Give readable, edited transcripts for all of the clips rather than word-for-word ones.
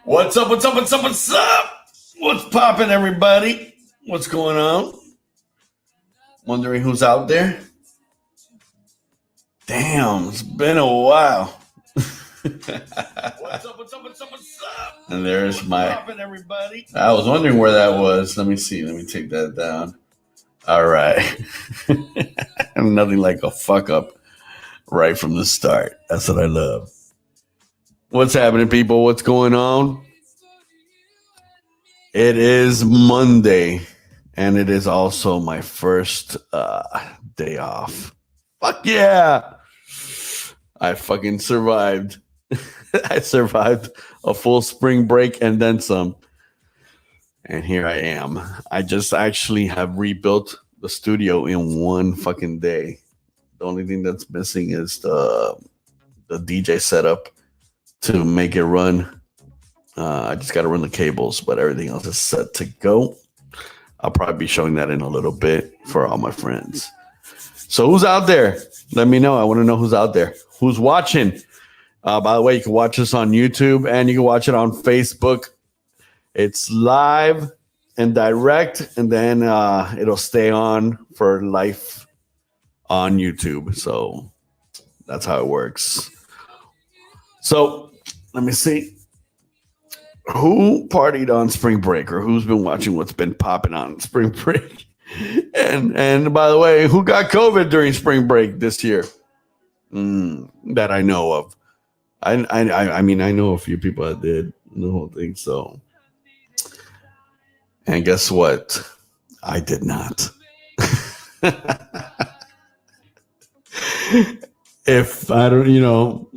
What's up? What's up? What's up? What's up? What's poppin', everybody? What's going on? Wondering who's out there? Damn, it's been a while. What's up? What's up? What's up? What's up? And there's what's poppin', everybody? I was wondering where that was. Let me see. Let me take that down. All right. Nothing like a fuck up right from the start. That's what I love. What's happening, people? What's going on? It is Monday, and it is also my first day off. Fuck yeah! I fucking survived. I survived a full spring break and then some. And here I am. I just actually have rebuilt the studio in one fucking day. The only thing that's missing is the DJ setup to make it run. I just got to run the cables, but everything else is set to go. I'll probably be showing that in a little bit for all my friends. So who's out there? Let me know. I want to know who's out there. Who's watching? By the way, you can watch this on YouTube and you can watch it on Facebook. It's live and direct, and then it'll stay on for life on YouTube. So that's how it works. So let me see. Who partied on spring break, or who's been watching what's been popping on spring break? And by the way, who got COVID during spring break this year? That I know of. I mean, I know a few people that did the whole thing. So, and guess what? I did not. If I don't,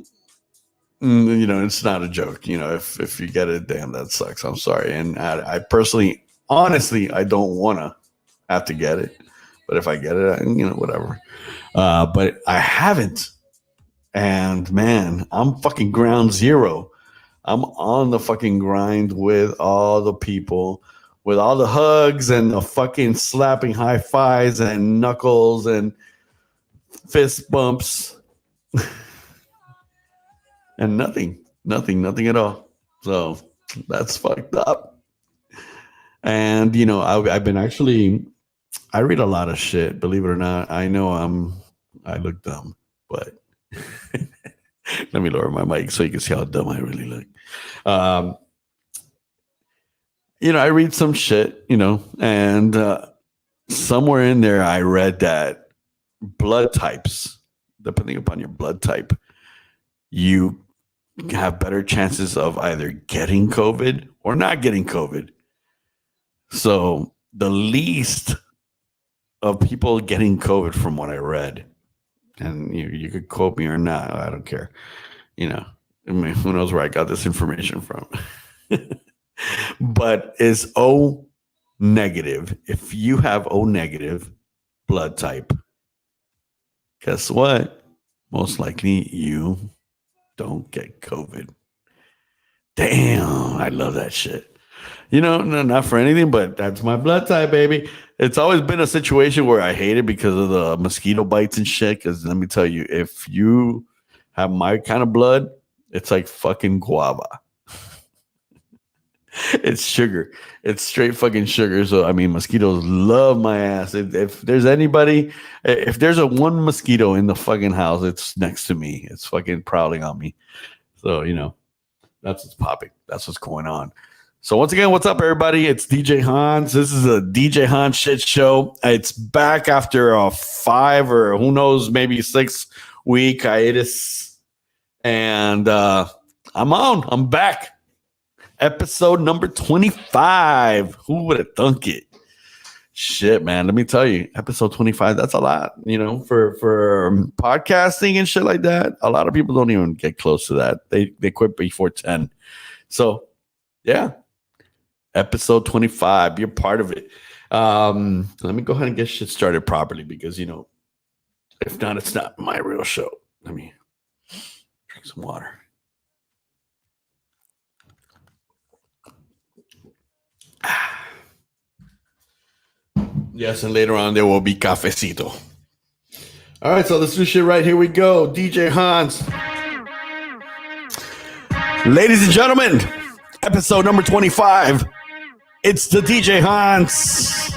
it's not a joke. If you get it, damn, that sucks. I'm sorry. And I personally, honestly, I don't want to have to get it. But if I get it, whatever. But I haven't. And man, I'm fucking ground zero. I'm on the fucking grind with all the people, with all the hugs and the fucking slapping high fives and knuckles and fist bumps. And nothing at all. So that's fucked up. And, I've been I read a lot of shit, believe it or not. I know I look dumb, but let me lower my mic so you can see how dumb I really look. I read some shit, and somewhere in there I read that blood types, depending upon your blood type, you have better chances of either getting COVID or not getting COVID. So the least of people getting COVID, from what I read, and you could quote me or not, I don't care. Who knows where I got this information from? But is O negative. If you have O negative blood type, guess what? Most likely you don't get COVID. Damn, I love that shit. No, not for anything, but that's my blood type, baby. It's always been a situation where I hate it because of the mosquito bites and shit. Because let me tell you, if you have my kind of blood, it's like fucking guava. It's sugar. It's straight fucking sugar. So, I mean, mosquitoes love my ass. If there's anybody, if there's a one mosquito in the fucking house, it's next to me. It's fucking prowling on me. So, that's what's popping. That's what's going on. So once again, what's up, everybody? It's DJ Hans. This is a DJ Hans shit show. It's back after a 5 or who knows, maybe 6 week hiatus. And I'm back. Episode number 25. Who would have thunk it? Shit, man. Let me tell you, episode 25, that's a lot, for podcasting and shit like that. A lot of people don't even get close to that. They quit before 10. So, yeah. Episode 25. You're part of it. Let me go ahead and get shit started properly because, if not, it's not my real show. Let me drink some water. Yes, and later on there will be cafecito. All right, so let's do shit right. Here we go. DJ Hans. Ladies and gentlemen, episode number 25. It's the DJ Hans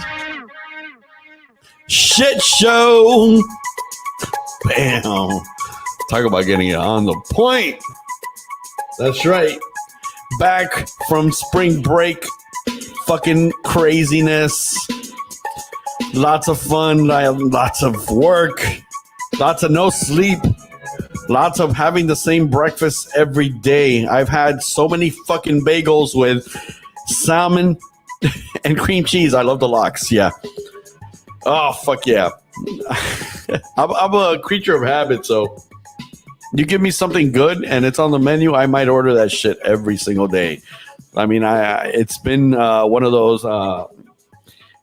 Shit Show. Bam. Talk about getting it on the point. That's right. Back from spring break. Fucking craziness. Lots of fun. Lots of work. Lots of no sleep. Lots of having the same breakfast every day. I've had so many fucking bagels with salmon and cream cheese. I love the lox. Yeah. Oh, fuck yeah. I'm a creature of habit, so you give me something good and it's on the menu, I might order that shit every single day. I mean, it's been one of those.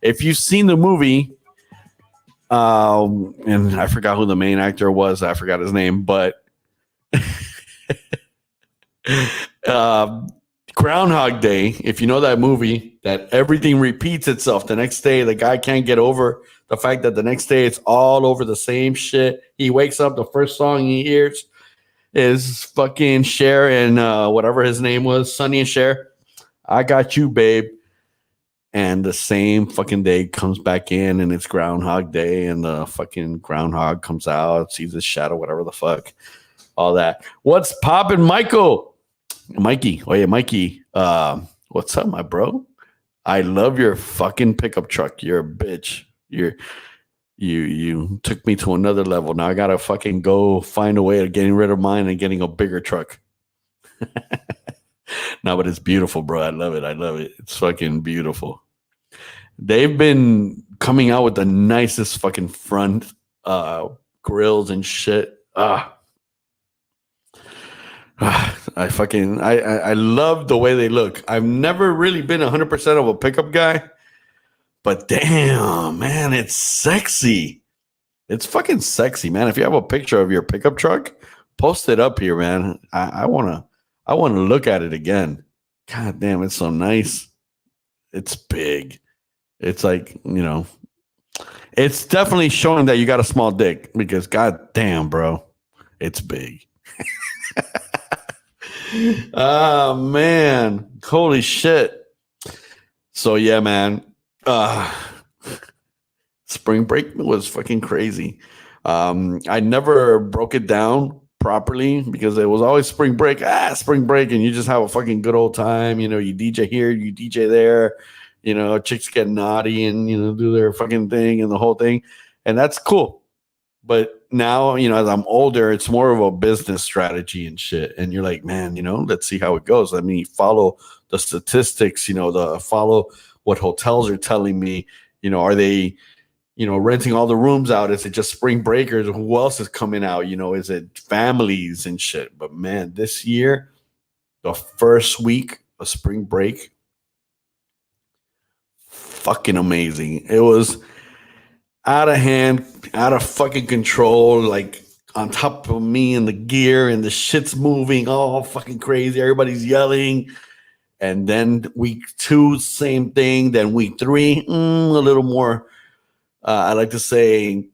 If you've seen the movie, and I forgot who the main actor was. I forgot his name, but Groundhog Day. If you know that movie, that everything repeats itself. The next day, the guy can't get over the fact that the next day it's all over the same shit. He wakes up, the first song he hears is fucking Cher and whatever his name was, Sonny and Cher. I got you, babe. And the same fucking day comes back in and it's Groundhog Day and the fucking groundhog comes out, sees his shadow, whatever the fuck. All that. What's poppin', Michael? Mikey. Oh, yeah, Mikey. What's up, my bro? I love your fucking pickup truck. You're a bitch. You took me to another level. Now I gotta fucking go find a way of getting rid of mine and getting a bigger truck. No, but it's beautiful, bro. I love it. It's fucking beautiful. They've been coming out with the nicest fucking front grills and shit. I love the way they look. I've never really been 100% of a pickup guy, but damn, man, it's sexy. It's fucking sexy, man. If you have a picture of your pickup truck, post it up here, man. I wanna look at it again. God damn, it's so nice. It's big. It's like, it's definitely showing that you got a small dick because god damn, bro, it's big. Oh, man. Holy shit. So, yeah, man. Spring break was fucking crazy. I never broke it down properly because it was always spring break, and you just have a fucking good old time. You DJ here, you DJ there, chicks get naughty and, do their fucking thing and the whole thing. And that's cool. But now, as I'm older, it's more of a business strategy and shit. And you're like, man, let's see how it goes. Let me follow the statistics, follow what hotels are telling me. Are they, renting all the rooms out? Is it just spring breakers? Who else is coming out? Is it families and shit? But man, this year, the first week of spring break, fucking amazing. It was out of hand, out of fucking control, like on top of me and the gear and the shit's moving all fucking crazy. Everybody's yelling. And then week 2, same thing. Then week 3, a little more, I like to say,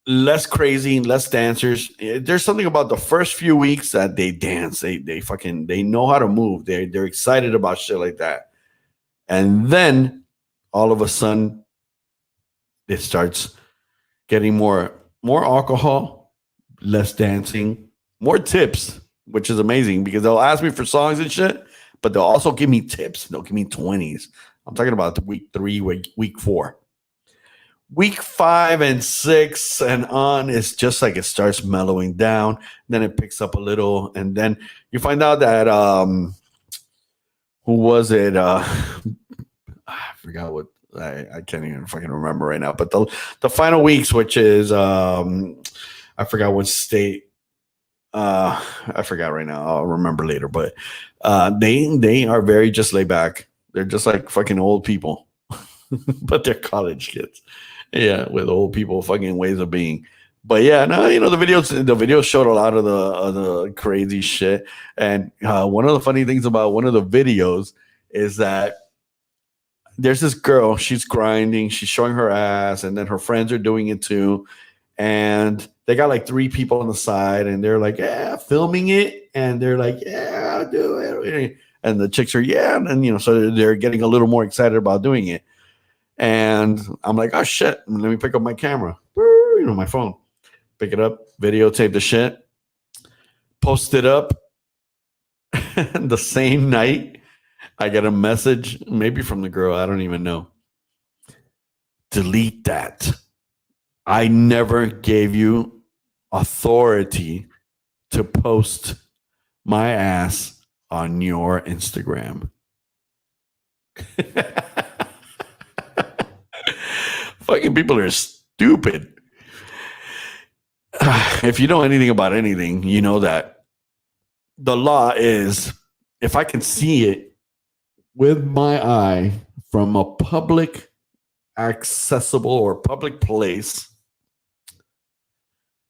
less crazy, less dancers. There's something about the first few weeks that they dance. They know how to move. They're excited about shit like that. And then all of a sudden, it starts getting more alcohol, less dancing, more tips, which is amazing because they'll ask me for songs and shit, but they'll also give me tips. They'll give me 20s. I'm talking about the week 3, week 4. Week 5 and 6 and on, it's just like it starts mellowing down. Then it picks up a little. And then you find out that, who was it? I forgot what. I can't even fucking remember right now. But the final weeks, which is I forgot what state. I forgot right now. I'll remember later. But they are very just laid back. They're just like fucking old people, but they're college kids. Yeah, with old people fucking ways of being. But yeah, no, the videos showed a lot of the crazy shit. And one of the funny things about one of the videos is that there's this girl, she's grinding, she's showing her ass, and then her friends are doing it too. And They got like 3 people on the side, and they're like, yeah, filming it, and they're like, yeah, I'll do it. And the chicks are, yeah, and so they're getting a little more excited about doing it. And I'm like, oh shit, let me pick up my camera, my phone, pick it up, videotape the shit, post it up. The same night, I get a message, maybe from the girl, I don't even know. Delete that. I never gave you authority to post my ass on your Instagram. Fucking people are stupid. If you know anything about anything, you know that the law is if I can see it with my eye from a public accessible or public place,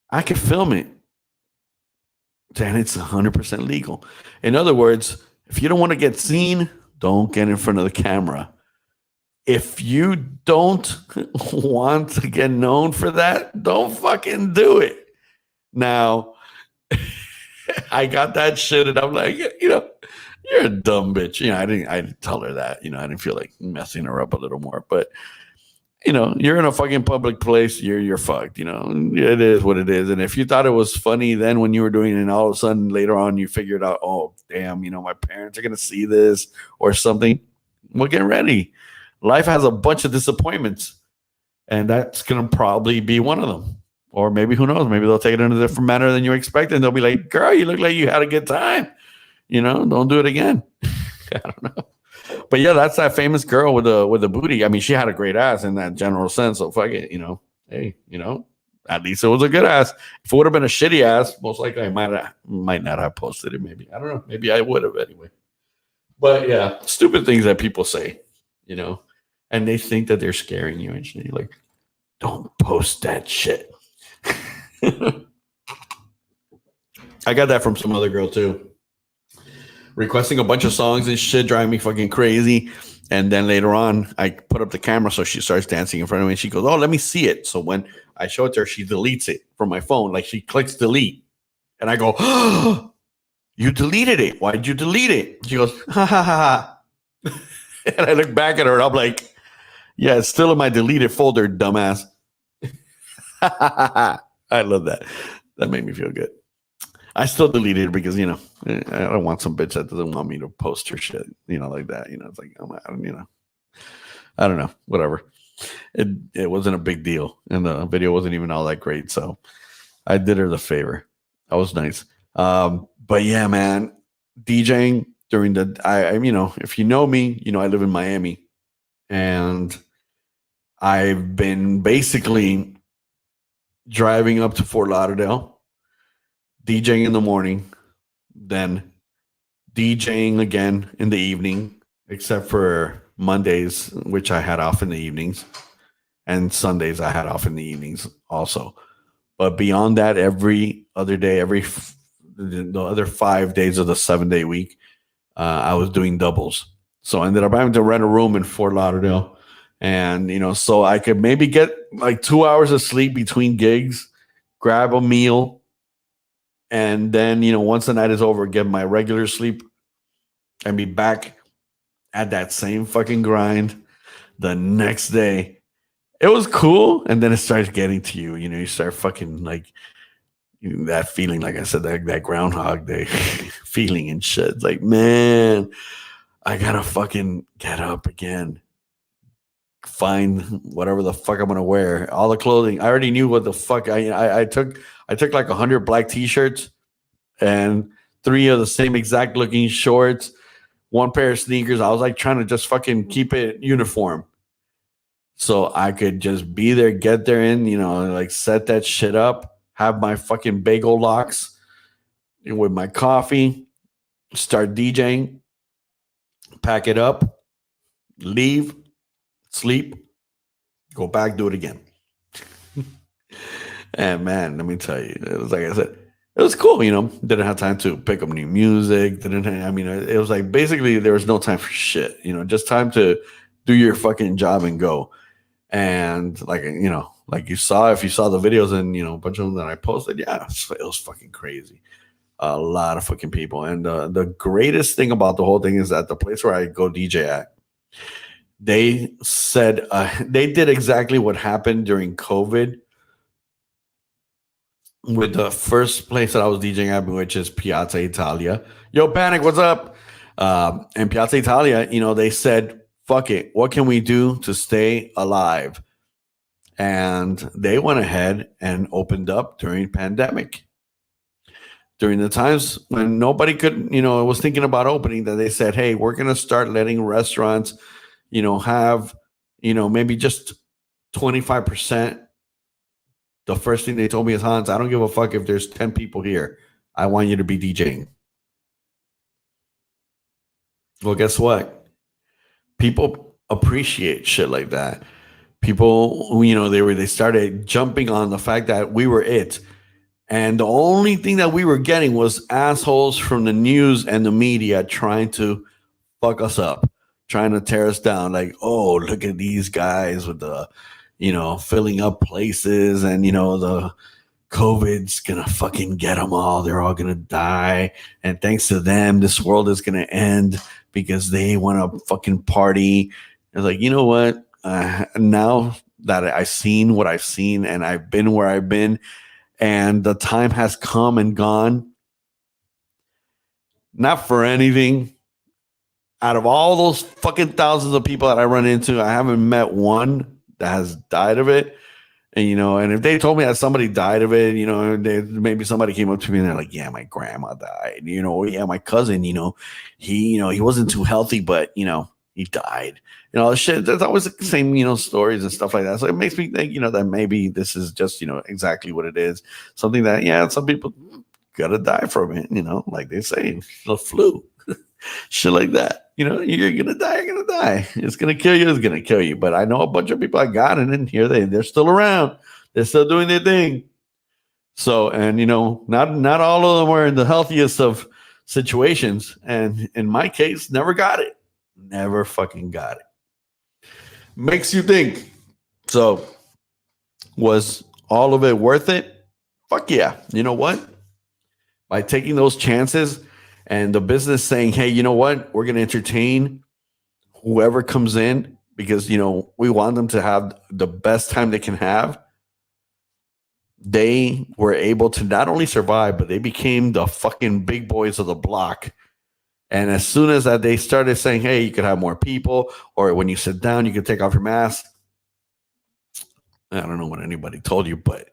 I can film it. Then it's 100% legal. In other words, if you don't want to get seen, don't get in front of the camera. If you don't want to get known for that, don't fucking do it. Now, I got that shit, and I'm like, you're a dumb bitch. I didn't tell her that. I didn't feel like messing her up a little more. But you're in a fucking public place. You're fucked. It is what it is. And if you thought it was funny then when you were doing it, and all of a sudden later on you figured out, oh damn, my parents are gonna see this or something. Well, get ready. Life has a bunch of disappointments, and that's gonna probably be one of them. Or maybe, who knows? Maybe they'll take it in a different manner than you expect, and they'll be like, "Girl, you look like you had a good time. Don't do it again." I don't know. But yeah, that's that famous girl with the booty. I mean, she had a great ass in that general sense. So fuck it, Hey, at least it was a good ass. If it would have been a shitty ass, most likely I might not have posted it. Maybe, I don't know. Maybe I would have anyway. But yeah, stupid things that people say, and they think that they're scaring you, and you're like, don't post that shit. I got that from some other girl too. Requesting a bunch of songs and shit, driving me fucking crazy. And then later on, I put up the camera, so she starts dancing in front of me. And she goes, "Oh, let me see it." So when I show it to her, she deletes it from my phone. Like, she clicks delete, and I go, "Oh, you deleted it. Why did you delete it?" She goes, "Ha ha ha." And I look back at her, and I'm like, "Yeah, it's still in my deleted folder, dumbass." I love that. That made me feel good. I still deleted it because, I don't want some bitch that doesn't want me to post her shit, like that. It's like, I don't know, whatever. It wasn't a big deal, and the video wasn't even all that great. So I did her the favor. That was nice. But yeah, man, DJing during the, if you know me, I live in Miami, and I've been basically driving up to Fort Lauderdale, DJing in the morning, then DJing again in the evening, except for Mondays, which I had off in the evenings, and Sundays I had off in the evenings also. But beyond that, every other day, the other 5 days of the 7-day week, I was doing doubles. So I ended up having to rent a room in Fort Lauderdale, and so I could maybe get like 2 hours of sleep between gigs, grab a meal, and then, once the night is over, get my regular sleep and be back at that same fucking grind the next day. It was cool. And then it starts getting to you. You start fucking like that feeling, like I said, that Groundhog Day feeling and shit. It's like, man, I gotta fucking get up again. Find whatever the fuck I'm gonna wear. All the clothing. I already knew what the fuck I took like 100 black t-shirts and 3 of the same exact looking shorts, 1 pair of sneakers. I was like trying to just fucking keep it uniform, so I could just be there, get there in, like set that shit up, have my fucking bagel locks with my coffee, start DJing, pack it up, leave, sleep, go back, do it again. And man, let me tell you, it was like I said, it was cool. Didn't have time to pick up new music. It was like basically there was no time for shit. Just time to do your fucking job and go. And like, Like you saw, if you saw the videos and a bunch of them that I posted, yeah, it was fucking crazy. A lot of fucking people. And the greatest thing about the whole thing is that the place where I go DJ at, they said they did exactly what happened during COVID with the first place that I was DJing at, which is Piazza Italia. Yo, Panic, what's up? And Piazza Italia, they said, fuck it. What can we do to stay alive? And they went ahead and opened up during pandemic. During the times when nobody could, was thinking about opening, that they said, hey, we're going to start letting restaurants, have, maybe just 25%. The first thing they told me is, Hans, I don't give a fuck if there's 10 people here. I want you to be DJing. Well, guess what? People appreciate shit like that. People, they started jumping on the fact that we were it. And the only thing that we were getting was assholes from the news and the media trying to fuck us up, trying to tear us down. Like, oh, look at these guys with the, filling up places, and, the COVID's going to fucking get them all. They're all going to die. And thanks to them, this world is going to end because they want to fucking party. It's like, you know what? Now that I've seen what I've seen and I've been where I've been, and the time has come and gone, not for anything, out of all those fucking thousands of people that I run into, I haven't met one that has died of it. And, and if they told me that somebody died of it, maybe somebody came up to me and they're like, yeah, my grandma died, yeah, my cousin, he wasn't too healthy, but, he died. Shit, there's always the same, stories and stuff like that. So it makes me think, that maybe this is just, exactly what it is. Something that, yeah, some people gotta die from it, like they say, the flu, shit like that. You're gonna die, you're gonna die. It's gonna kill you, it's gonna kill you. But I know a bunch of people I got it in here, they're still around. They're still doing their thing. So, and not all of them were in the healthiest of situations. And in my case, never got it. Never fucking got it. Makes you think. So, was all of it worth it? Fuck yeah. You know what? By taking those chances and the business saying, hey, you know what? We're going to entertain whoever comes in because, we want them to have the best time they can have. They were able to not only survive, but they became the fucking big boys of the block. And as soon as that they started saying, hey, you could have more people, or when you sit down, you can take off your mask. I don't know what anybody told you, but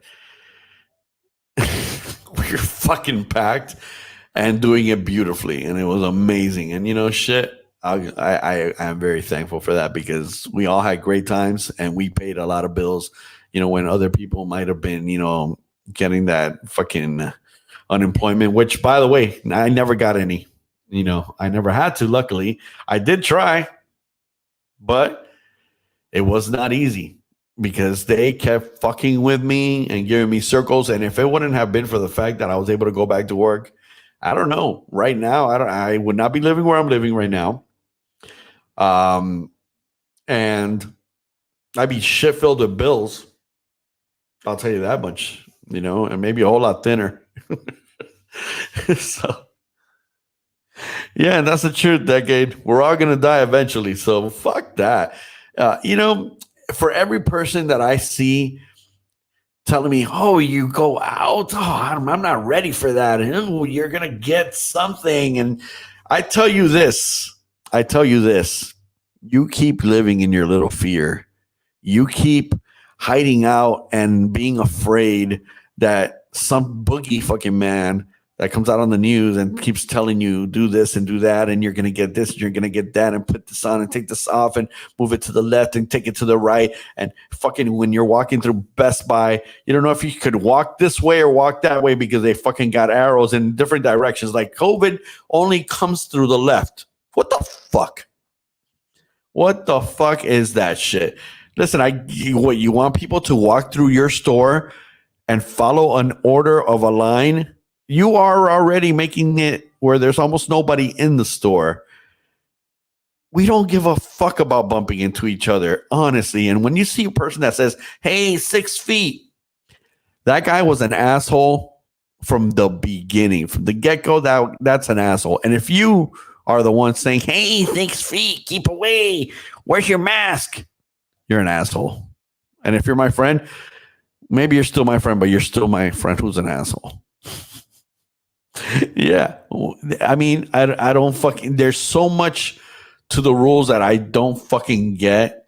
we're fucking packed and doing it beautifully. And it was amazing. And, shit, I am very thankful for that because we all had great times and we paid a lot of bills, when other people might have been, getting that fucking unemployment, which, by the way, I never got any. I never had to, luckily. I did try, but it was not easy because they kept fucking with me and giving me circles. And if it wouldn't have been for the fact that I was able to go back to work, I don't know. Right now, I would not be living where I'm living right now. And I'd be shit filled with bills. I'll tell you that much, and maybe a whole lot thinner. So, yeah, and that's the truth, Decade. We're all going to die eventually. So fuck that. For every person that I see telling me, oh, you go out. Oh, I'm not ready for that. And oh, you're going to get something. And I tell you this. You keep living in your little fear. You keep hiding out and being afraid that some boogie fucking man that comes out on the news and keeps telling you do this and do that, and you're going to get this and you're going to get that, and put this on and take this off and move it to the left and take it to the right. And fucking when you're walking through Best Buy, you don't know if you could walk this way or walk that way because they fucking got arrows in different directions. Like COVID only comes through the left. What the fuck? What the fuck is that shit? Listen, what you want people to walk through your store and follow an order of a line? You are already making it where there's almost nobody in the store. we don't give a fuck about bumping into each other, honestly. And when you see a person that says, hey, 6 feet, that guy was an asshole from the beginning. From the get-go, that's an asshole. And if you are the one saying, hey, 6 feet, keep away, where's your mask? You're an asshole. And if you're my friend, maybe you're still my friend, but you're still my friend who's an asshole. Yeah. I mean, I don't fucking, there's so much to the rules that I don't fucking get,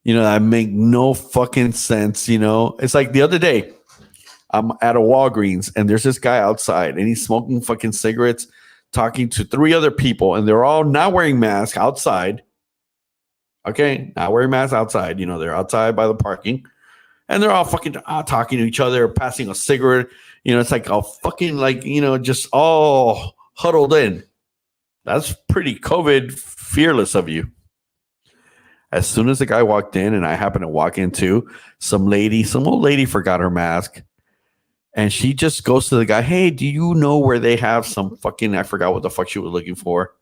that make no fucking sense. It's like the other day, I'm at a Walgreens and there's this guy outside and he's smoking fucking cigarettes, talking to 3 other people, and they're all not wearing masks outside. Okay, not wearing masks outside. They're outside by the parking, and they're all fucking talking to each other, passing a cigarette. It's like a fucking just all huddled in. That's pretty COVID fearless of you. As soon as the guy walked in, and I happened to walk into, some old lady forgot her mask, and she just goes to the guy, hey, do you know where they have some fucking, I forgot what the fuck she was looking for.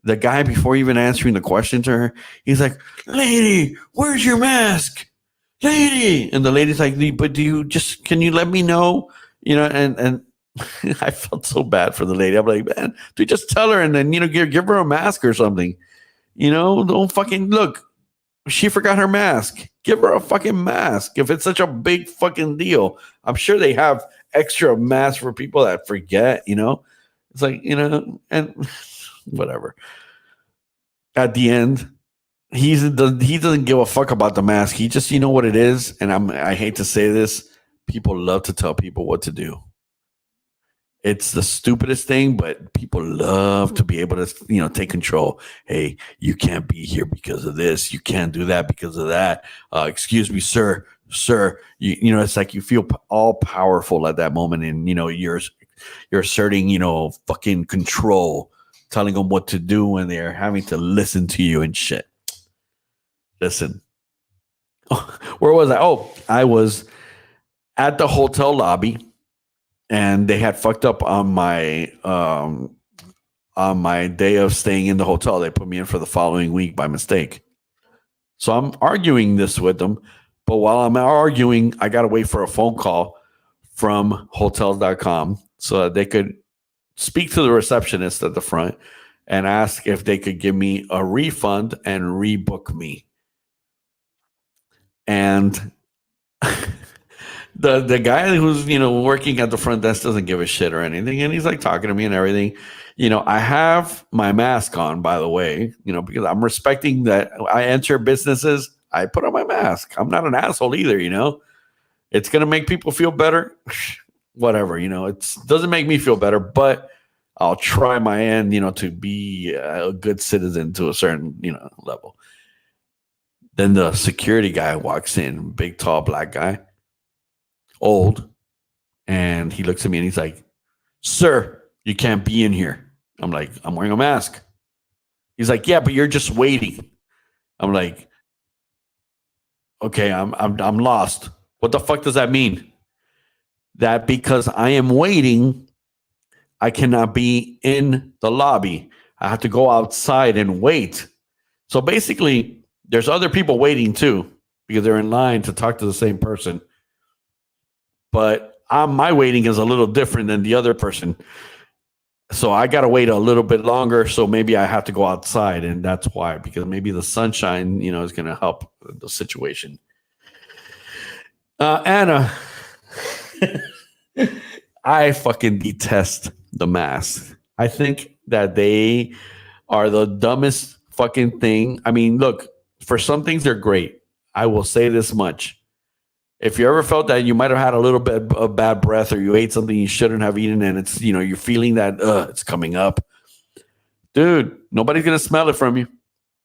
The guy, before even answering the question to her, he's like, lady, where's your mask? Lady. And the lady's like, but can you let me know? And I felt so bad for the lady. I'm like, man, dude, just tell her and then, give her a mask or something. Don't fucking look. She forgot her mask. Give her a fucking mask. If it's such a big fucking deal, I'm sure they have extra masks for people that forget, It's like, and whatever. At the end, he doesn't give a fuck about the mask. He just, what it is, and I hate to say this, people love to tell people what to do. It's the stupidest thing, but people love to be able to, take control. Hey, you can't be here because of this. You can't do that because of that. Excuse me, sir. It's like you feel all powerful at that moment, and you're asserting, fucking control, telling them what to do when they're having to listen to you and shit. Listen, where was I? Oh, I was at the hotel lobby, and they had fucked up on my day of staying in the hotel. They put me in for the following week by mistake. So I'm arguing this with them, but while I'm arguing, I got to wait for a phone call from hotels.com so that they could speak to the receptionist at the front and ask if they could give me a refund and rebook me. And the guy who's, working at the front desk doesn't give a shit or anything. And he's like talking to me and everything. I have my mask on, by the way, because I'm respecting that I enter businesses. I put on my mask. I'm not an asshole either, It's going to make people feel better. Whatever, it doesn't make me feel better, but I'll try my end, to be a good citizen to a certain, level. Then the security guy walks in, big, tall, black guy, old. And he looks at me and he's like, sir, you can't be in here. I'm like, I'm wearing a mask. He's like, yeah, but you're just waiting. I'm like, okay, I'm lost. What the fuck does that mean? That because I am waiting, I cannot be in the lobby. I have to go outside and wait. So basically, there's other people waiting too because they're in line to talk to the same person. But my waiting is a little different than the other person. So I got to wait a little bit longer. So maybe I have to go outside. And that's why, because maybe the sunshine, is going to help the situation. Anna, I fucking detest the mask. I think that they are the dumbest fucking thing. I mean, look, for some things, they're great. I will say this much. If you ever felt that you might have had a little bit of bad breath or you ate something you shouldn't have eaten and it's, you're feeling that it's coming up. Dude, nobody's going to smell it from you.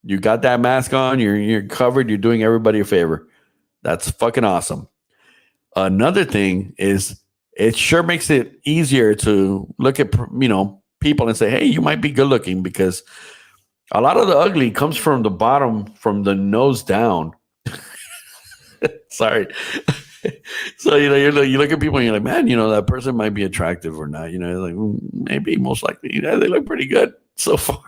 You got that mask on. You're covered. You're doing everybody a favor. That's fucking awesome. Another thing is it sure makes it easier to look at, people and say, hey, you might be good looking, because a lot of the ugly comes from the bottom, from the nose down. Sorry. So, you look at people and you're like, man, that person might be attractive or not. Like, maybe, most likely, they look pretty good so far.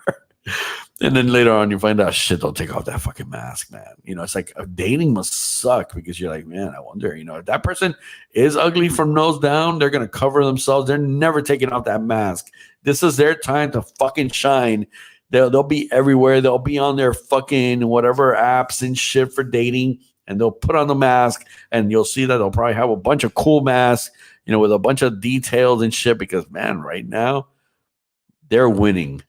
And then later on, you find out, shit, don't take off that fucking mask, man. It's like dating must suck because you're like, man, I wonder, if that person is ugly from nose down, they're going to cover themselves. They're never taking off that mask. This is their time to fucking shine. They'll be everywhere. They'll be on their fucking whatever apps and shit for dating, and they'll put on the mask, and you'll see that they'll probably have a bunch of cool masks, with a bunch of details and shit because, man, right now, they're winning.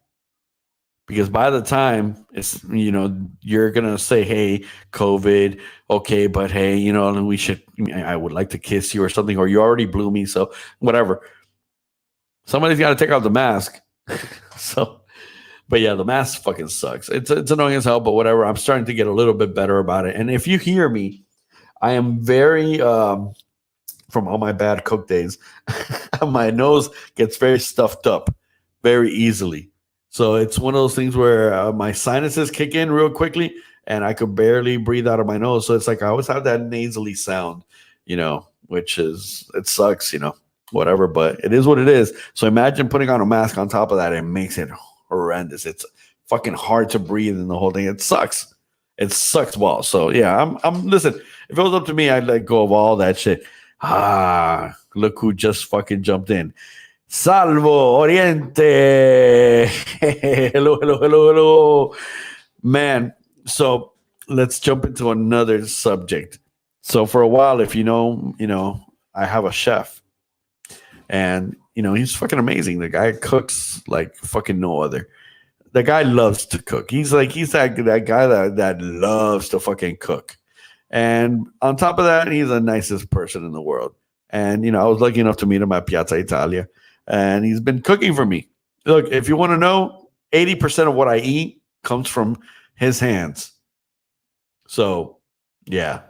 Because by the time it's, you're going to say, hey, COVID, okay, but hey, I would like to kiss you or something, or you already blew me. So whatever. Somebody's got to take off the mask. So, but yeah, the mask fucking sucks. It's annoying as hell, but whatever. I'm starting to get a little bit better about it. And if you hear me, I am very, from all my bad cook days, my nose gets very stuffed up very easily. So it's one of those things where my sinuses kick in real quickly and I could barely breathe out of my nose. So it's like I always have that nasally sound, which is, it sucks, whatever, but it is what it is. So imagine putting on a mask on top of that. It makes it horrendous. It's fucking hard to breathe in the whole thing. It sucks. It sucks balls. So yeah, I'm listen, if it was up to me, I'd let go of all that shit. Look who just fucking jumped in. Salvo Oriente. Hello. Man, so let's jump into another subject. So for a while, if you know, I have a chef. And, he's fucking amazing. The guy cooks like fucking no other. The guy loves to cook. He's that guy that loves to fucking cook. And on top of that, he's the nicest person in the world. And, I was lucky enough to meet him at Piazza Italia. And he's been cooking for me. Look, if you want to know, 80% of what I eat comes from his hands. So, yeah,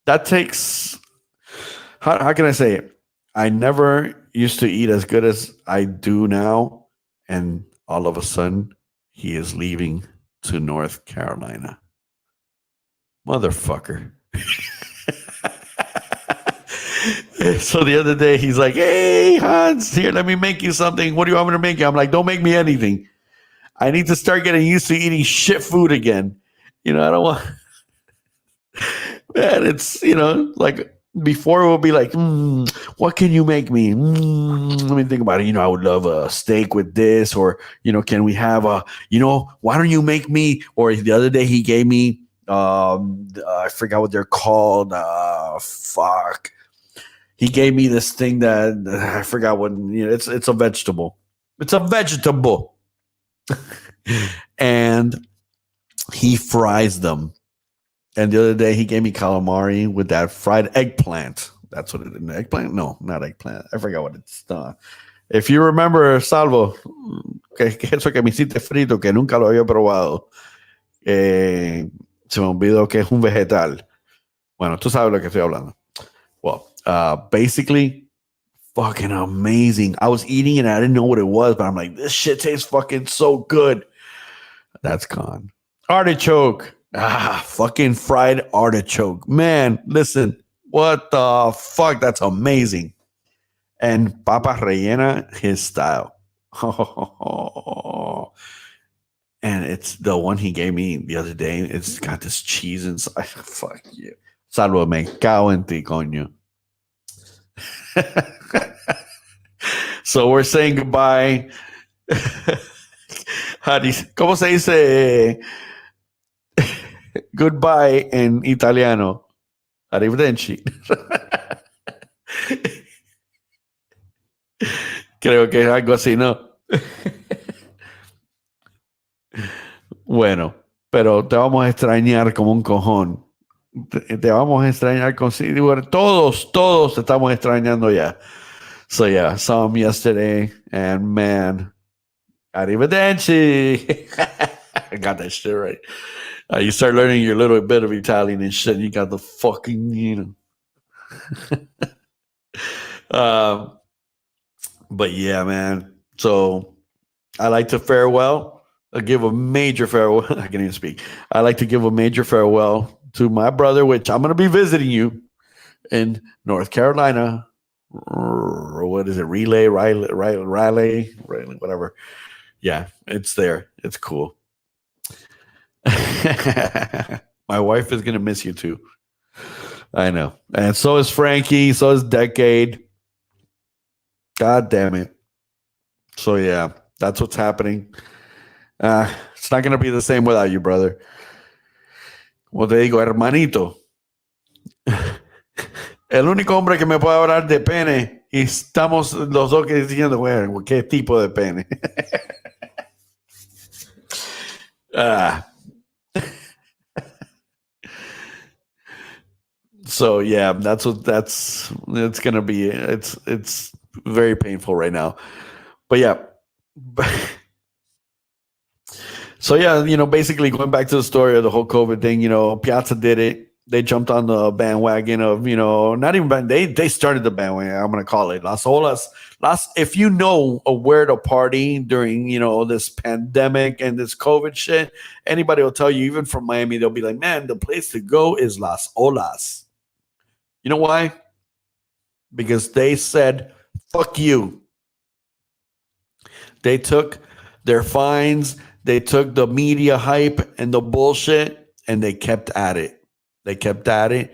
that takes, how can I say it? I never used to eat as good as I do now. And all of a sudden, he is leaving to North Carolina. Motherfucker. So the other day, he's like, hey, Hans, here, let me make you something. What do you want me to make you? I'm like, don't make me anything. I need to start getting used to eating shit food again. I don't want... Man, it's, like before it would be like, what can you make me? Let me think about it. I would love a steak with this, or, can we have why don't you make me? Or the other day he gave me, I forgot what they're called. Fuck. He gave me this thing that I forgot what, it's a vegetable. It's a vegetable. And he fries them. And the other day he gave me calamari with that fried eggplant. That's what it is. Eggplant? No, not eggplant. I forgot what it's done. If you remember, Salvo, que eso que me hiciste frito, que nunca lo había probado. Se me olvidó que es un vegetal. Bueno, tú sabes lo que estoy hablando. Well, basically, fucking amazing. I was eating it and I didn't know what it was, but I'm like, this shit tastes fucking so good. That's gone. Artichoke. Fucking fried artichoke. Man, listen, what the fuck? That's amazing. And papa rellena, his style. And it's the one he gave me the other day. It's got this cheese inside. Fuck you. Salvo, me cago en ti, coño. So we're saying goodbye. ¿Cómo se dice goodbye en italiano? Arrivederci. Creo que es algo así, ¿no? Bueno, pero te vamos a extrañar como un cojón. Te vamos a extrañar con todos te estamos extrañando ya. So yeah, saw him yesterday and man, arrivederci. I got that shit right. You start learning your little bit of Italian and shit, and you got the fucking, but yeah, man. So I like to give a major farewell. I can't even speak. I like to give a major farewell to my brother, which I'm going to be visiting you in North Carolina. What is it? Riley, whatever. Yeah, it's there. It's cool. My wife is gonna miss you too. I know, and so is Frankie. So is Decade. God damn it. So yeah, that's what's happening. It's not gonna be the same without you, brother. Como te digo, hermanito. El único hombre que me puede hablar de pene y estamos los dos que diciendo, bueno, ¿qué tipo de pene? Ah. So yeah, it's gonna be it's very painful right now. But yeah. So yeah, basically going back to the story of the whole COVID thing, Piazza did it. They jumped on the bandwagon of, not even they started the bandwagon. I'm gonna call it Las Olas. If you know where to party during, this pandemic and this COVID shit, anybody will tell you, even from Miami, they'll be like, man, the place to go is Las Olas. You know why? Because they said, fuck you. They took their fines, they took the media hype and the bullshit, and they kept at it. They kept at it.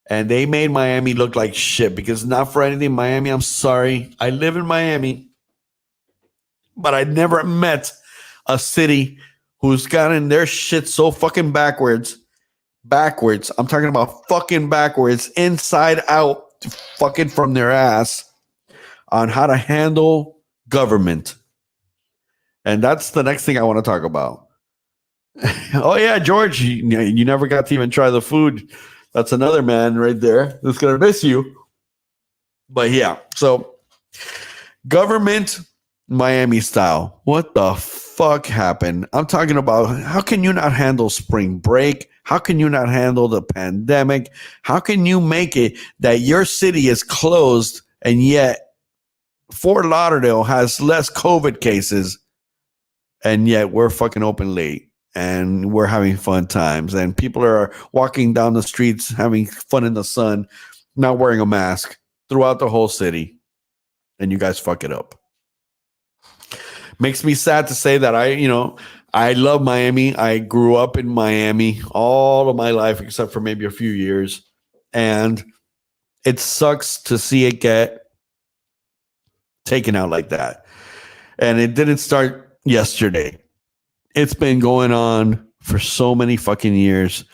And they made Miami look like shit because not for anything, Miami, I'm sorry. I live in Miami, but I never met a city who's gotten their shit so fucking backwards. Backwards. I'm talking about fucking backwards, inside out, fucking from their ass on how to handle government. And that's the next thing I want to talk about. Oh, yeah, George, you never got to even try the food. That's another man right there that's going to miss you. But yeah, so government Miami style. What the fuck happened? I'm talking about how can you not handle spring break? How can you not handle the pandemic? How can you make it that your city is closed and yet Fort Lauderdale has less COVID cases and yet we're fucking open late and we're having fun times and people are walking down the streets having fun in the sun, not wearing a mask throughout the whole city, and you guys fuck it up. Makes me sad to say that I love Miami. I grew up in Miami all of my life except for maybe a few years, and it sucks to see it get taken out like that. And it didn't start yesterday. It's been going on for so many fucking years.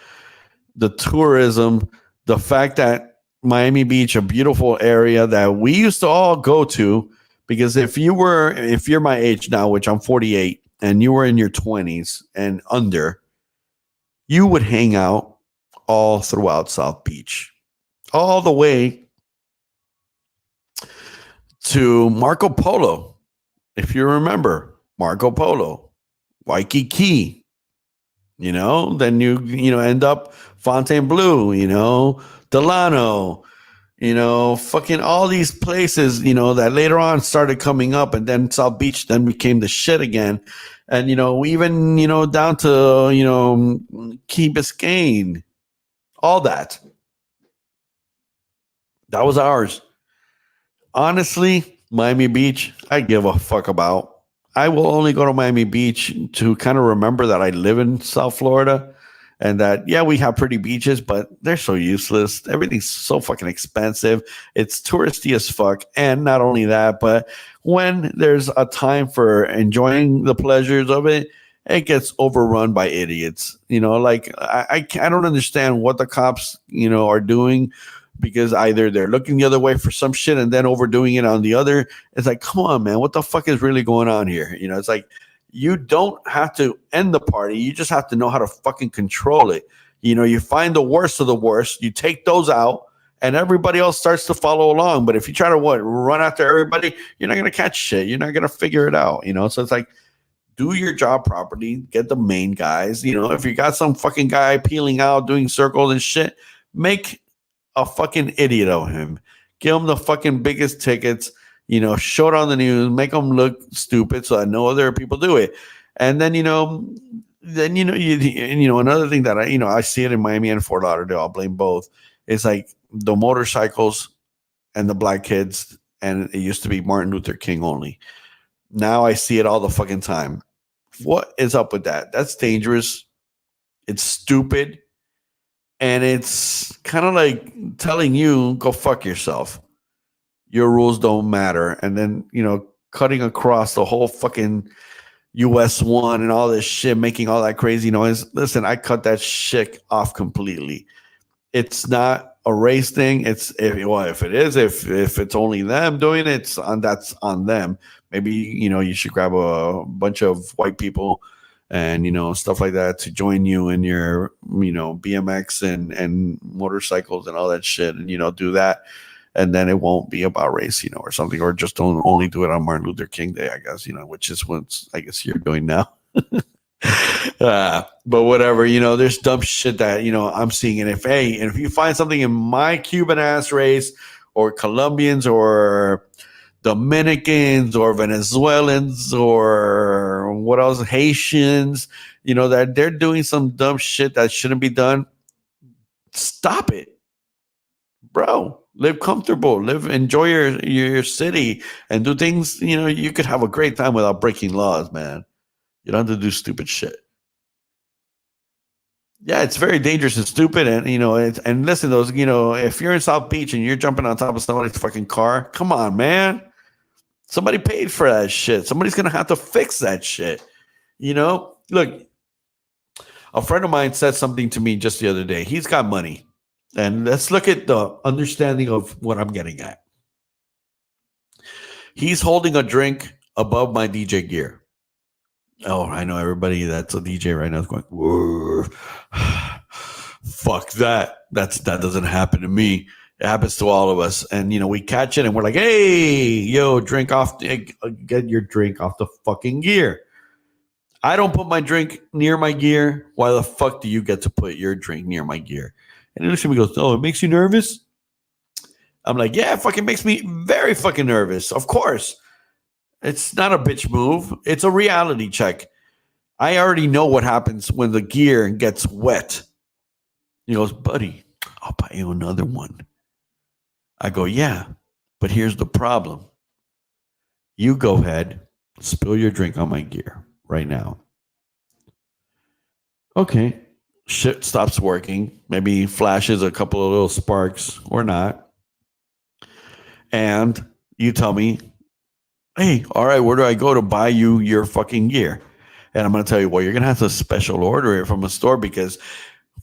The tourism, the fact that Miami Beach, a beautiful area that we used to all go to, because if you're my age now, which I'm 48, and you were in your 20s and under, you would hang out all throughout South Beach, all the way to Marco Polo. If you remember Marco Polo, Waikiki, then you end up Fontainebleau, Delano, fucking all these places, that later on started coming up, and then South Beach then became the shit again. And, even, down to, Key Biscayne, all that. That was ours. Honestly, Miami Beach, I give a fuck about. I will only go to Miami Beach to kind of remember that I live in South Florida and that, yeah, we have pretty beaches, but they're so useless. Everything's so fucking expensive. It's touristy as fuck. And not only that, but when there's a time for enjoying the pleasures of it, it gets overrun by idiots. Like I don't understand what the cops, are doing, because either they're looking the other way for some shit and then overdoing it on the other. It's like, come on, man, what the fuck is really going on here? It's like, you don't have to end the party. You just have to know how to fucking control it. You find the worst of the worst, you take those out, and everybody else starts to follow along. But if you try to run after everybody, you're not going to catch shit. You're not going to figure it out. So it's like, do your job properly, get the main guys. If you got some fucking guy peeling out, doing circles and shit, make a fucking idiot of him. Give him the fucking biggest tickets, show it on the news, make them look stupid so that no other people do it. And then, another thing that I see it in Miami and Fort Lauderdale, I'll blame both. It's like the motorcycles and the black kids, and it used to be Martin Luther King only. Now I see it all the fucking time. What is up with that? That's dangerous. It's stupid. And it's kind of like telling you, go fuck yourself. Your rules don't matter. And then, cutting across the whole fucking US one and all this shit, making all that crazy noise. Listen, I cut that shit off completely. It's not a race thing. If it is, if it's only them doing it, that's on them. Maybe you should grab a bunch of white people and stuff like that to join you in your BMX and motorcycles and all that shit, and do that, and then it won't be about race, or something, or just don't only do it on Martin Luther King Day, I guess, which is what I guess you're doing now. But whatever, there's dumb shit that I'm seeing, and if you find something in my Cuban ass race, or Colombians, or Dominicans, or Venezuelans, or what else, Haitians, that they're doing some dumb shit that shouldn't be done, stop it, bro. Live comfortable, enjoy your city, and do things. You could have a great time without breaking laws, man. You don't have to do stupid shit. Yeah, it's very dangerous and stupid, and and listen, those if you're in South Beach and you're jumping on top of somebody's fucking car, come on, man. Somebody paid for that shit. Somebody's gonna have to fix that shit. Look, a friend of mine said something to me just the other day. He's got money, and let's look at the understanding of what I'm getting at. He's holding a drink above my DJ gear. Oh, I know everybody that's a DJ right now is going, whoa, fuck that. That doesn't happen to me. It happens to all of us. And, we catch it and we're like, hey, yo, get your drink off the fucking gear. I don't put my drink near my gear. Why the fuck do you get to put your drink near my gear? And he goes, oh, it makes you nervous? I'm like, yeah, it fucking makes me very fucking nervous. Of course. It's not a bitch move. It's a reality check. I already know what happens when the gear gets wet. He goes, buddy, I'll buy you another one. I go, yeah, but here's the problem. You go ahead, spill your drink on my gear right now. Okay. Shit stops working. Maybe flashes a couple of little sparks or not. And you tell me, hey, all right, where do I go to buy you your fucking gear? And I'm going to tell you, well, you're going to have to special order it from a store, because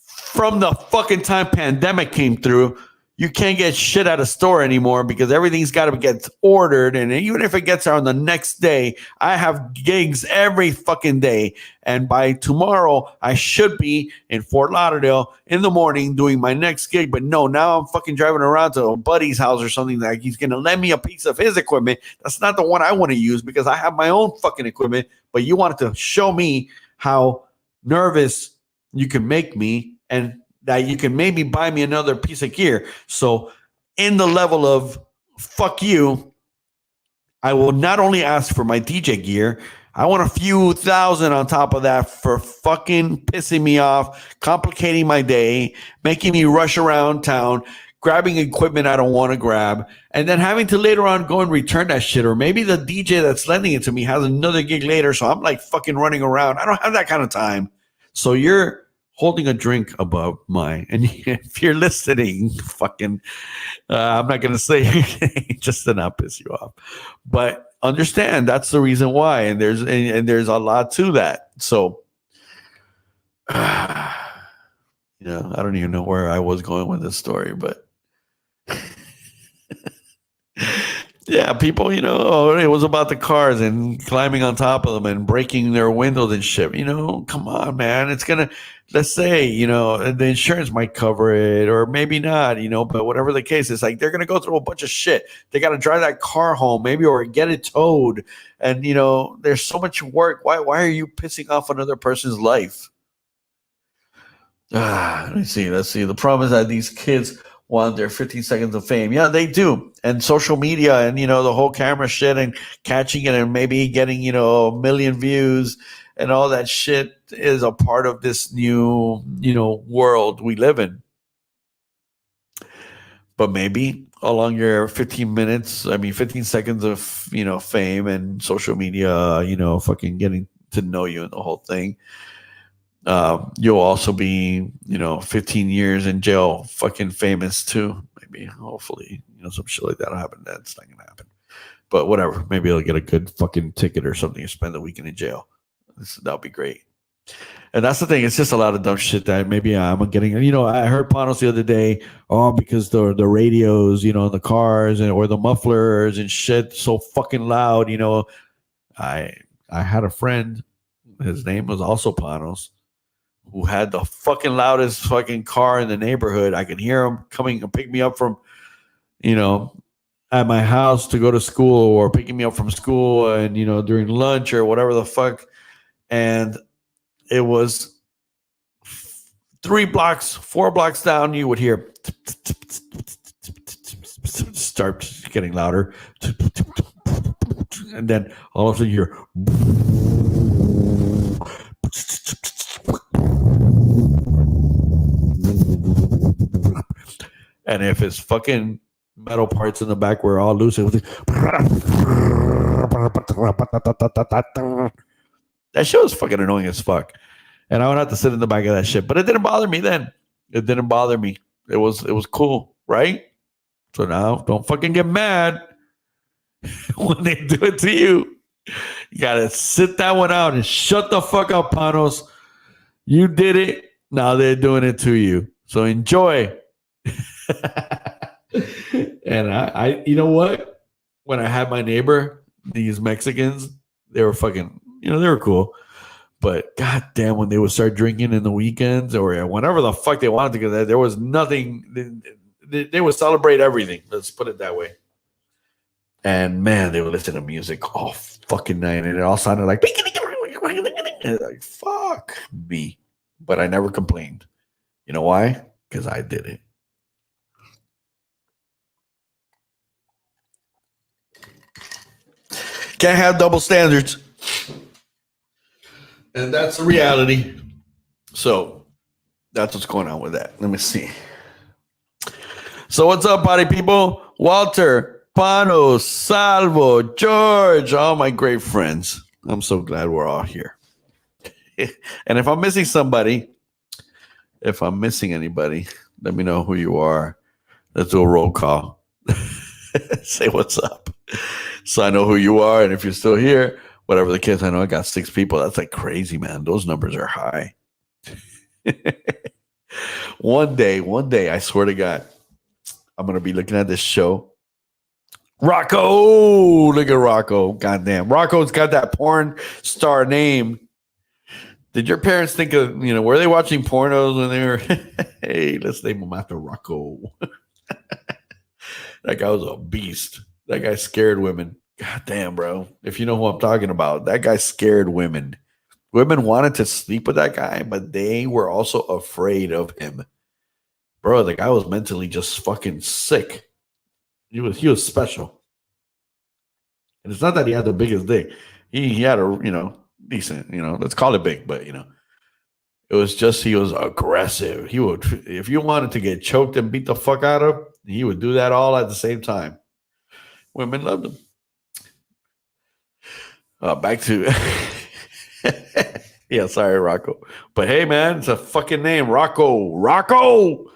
from the fucking time pandemic came through, you can't get shit at a store anymore because everything's got to get ordered. And even if it gets there on the next day, I have gigs every fucking day. And by tomorrow, I should be in Fort Lauderdale in the morning doing my next gig. But no, now I'm fucking driving around to a buddy's house or something, like he's going to lend me a piece of his equipment. That's not the one I want to use because I have my own fucking equipment. But you wanted to show me how nervous you can make me, and that you can maybe buy me another piece of gear. So in the level of fuck you, I will not only ask for my DJ gear, I want a few thousand on top of that for fucking pissing me off, complicating my day, making me rush around town, grabbing equipment I don't want to grab, and then having to later on go and return that shit. Or maybe the DJ that's lending it to me has another gig later, so I'm like fucking running around. I don't have that kind of time. So you're holding a drink above mine, and if you're listening, fucking, I'm not going to say anything just to not piss you off, but understand that's the reason why, and there's a lot to that. So, I don't even know where I was going with this story, but yeah, people, it was about the cars and climbing on top of them and breaking their windows and shit. Come on, man. It's going to, let's say, the insurance might cover it or maybe not, but whatever the case, it's like they're going to go through a bunch of shit. They got to drive that car home maybe, or get it towed. And, there's so much work. Why are you pissing off another person's life? Let's see. The problem is that these kids want their 15 seconds of fame. Yeah, they do. And social media and, the whole camera shit and catching it and maybe getting, a million views and all that shit is a part of this new, world we live in. But maybe along your 15 seconds of, fame and social media, fucking getting to know you and the whole thing, You'll also be, 15 years in jail, fucking famous too. Maybe, hopefully, some shit like that'll happen. That's not gonna happen. But whatever. Maybe I'll get a good fucking ticket or something and spend the weekend in jail. That'll be great. And that's the thing. It's just a lot of dumb shit that maybe I'm getting. I heard Panos the other day. Oh, because the radios, the cars or the mufflers and shit so fucking loud. I I had a friend. His name was also Panos, who had the fucking loudest fucking car in the neighborhood. I could hear him coming and pick me up from, you know, at my house to go to school or picking me up from school and, during lunch or whatever the fuck. And it was 3 blocks, 4 blocks down, you would hear start getting louder. And then all of a sudden you're and if his fucking metal parts in the back were all loose, it was that shit was fucking annoying as fuck. And I would have to sit in the back of that shit. But it didn't bother me then. It didn't bother me. It was cool, right? So now don't fucking get mad when they do it to you. You gotta sit that one out and shut the fuck up, Panos. You did it. Now they're doing it to you. So enjoy. And I, you know what? When I had my neighbor, these Mexicans, they were fucking, they were cool. But goddamn, when they would start drinking in the weekends or whenever the fuck they wanted to get there was nothing. They would celebrate everything. Let's put it that way. And man, they would listen to music all fucking night, and it all sounded like fuck me. But I never complained. You know why? Because I did it. Can't have double standards. And that's the reality. So that's what's going on with that. Let me see. So what's up, party people? Walter, Pano, Salvo, George, all my great friends. I'm so glad we're all here. And if I'm missing somebody, if I'm missing anybody, let me know who you are. Let's do a roll call. Say what's up. So I know who you are. And if you're still here, whatever the case, I know I got 6 people. That's like crazy, man. Those numbers are high. One day, I swear to God, I'm going to be looking at this show. Rocco! Look at Rocco. Goddamn. Rocco's got that porn star name. Did your parents think of, were they watching pornos when they were, hey, let's name him after Rocco. That guy was a beast. That guy scared women. God damn, bro. If you know who I'm talking about, that guy scared women. Women wanted to sleep with that guy, but they were also afraid of him. Bro, the guy was mentally just fucking sick. He was special. And it's not that he had the biggest dick. He had a, decent, let's call it big, but, it was just he was aggressive. He would, if you wanted to get choked and beat the fuck out of, he would do that all at the same time. Women loved him. Back to yeah, sorry, Rocco. But hey, man, it's a fucking name, Rocco. Rocco.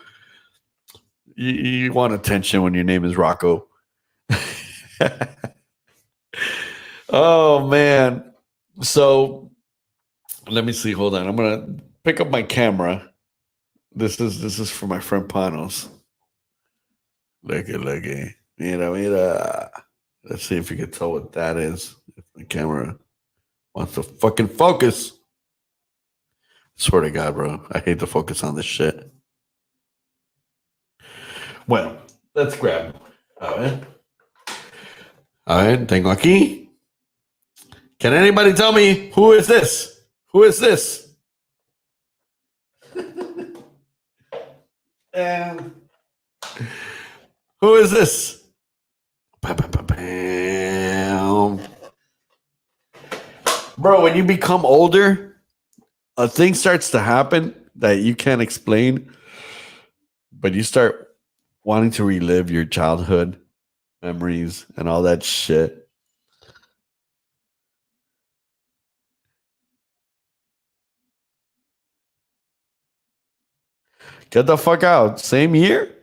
You want attention when your name is Rocco. Oh man. So let me see. Hold on. I'm gonna pick up my camera. This is for my friend Panos. Look at. Mira. Let's see if you can tell what that is. If the camera wants to fucking focus. Swear to God, bro. I hate to focus on this shit. Well, let's grab. A ver, tengo aquí. Can anybody tell me who is this? Who is this? And who is this? Bro, when you become older, a thing starts to happen that you can't explain, but you start wanting to relive your childhood memories and all that shit. Get the fuck out. Same year?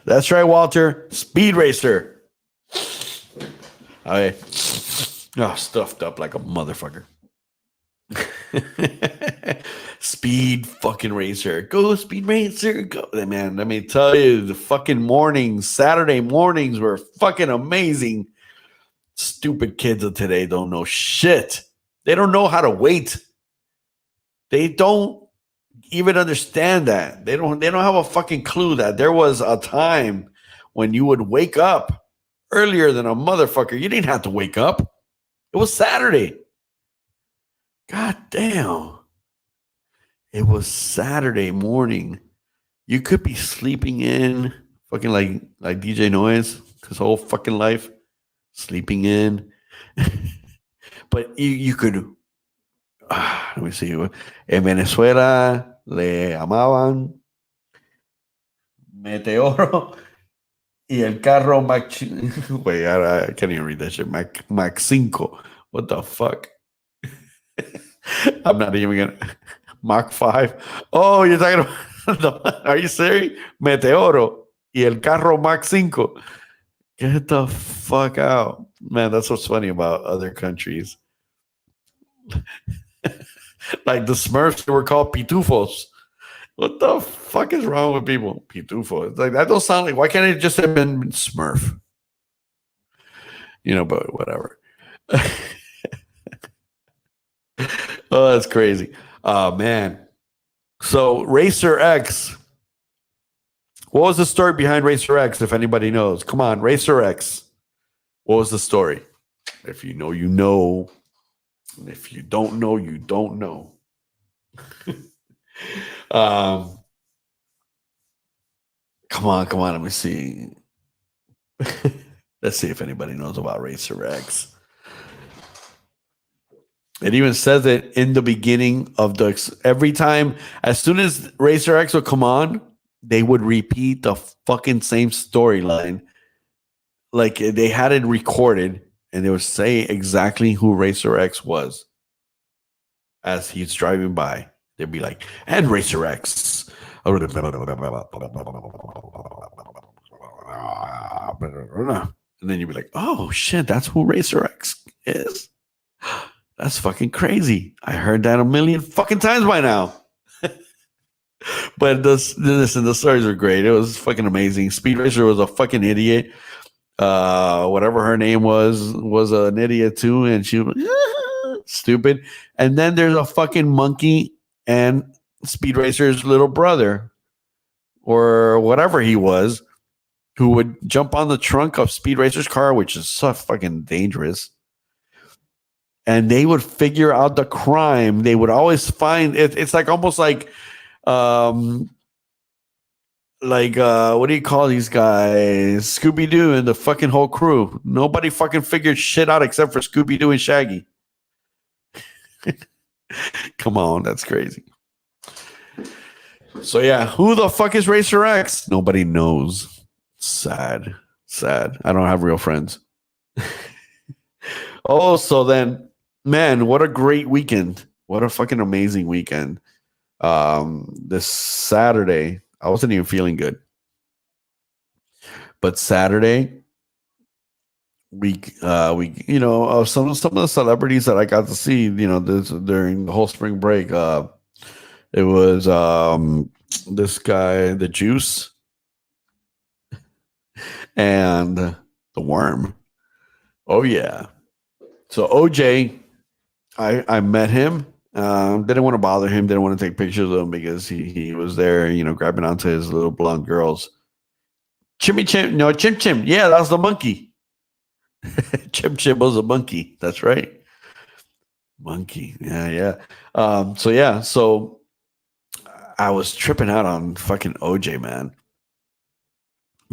That's right, Walter. Speed Racer. I stuffed up like a motherfucker. Speed fucking Racer. Go, Speed Racer. Go. Man, let me tell you, the fucking mornings, Saturday mornings were fucking amazing. Stupid kids of today don't know shit. They don't know how to wait. They don't even understand that. They don't have a fucking clue that there was a time when you would wake up earlier than a motherfucker. You didn't have to wake up. It was Saturday. God damn. It was Saturday morning. You could be sleeping in fucking like DJ Noise his whole fucking life. Sleeping in. But you could let me see. En Venezuela le llamaban Meteoro y el carro Mac. Wait, I can't even read that shit. Mac 5. What the fuck? I'm not even gonna. Mach 5. Oh, you're talking about. Are you serious? Meteoro y el carro Mach 5. Get the fuck out. Man, that's what's funny about other countries. Like the Smurfs, they were called pitufos. What the fuck is wrong with people? Pitufo. It's like that don't sound like. Why can't it just have been Smurf? But whatever. Oh, that's crazy. Oh man. So Racer X. What was the story behind Racer X? If anybody knows, come on, Racer X. What was the story? If you know, you know. And if you don't know, you don't know. Come on. Let me see. Let's see if anybody knows about Racer X. It even says it in the beginning of every time, as soon as Racer X would come on, they would repeat the fucking same storyline. Like they had it recorded and they would say exactly who Racer X was as he's driving by. They'd be like, and Racer X. And then you'd be like, oh shit, that's who Racer X is. That's fucking crazy. I heard that a million fucking times by now. But listen, the stories were great. It was fucking amazing. Speed Racer was a fucking idiot. Whatever her name was an idiot too, and she was stupid. And then there's a fucking monkey and Speed Racer's little brother, or whatever he was, who would jump on the trunk of Speed Racer's car, which is so fucking dangerous. And they would figure out the crime. They would always find it. It's like almost like what do you call these guys? Scooby-Doo and the fucking whole crew. Nobody fucking figured shit out except for Scooby-Doo and Shaggy. Come on, that's crazy. So yeah, who the fuck is Racer X? Nobody knows. Sad. I don't have real friends. Oh, so then, man, what a great weekend. What a fucking amazing weekend. This Saturday, I wasn't even feeling good. But Saturday, we some of the celebrities that I got to see, during the whole spring break. It was this guy, the Juice, and the Worm. Oh yeah. So OJ, I met him. Didn't want to bother him. Didn't want to take pictures of him because he was there, grabbing onto his little blonde girls. Chim Chim. Yeah, that was the monkey. Chim was a monkey. That's right. Monkey. Yeah. So I was tripping out on fucking OJ, man.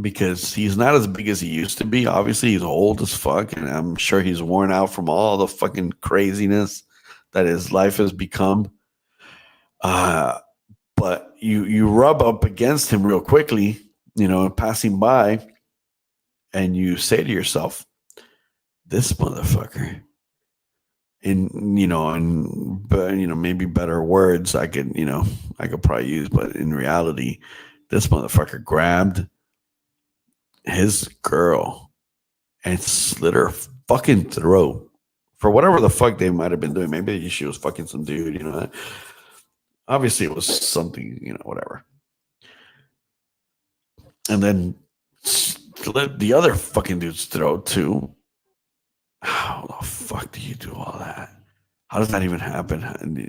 Because he's not as big as he used to be. Obviously, he's old as fuck, and I'm sure he's worn out from all the fucking craziness that his life has become. But you rub up against him real quickly, passing by, and you say to yourself, this motherfucker maybe better words I could probably use, but in reality, this motherfucker grabbed his girl and slit her fucking throat for whatever the fuck they might have been doing. Maybe she was fucking some dude, Obviously, it was something, whatever. And then slit the other fucking dude's throat too. How the fuck do you do all that? How does that even happen? And,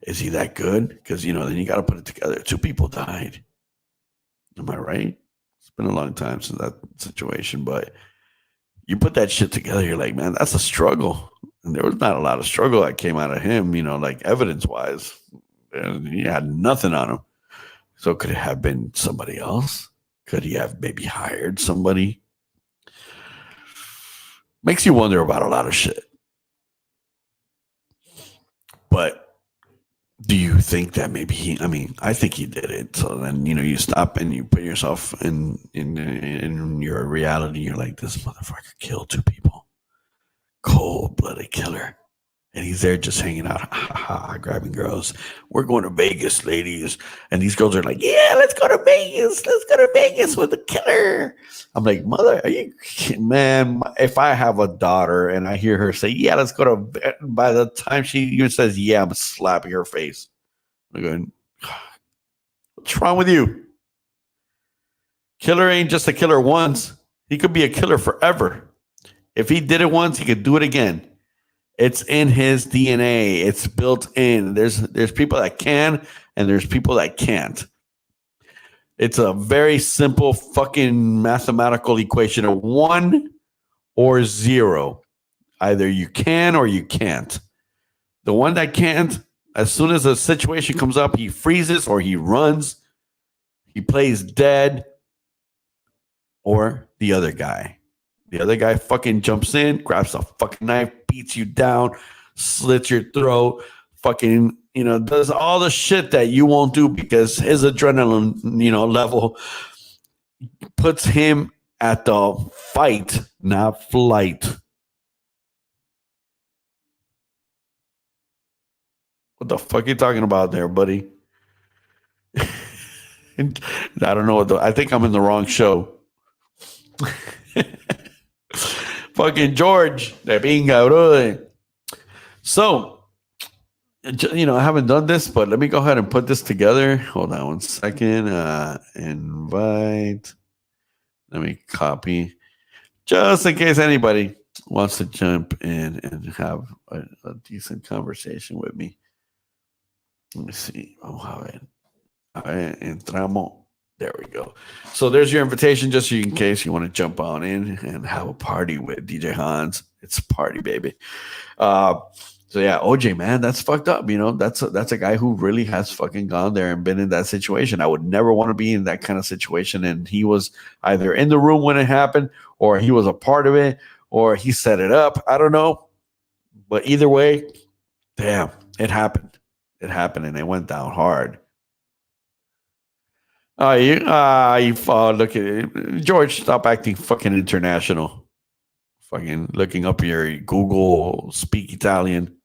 is he that good? Because, then you got to put it together. 2 people died. Am I right? It's been a long time since that situation, but you put that shit together, you're like, man, that's a struggle. And there was not a lot of struggle that came out of him, like evidence wise. And he had nothing on him. So could it have been somebody else? Could he have maybe hired somebody? Makes you wonder about a lot of shit. But do you think that maybe I think he did it. So then, you stop and you put yourself in your reality. You're like, this motherfucker killed 2 people. Cold-blooded killer. And he's there just hanging out, grabbing girls. We're going to Vegas, ladies. And these girls are like, yeah, let's go to Vegas. Let's go to Vegas with the killer. I'm like, mother, are you kidding, man? If I have a daughter and I hear her say, yeah, let's go to, by the time she even says, yeah, I'm slapping her face. I'm going, what's wrong with you? Killer ain't just a killer once. He could be a killer forever. If he did it once, he could do it again. It's in his DNA. It's built in. There's people that can, and there's people that can't. It's a very simple fucking mathematical equation of 1 or 0. Either you can or you can't. The one that can't, as soon as a situation comes up, he freezes or he runs. He plays dead. Or the other guy. The other guy fucking jumps in, grabs a fucking knife, beats you down, slits your throat, fucking, does all the shit that you won't do because his adrenaline, level puts him at the fight, not flight. What the fuck are you talking about there, buddy? I don't know I think I'm in the wrong show. Fucking George, de pinga, bro. So, I haven't done this, but let me go ahead and put this together. Hold on 1 second. Invite. Let me copy. Just in case anybody wants to jump in and have a decent conversation with me. Let me see. Entramos. There we go. So there's your invitation, just in case you want to jump on in and have a party with DJ Hans. It's a party, baby. So yeah, OJ, man, that's fucked up. That's a guy who really has fucking gone there and been in that situation. I would never want to be in that kind of situation. And he was either in the room when it happened, or he was a part of it, or he set it up. I don't know. But either way, damn, it happened. It happened, and it went down hard. You look at it. George, stop acting fucking international. Fucking looking up your Google speak Italian.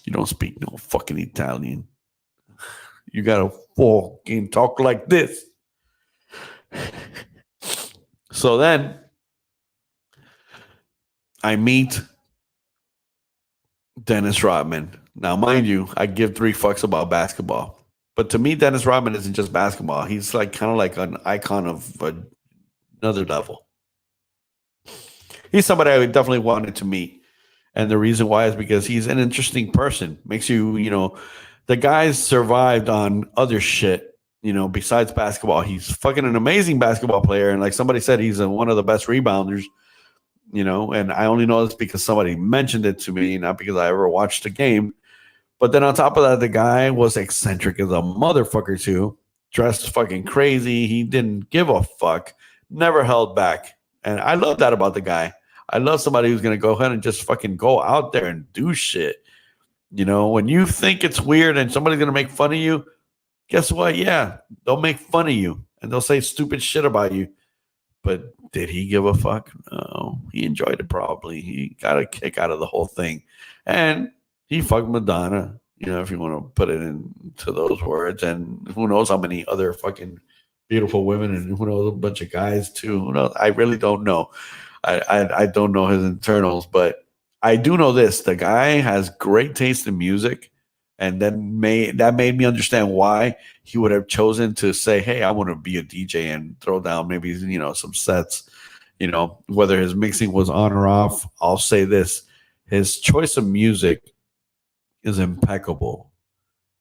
You don't speak no fucking Italian. You gotta fucking talk like this. So then I meet Dennis Rodman. Now, mind you, I give 3 fucks about basketball. But to me, Dennis Rodman isn't just basketball. He's like kind of like an icon of another level. He's somebody I definitely wanted to meet. And the reason why is because he's an interesting person. Makes you, the guy's survived on other shit, besides basketball. He's fucking an amazing basketball player. And like somebody said, he's one of the best rebounders, and I only know this because somebody mentioned it to me, not because I ever watched the game. But then on top of that, the guy was eccentric as a motherfucker too. Dressed fucking crazy. He didn't give a fuck. Never held back. And I love that about the guy. I love somebody who's going to go ahead and just fucking go out there and do shit. When you think it's weird and somebody's going to make fun of you, guess what? Yeah, they'll make fun of you and they'll say stupid shit about you. But did he give a fuck? No. He enjoyed it probably. He got a kick out of the whole thing. And he fucked Madonna, if you want to put it into those words. And who knows how many other fucking beautiful women and who knows a bunch of guys too. Who knows? I really don't know. I don't know his internals, but I do know this: the guy has great taste in music, and then made me understand why he would have chosen to say, "Hey, I want to be a DJ and throw down maybe some sets." Whether his mixing was on or off, I'll say this: his choice of music is impeccable.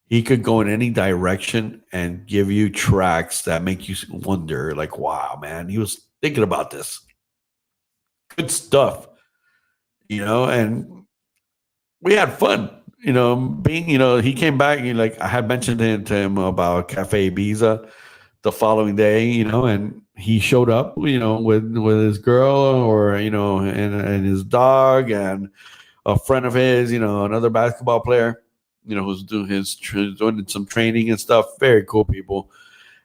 He could go in any direction and give you tracks that make you wonder, like, "Wow, man, he was thinking about this." Good stuff, and we had fun. He came back. Like I had mentioned to him about Cafe Ibiza the following day, and he showed up, with his girl or and his dog and a friend of his, another basketball player, who's doing some training and stuff. Very cool people,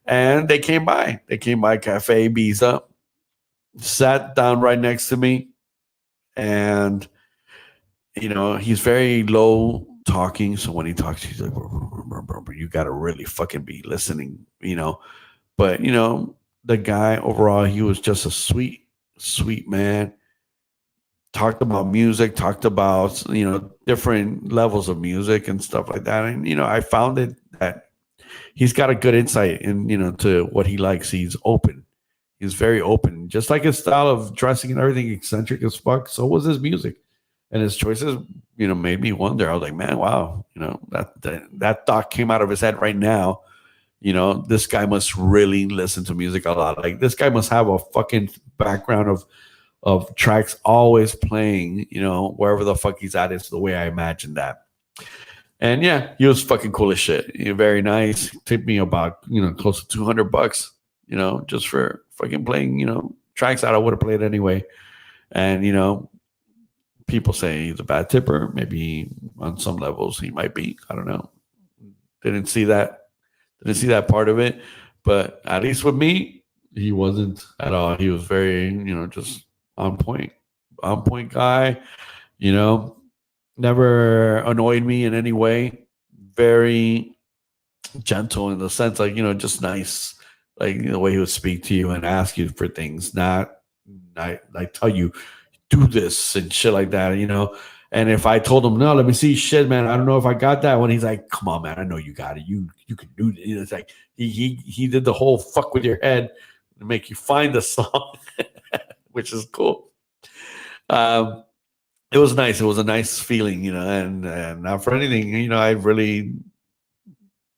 and they came by. They came by Cafe Ibiza, sat down right next to me, and he's very low talking. So when he talks, he's like, you got to really fucking be listening, But, the guy overall, he was just a sweet, sweet man. Talked about music, talked about, different levels of music and stuff like that. And, I found it that he's got a good insight in, to what he likes. He's open. He's very open. Just like his style of dressing and everything, eccentric as fuck. So was his music. And his choices, made me wonder. I was like, man, wow, that thought came out of his head right now. This guy must really listen to music a lot. Like this guy must have a fucking background of tracks always playing, wherever the fuck he's at. Is the way I imagined that. And yeah, he was fucking cool as shit. Very nice. Tipped me about, close to $200, just for fucking playing, tracks that I would have played anyway. And, people say he's a bad tipper. Maybe on some levels he might be. I don't know. Didn't see that part of it. But at least with me, he wasn't at all. He was very, just on point guy. Never annoyed me in any way. Very gentle in the sense, like, just nice. Like the way he would speak to you and ask you for things, not like tell you do this and shit like that, And if I told him, no, let me see, shit, man, I don't know if I got that one. He's like, come on, man, I know you got it. You can do it. It's like he did the whole fuck with your head to make you find the song, which is cool. It was nice. It was a nice feeling, and not for anything, I really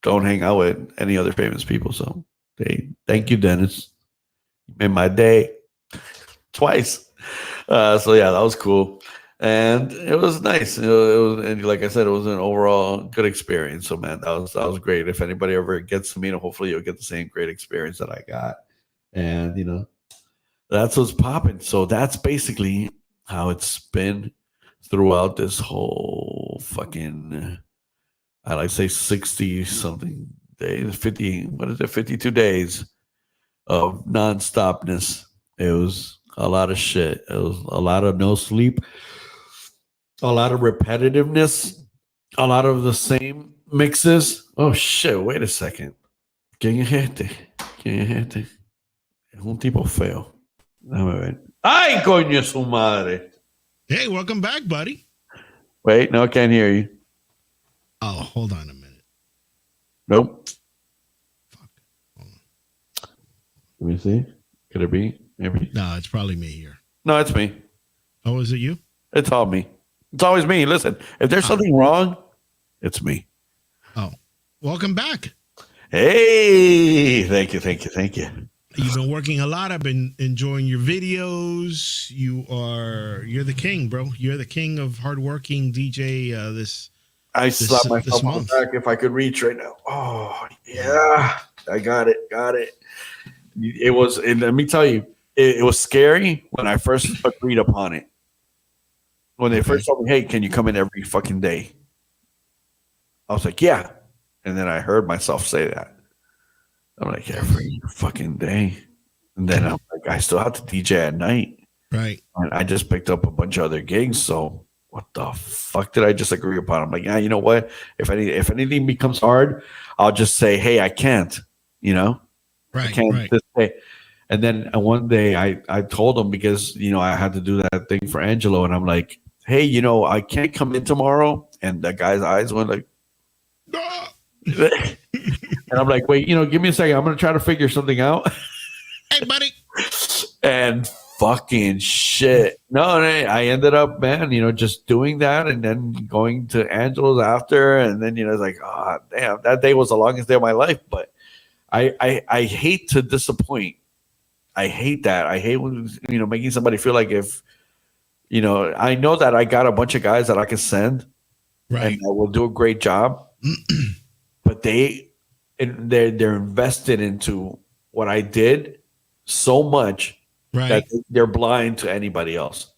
don't hang out with any other famous people. So thank you, Dennis. You made my day twice. So yeah, that was cool, and it was nice. It was, and like I said, it was an overall good experience. So man, that was great. If anybody ever gets to meet him, hopefully you'll get the same great experience that I got. And that's what's popping. So that's basically how it's been throughout this whole fucking, I like to say 60 something days, 50. What is it? 52 days of nonstopness. It was a lot of shit. It was a lot of no sleep, a lot of repetitiveness, a lot of the same mixes. Oh shit, wait a second. ¿Quién es este? ¿Quién es este? Es un tipo feo. Déjame ver. ¡Ay, coño, su madre! Hey, welcome back, buddy. Wait, no, I can't hear you. Oh, hold on a minute. Nope. Fuck. Hold on. Let me see. Could it be? Maybe. No, it's probably me here. No, it's me. Oh, is it you? It's all me. It's always me. Listen, if there's something wrong, it's me. Oh, welcome back. Hey, thank you. You've been working a lot. I've been enjoying your videos. You're the king, bro. You're the king of hardworking DJ. I slapped myself on the back if I could reach right now. Oh yeah, I got it. It was. Let me tell you, it was scary when I first agreed upon it. When they first told me, "Hey, can you come in every fucking day?" I was like, "Yeah," and then I heard myself say that. I'm like, "Every fucking day." And then I'm like, I still have to DJ at night. Right. And I just picked up a bunch of other gigs. So what the fuck did I just agree upon? I'm like, yeah, you know what? If anything becomes hard, I'll just say, hey, I can't. You know, I Right. can't Right. just say. And then one day I told him because I had to do that thing for Angelo, and I'm like, hey, I can't come in tomorrow. And that guy's eyes went like, Ah! and I'm like, wait, give me a second. I'm gonna try to figure something out. Hey, buddy. And fucking shit. No, I ended up, man, just doing that and then going to Angelo's after. And then, it's like, oh, damn, that day was the longest day of my life. But I hate to disappoint. I hate that. I hate when, making somebody feel like if, I know that I got a bunch of guys that I can send Right. and that will do a great job, but they're invested into what I did so much Right. that they're blind to anybody else.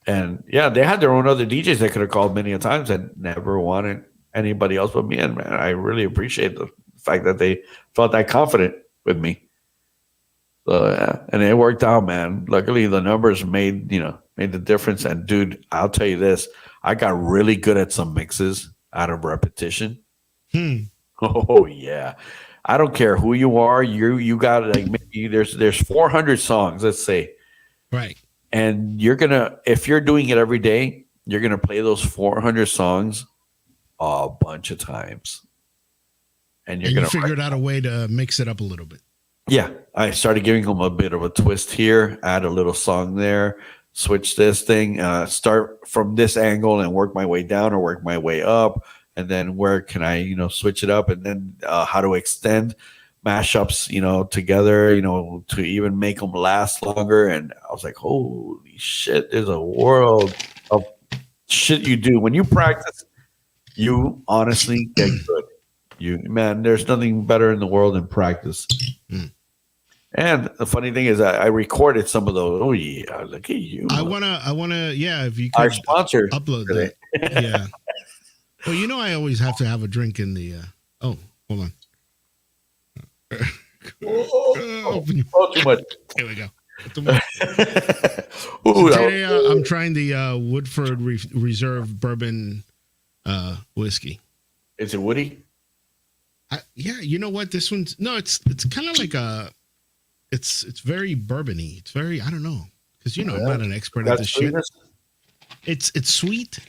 And yeah, they had their own other DJs they could have called many a times and never wanted anybody else but me. And man, I really appreciate the fact that they felt that confident with me. So yeah, and it worked out, man. Luckily, the numbers made the difference. And dude, I'll tell you this: I got really good at some mixes out of repetition. Oh yeah, I don't care who you are. You got like maybe there's 400 songs, let's say, Right. and if you're doing it every day, you're gonna play those 400 songs a bunch of times, and You figured out a way to mix it up a little bit. Yeah, I started giving them a bit of a twist here, add a little song there, switch this thing, start from this angle and work my way down or work my way up, and then where can I, switch it up, and then how to extend mashups, together, to even make them last longer. And I was like, holy shit, there's a world of shit you do when you practice. You honestly get good. Man, there's nothing better in the world than practice. And the funny thing is, I recorded some of those. Oh yeah, look at you! I wanna, yeah. If you could, our sponsor upload today. that, yeah. Well, I always have to have a drink in the. Oh, hold on. Too much. Here we go. Ooh, Today, I'm trying the Woodford Reserve Bourbon whiskey. Is it woody? Yeah, you know what? This one's it's kind of like it's very bourbony. It's very, I don't know, because I'm not an expert at this shit. It's sweet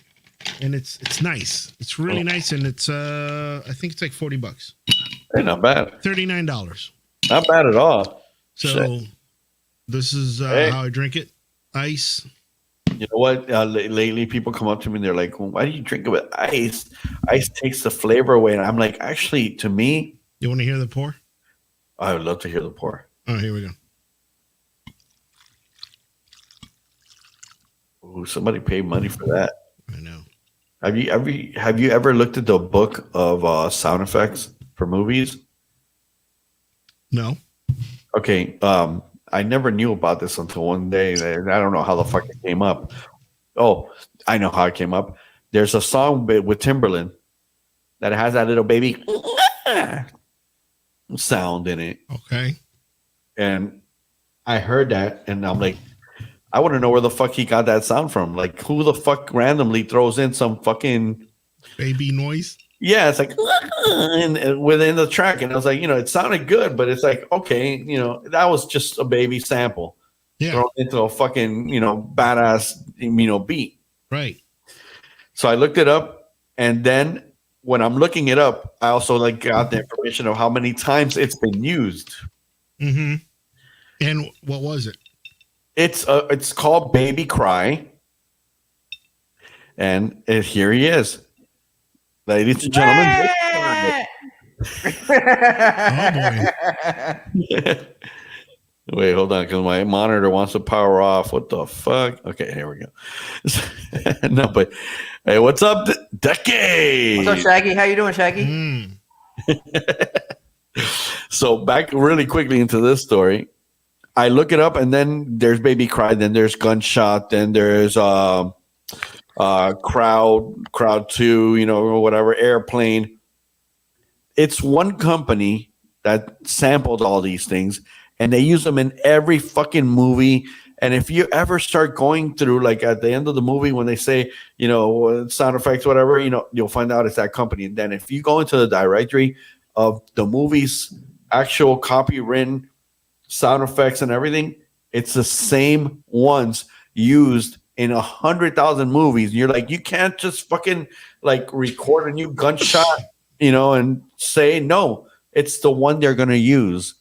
and it's nice. It's really nice, and it's I think it's like $40. Hey, not bad. $39. Not bad at all. So Shit. This is how I drink it. Ice. You know what? Lately, people come up to me and they're like, well, "Why do you drink it with ice? Ice takes the flavor away." And I'm like, actually, to me, You want to hear the pour? I would love to hear the pour. Oh, here we go. Ooh, somebody paid money for that. I know. Have you ever looked at the book of sound effects for movies? No. Okay, I never knew about this until one day. I don't know how the fuck it came up. Oh, I know how it came up. There's a song with Timberland that has that little baby sound in it. Okay. And I heard that, and I'm like, I want to know where the fuck he got that sound from. Like, who the fuck randomly throws in some fucking baby noise? Yeah, it's like within the track, and I was like, it sounded good, but it's like, okay, that was just a baby sample, thrown into a fucking, badass, beat. Right. So I looked it up, and then when I'm looking it up, I also got the information of how many times it's been used. Mm-hmm. And what was it? It's called Baby Cry, and here he is. Ladies and gentlemen. Oh boy. Wait, hold on, because my monitor wants to power off. What the fuck? Okay, here we go. No, but hey, what's up, Decade? What's up, Shaggy? How you doing, Shaggy? So back really quickly into this story. I look it up, and then there's Baby Cry, then there's Gunshot, then there's crowd 2, or whatever, Airplane. It's one company that sampled all these things, and they use them in every fucking movie. And if you ever start going through, like at the end of the movie, when they say, sound effects, whatever, you'll find out it's that company. And then if you go into the directory of the movie's actual copywritten sound effects and everything, it's the same ones used in 100,000 movies. You're like, you can't just fucking like record a new gunshot, and say no. It's the one they're gonna use.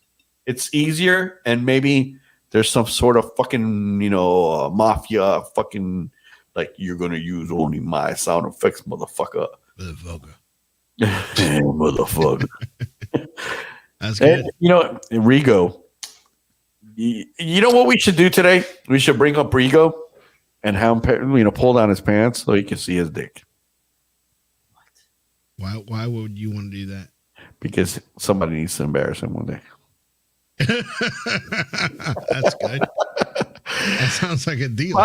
It's easier, and maybe there's some sort of fucking, mafia fucking, like, you're going to use only my sound effects, motherfucker. Motherfucker. That's good. And, Rigo, you know what we should do today? We should bring up Rigo and have him, pull down his pants so he can see his dick. Why would you want to do that? Because somebody needs to embarrass him one day. That's good. That sounds like a deal.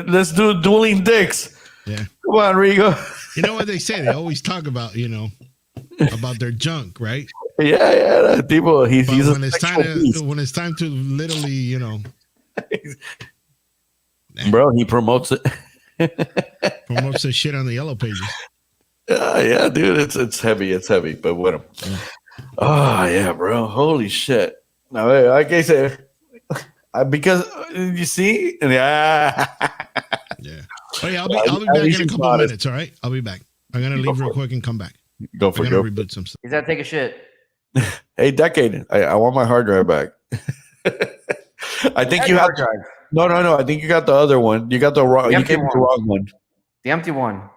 Let's do dueling dicks. Yeah. Come on, Rigo. You know what they say? They always talk about, about their junk, right? Yeah. People, he's when it's time to literally, bro, he promotes it. Promotes the shit on the yellow pages. Yeah, dude, it's heavy. It's heavy, but what? Oh yeah, bro! Holy shit! Now, like I said, because you see, yeah. Oh yeah, I'll be back in a couple of minutes. All right, I'll be back. I'm gonna leave real quick and come back. Go for it. Reboot some stuff. He's gotta take a shit. Hey, Decade, I want my hard drive back. I think you have hard drive. No. I think you got the other one. You got the wrong. You gave me the wrong one. The empty one.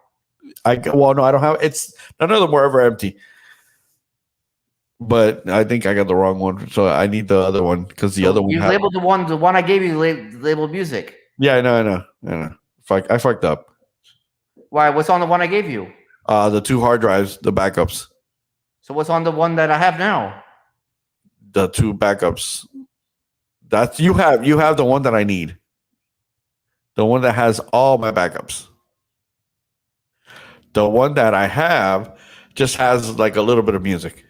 No, I don't have. It's none of them were ever empty. But I think I got the wrong one, so I need the other one because the other one. You labeled the one I gave you. Labeled music. Yeah, I know. I fucked up. Why? What's on the one I gave you? The 2 hard drives, the backups. So what's on the one that I have now? The 2 backups. That's you have the one that I need. The one that has all my backups. The one that I have just has like a little bit of music.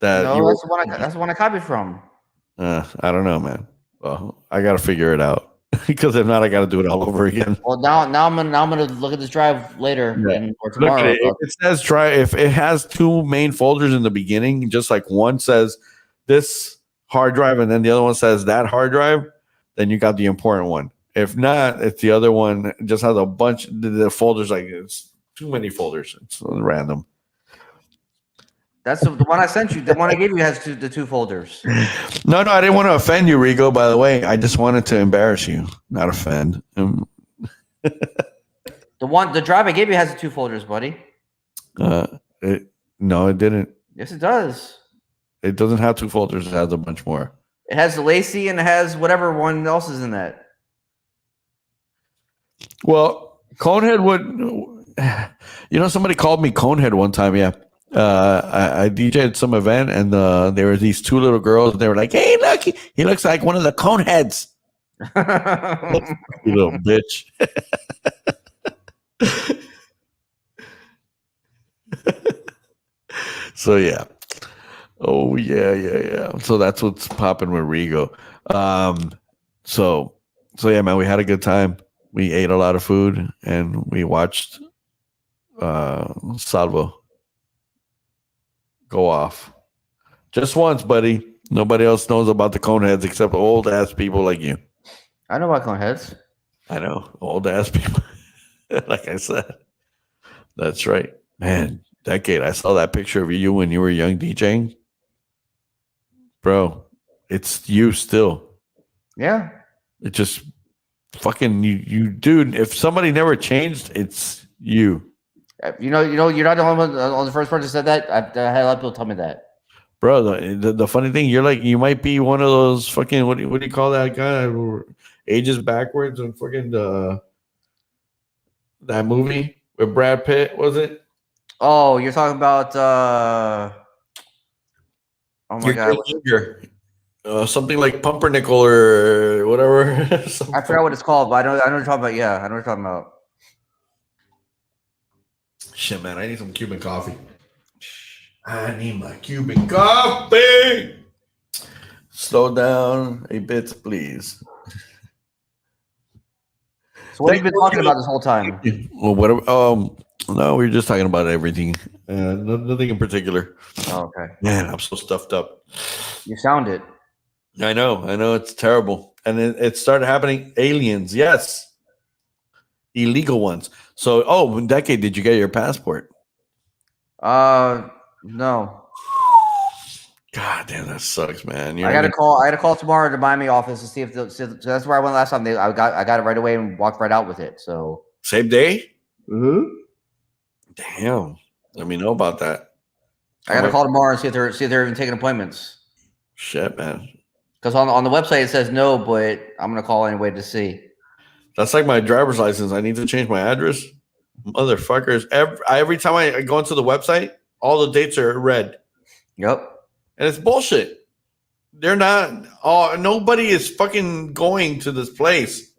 That's the one I copied from. I don't know, man. Well, I got to figure it out because if not, I got to do it all over again. Well, now I'm gonna look at this drive later or tomorrow. Look, if it says drive, if it has 2 main folders in the beginning, just like one says this hard drive and then the other one says that hard drive, then you got the important one. If not, it's the other one just has a bunch. The folders, like it's too many folders. It's random. That's the one I sent you. The one I gave you has the 2 folders. No, I didn't want to offend you, Rigo. By the way, I just wanted to embarrass you, not offend. The drive I gave you has the 2 folders, buddy. No, it didn't. Yes, it does. It doesn't have 2 folders. It has a bunch more. It has the Lacey and it has whatever one else is in that. Well, Conehead would, somebody called me Conehead one time. Yeah. I DJ'd some event and there were these 2 little girls. And they were like, "Hey, look, he looks like one of the Coneheads." You little bitch. So yeah. Oh yeah. So that's what's popping with Rigo. So yeah, man, we had a good time. We ate a lot of food and we watched Salvo go off. Just once, buddy. Nobody else knows about the Coneheads except old ass people like you. I know about Coneheads. I know. Old ass people. Like I said. That's right. Man, Decade. I saw that picture of you when you were young DJing. Bro, it's you still. Yeah. It just fucking you dude. If somebody never changed, it's you. You're not the only one on the first person that said that. I had a lot of people tell me that. Bro, the funny thing, you're like, you might be one of those fucking, what do you call that guy who ages backwards and fucking that movie with Brad Pitt, was it? Oh, you're talking about oh my God. Something like Pumpernickel or whatever. I forgot what it's called, but I know what you're talking about. Yeah, I know what you're talking about. Shit, man, I need some Cuban coffee. I need my Cuban coffee. Slow down a bit, please. So what have you been talking about this whole time? Well, what? No, we were just talking about everything. Nothing in particular. Oh, okay. Man, I'm so stuffed up. You sound it. I know, it's terrible, and it started happening. Aliens, yes, illegal ones. So, in decade, did you get your passport? No. God damn, that sucks, man. I got to call. I had to call tomorrow to the Miami office to see if so that's where I went last time. I got it right away and walked right out with it. So same day. Mm-hmm. Damn. Let me know about that. I got to call tomorrow and see if they're even taking appointments. Shit, man. Because on the website it says no, but I'm gonna call anyway to see. That's like my driver's license. I need to change my address. Motherfuckers. Every time I go into the website, all the dates are red. Yep. And it's bullshit. They're not. Nobody is fucking going to this place.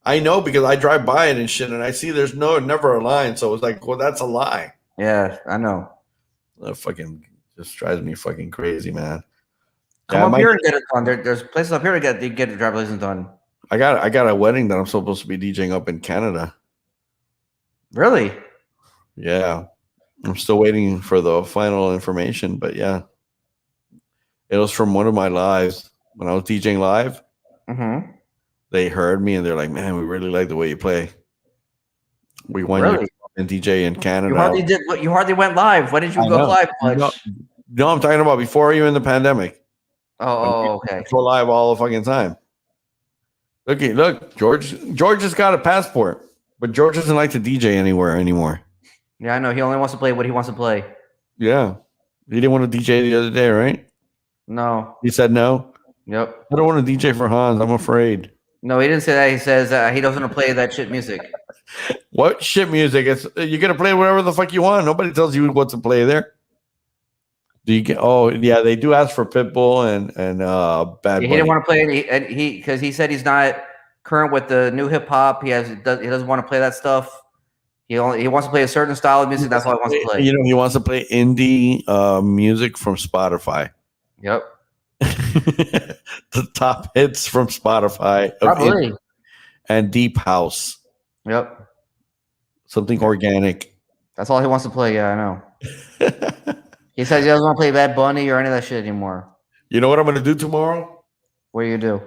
I know because I drive by it and shit, and I see there's never a line. So it's like, well, that's a lie. Yeah, I know. That fucking just drives me fucking crazy, man. Come up here and get it done. There's places up here to get the driver's license done. I got a wedding that I'm supposed to be DJing up in Canada. Really? Yeah. I'm still waiting for the final information, but yeah. It was from one of my lives. When I was DJing live, they heard me and they're like, man, we really like the way you play. We want you to DJ in Canada. You hardly went live. When did you go live much? No, I'm talking about before even the pandemic. Oh, okay. Go live all the fucking time. Look, George has got a passport, but George doesn't like to DJ anywhere anymore. Yeah, I know. He only wants to play what he wants to play. Yeah. He didn't want to DJ the other day, right? No. He said no? Yep. I don't want to DJ for Hans. I'm afraid. No, he didn't say that. He says he doesn't want to play that shit music. What shit music? You're going to play whatever the fuck you want. Nobody tells you what to play there. Do you get? Oh, yeah, they do ask for Pitbull and Bad Bunny. He didn't want to play it because he said he's not current with the new hip hop. He doesn't want to play that stuff. He wants to play a certain style of music. That's all he wants to play. He wants to play indie music from Spotify. Yep. The top hits from Spotify. Probably. And deep house. Yep. Something organic. That's all he wants to play. Yeah, I know. He says he doesn't want to play Bad Bunny or any of that shit anymore. You know what I'm going to do tomorrow? What do you do?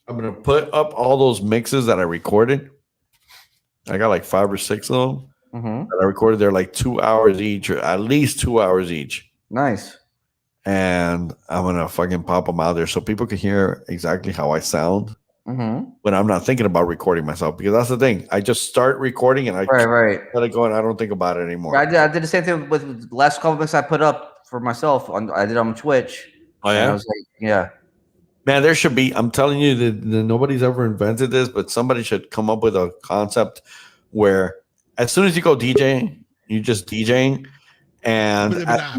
I'm going to put up all those mixes that I recorded. I got like 5 or 6 of them that I recorded. They're like 2 hours each, or at least 2 hours each. Nice. And I'm going to fucking pop them out there so people can hear exactly how I sound when I'm not thinking about recording myself. Because that's the thing. I just start recording and I let it go and I don't think about it anymore. I did the same thing with the last couple mixes I put up for myself. I did on Twitch. Oh, yeah? I was like, yeah. Man, there should be, I'm telling you that nobody's ever invented this, but somebody should come up with a concept where as soon as you go DJing, you just DJing, and at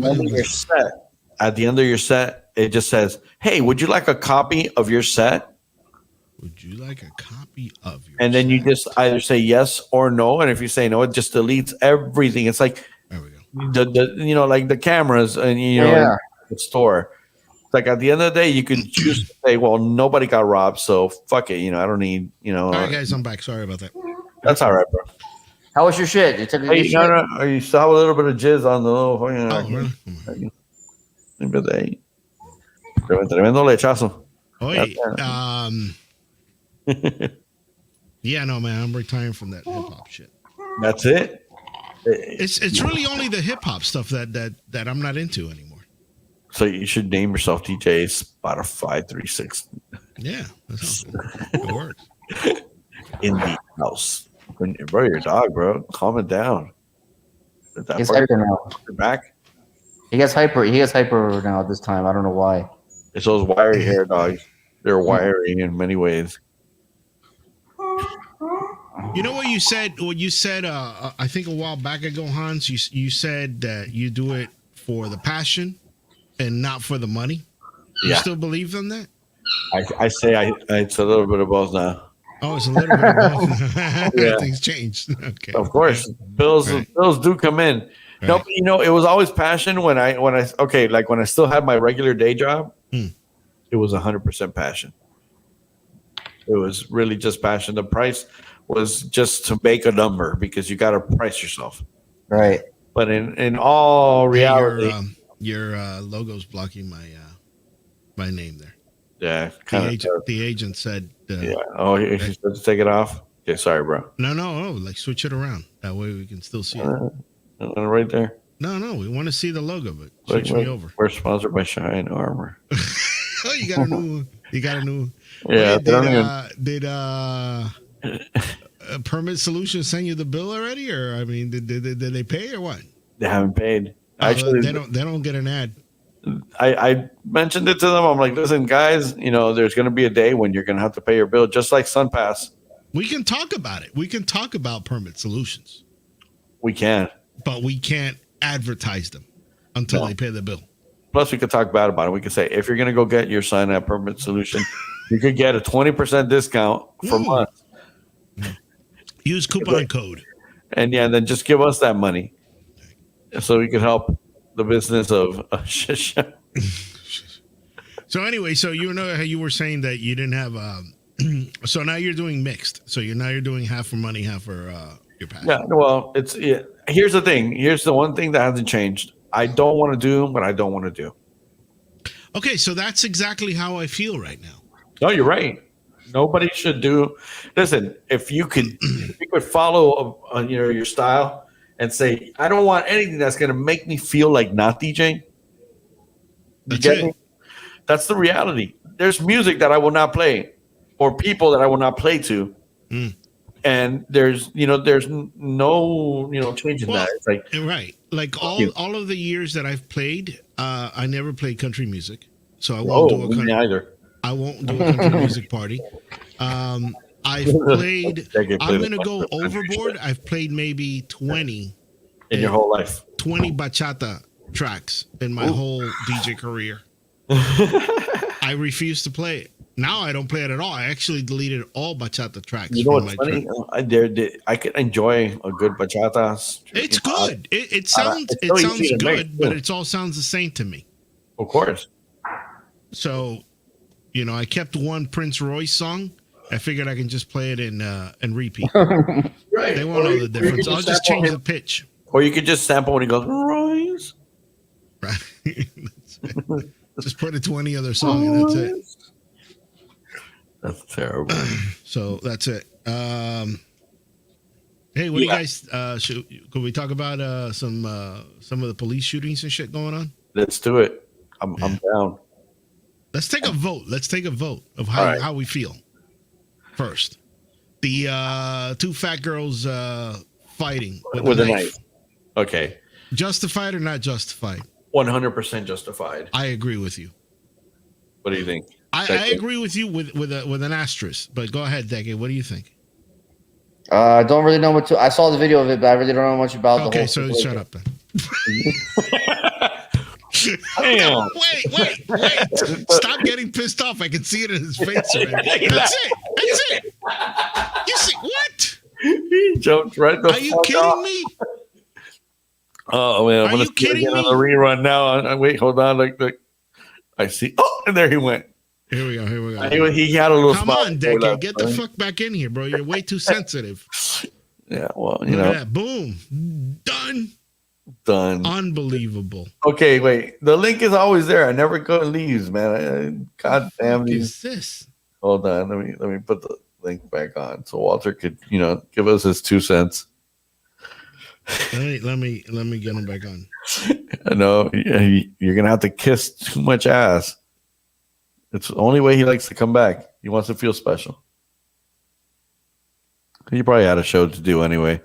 the end of your set, it just says, hey, would you like a copy of your set? Would you like a copy of your And then you just either say yes or no. And if you say no, it just deletes everything. It's like, there we go. Like the cameras and, the store. Like at the end of the day, you could choose to say, well, nobody got robbed, so fuck it. I don't need, All right, guys, I'm back. Sorry about that. That's all right, bro. How was your shit? You took shit? No, you still have a little bit of jizz on the little really? Tremendo lechazo. Oye, yeah, no, man, I'm retiring from that hip hop shit. That's it. It's really only the hip hop stuff that I'm not into anymore. So you should name yourself DJ Spotify 360. Yeah, that's it works. In the house, bro, your dog, bro, calm it down. He's hyper now. You're back. He gets hyper now this time. I don't know why. It's those wiry hair dogs. They're wiry in many ways. You know what you said? I think a while back ago, Hans. You said that you do it for the passion and not for the money. You still believe in that? I say it's a little bit of both now. Oh, it's a little bit of both. Things changed. Okay. Of course, bills do come in. Right. No, but, it was always passion when I still had my regular day job. It was 100% passion. It was really just passion. The price was just to make a number because you got to price yourself. Right. But in all reality, your logo's blocking my name there. yeah, The agent said. Yeah. Oh, he said to take it off. Okay, sorry, bro. No. Like switch it around. That way we can still see it. Right there. No. We want to see the logo, but switch me over. We're sponsored by Shine Armor. Oh, you got a new one. Yeah. Did Permit Solutions send you the bill already, or I mean, did they pay or what? They haven't paid. Actually, they don't get an ad. I mentioned it to them. I'm like, listen, guys, there's going to be a day when you're going to have to pay your bill, just like SunPass. We can talk about it. We can talk about Permit Solutions. We can. But we can't advertise them until they pay the bill. Plus, we could talk bad about it. We could say, if you're going to go get your sign at Permit Solution, you could get a 20% discount for months. Use coupon code. And then just give us that money so we can help the business of Shisha. So anyway, how you were saying that you didn't have so now you're doing mixed. So you're doing half for money, half for your passion. Yeah, well, here's the thing. Here's the one thing that hasn't changed. I don't want to do what I don't want to do. Okay, so that's exactly how I feel right now. No, you're right. Nobody should do. Listen, if you could follow your style and say, I don't want anything that's going to make me feel like not DJing. That's it. That's the reality. There's music that I will not play, or people that I will not play to. And there's no changing that. It's like right. Like all of the years that I've played, I never played country music, so I won't do a country. Either. I won't do a country music party. I've played. I'm going to go overboard. I've played maybe 20 in your whole life. 20 bachata tracks in my whole DJ career. I refuse to play it. Now I don't play it at all. I actually deleted all bachata tracks. You know what's funny? I could enjoy a good bachata. It's good. It sounds good, but it all sounds the same to me. Of course. So, I kept one Prince Royce song. I figured I can just play it and repeat. Right. They won't know the difference. I'll just change the pitch. Or you could just sample when he goes, Royce. Right. Just put it to any other song and that's it. That's terrible. So that's it. Hey, what do you guys? Could we talk about some of the police shootings and shit going on? Let's do it. I'm down. Let's take a vote. Let's take a vote of how we feel. First, the two fat girls fighting with a knife. Okay. Justified or not justified? 100% justified. I agree with you. What do you think? I agree with you with an asterisk. But go ahead, Deke. What do you think? I don't really know I saw the video of it, but I really don't know much about the whole situation. Okay, so shut up then. Damn. Wait. Stop getting pissed off. I can see it in his face already. That's it. You see what? He jumped right the fuck off. Are you kidding me? Oh, man. I'm going to get on the rerun now. Wait, hold on. Look. I see. Oh, and there he went. Here we go. He had a little Come spot. on, Deke. Get the fuck back in here, bro. You're way too sensitive. Yeah, well, Look at that. Boom. Done. Unbelievable. Okay, wait. The link is always there. I never go and leaves, man. God damn these. What is this? Hold on. Let me put the link back on so Walter could, give us his 2 cents. Let me get him back on. No, you're gonna have to kiss too much ass. It's the only way he likes to come back. He wants to feel special. He probably had a show to do anyway.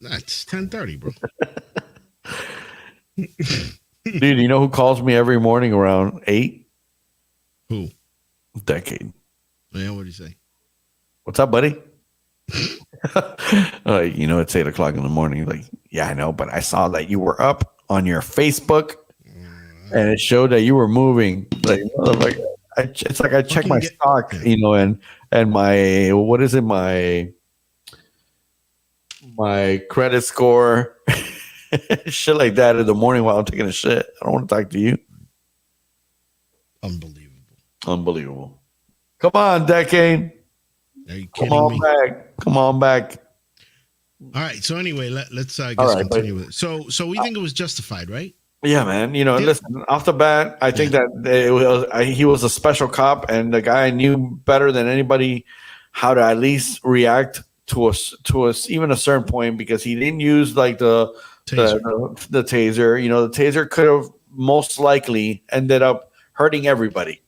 That's 10:30, bro. Dude, you know who calls me every morning around 8? Who? Decade. Man, what do you say? What's up, buddy? It's 8 o'clock in the morning. Like, yeah, I know, but I saw that you were up on your Facebook and it showed that you were moving. Like, it's like I check my stock, and my, what is it? My credit score. Shit like that in the morning while I'm taking a shit. I don't want to talk to you. Unbelievable. Come on, Decade. Are you Come kidding on me? back. Come on back. All right. So anyway, let's continue with it. So we think it was justified, right? Yeah, man. Listen, off the bat, I think that he was a special cop, and the guy knew better than anybody how to at least react to us even a certain point, because he didn't use like the taser. The taser. The taser could have most likely ended up hurting everybody.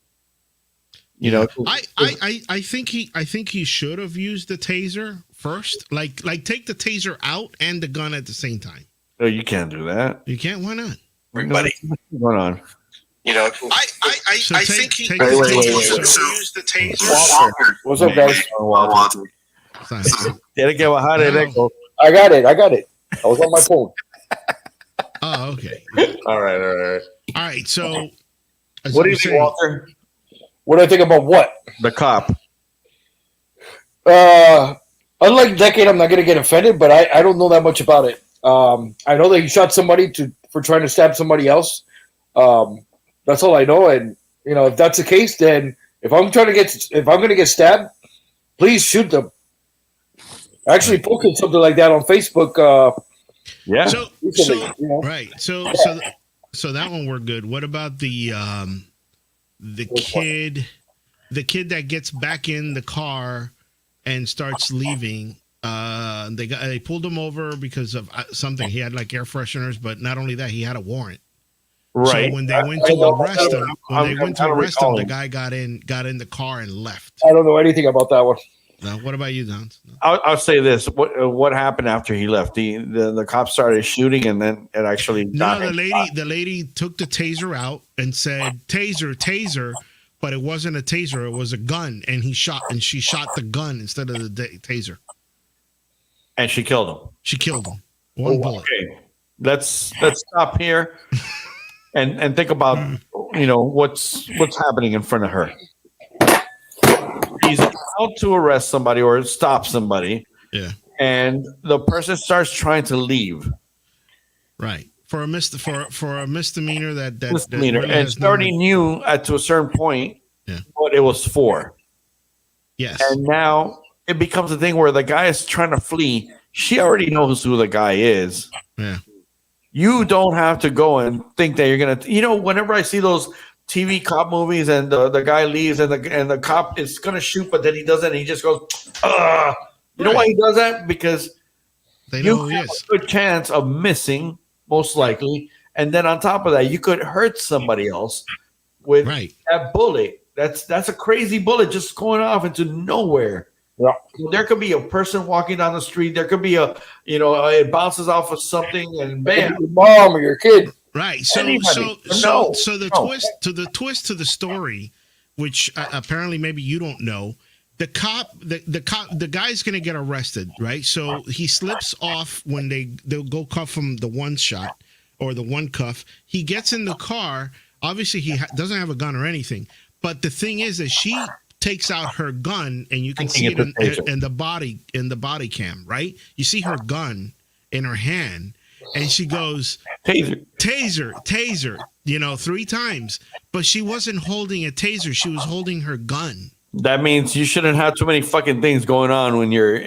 I think he should have used the taser first. Like take the taser out and the gun at the same time. No, you can't do that. You can't. Why not? Everybody, what's going on? I think he used the taser. What's up, guys? Walter. Tiene que bajar el eco. I got it. I was on my phone. Oh, okay. All right. So, what do you think, Walter? What do I think about what? The cop. Unlike Decade, I'm not going to get offended, but I don't know that much about it. I know that he shot somebody for trying to stab somebody else. That's all I know. And if that's the case, then if I'm going to get stabbed, please shoot them. I actually posted something like that on Facebook. Yeah. Right. So that one we're good. What about the kid that gets back in the car and starts leaving? They pulled him over because of something. He had like air fresheners, but not only that, he had a warrant. Right. So when they went to arrest him, the guy got in the car and left. I don't know anything about that one. Now, what about you, Don? I'll say this: what happened after he left? The cops started shooting, and then it actually the lady took the taser out and said taser, but it wasn't a taser; it was a gun, and she shot the gun instead of the taser. And she killed him. She killed him. One bullet. Okay, let's stop here and think about what's happening in front of her. He's about to arrest somebody or stop somebody. Yeah. And the person starts trying to leave. Right. For a misdemeanor that misdemeanor. And she already knew to a certain point what it was for. Yes. And now it becomes a thing where the guy is trying to flee. She already knows who the guy is. Yeah. You don't have to go and think that you're gonna. Whenever I see those TV cop movies and the guy leaves and the cop is gonna shoot, but then he doesn't. And he just goes, "Ugh." You know why he does that? Because you have a good chance of missing, most likely, and then on top of that, you could hurt somebody else with that bullet. That's a crazy bullet just going off into nowhere. Yeah. There could be a person walking down the street. There could be it bounces off of something and bam, your mom or your kid. Right. So the twist to the story, which apparently maybe you don't know, the guy's going to get arrested, right? So he slips off when they'll go cuff him the one shot or the one cuff. He gets in the car. Obviously, he doesn't have a gun or anything. But the thing is that she takes out her gun, and you can see it in the body cam, right? You see her gun in her hand. And she goes, taser, 3 times. But she wasn't holding a taser. She was holding her gun. That means you shouldn't have too many fucking things going on when you're.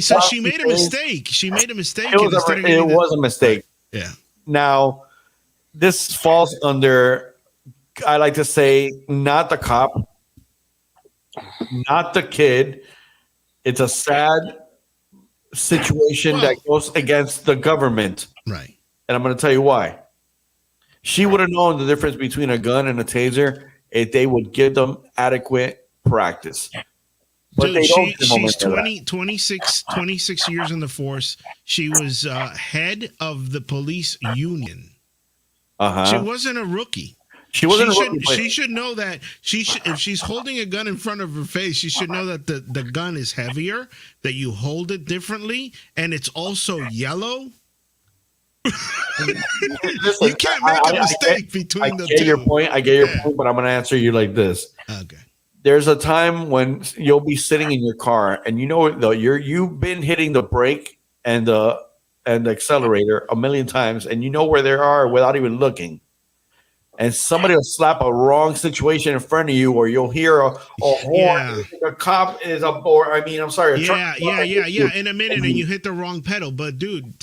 So she made a mistake. She made a mistake. It was a mistake. Yeah. Now, this falls under, I like to say, not the cop, not the kid. It's a sad situation that goes against the government. Right. And I'm going to tell you why. She would have known the difference between a gun and a taser if they would give them adequate practice. But dude, she's 26 years in the force. She was head of the police union. She wasn't a rookie. She should know that if she's holding a gun in front of her face, she should know that the gun is heavier, that you hold it differently, and it's also yellow. Listen, you can't make a mistake between the two. I get your point, but I'm going to answer you like this. Okay. There's a time when you'll be sitting in your car, and you've been hitting the brake and the and the accelerator a million times, and you know where they are without even looking. And somebody will slap a wrong situation in front of you, or you'll hear a horn. A cop is a truck. In a minute, and you hit the wrong pedal. But dude,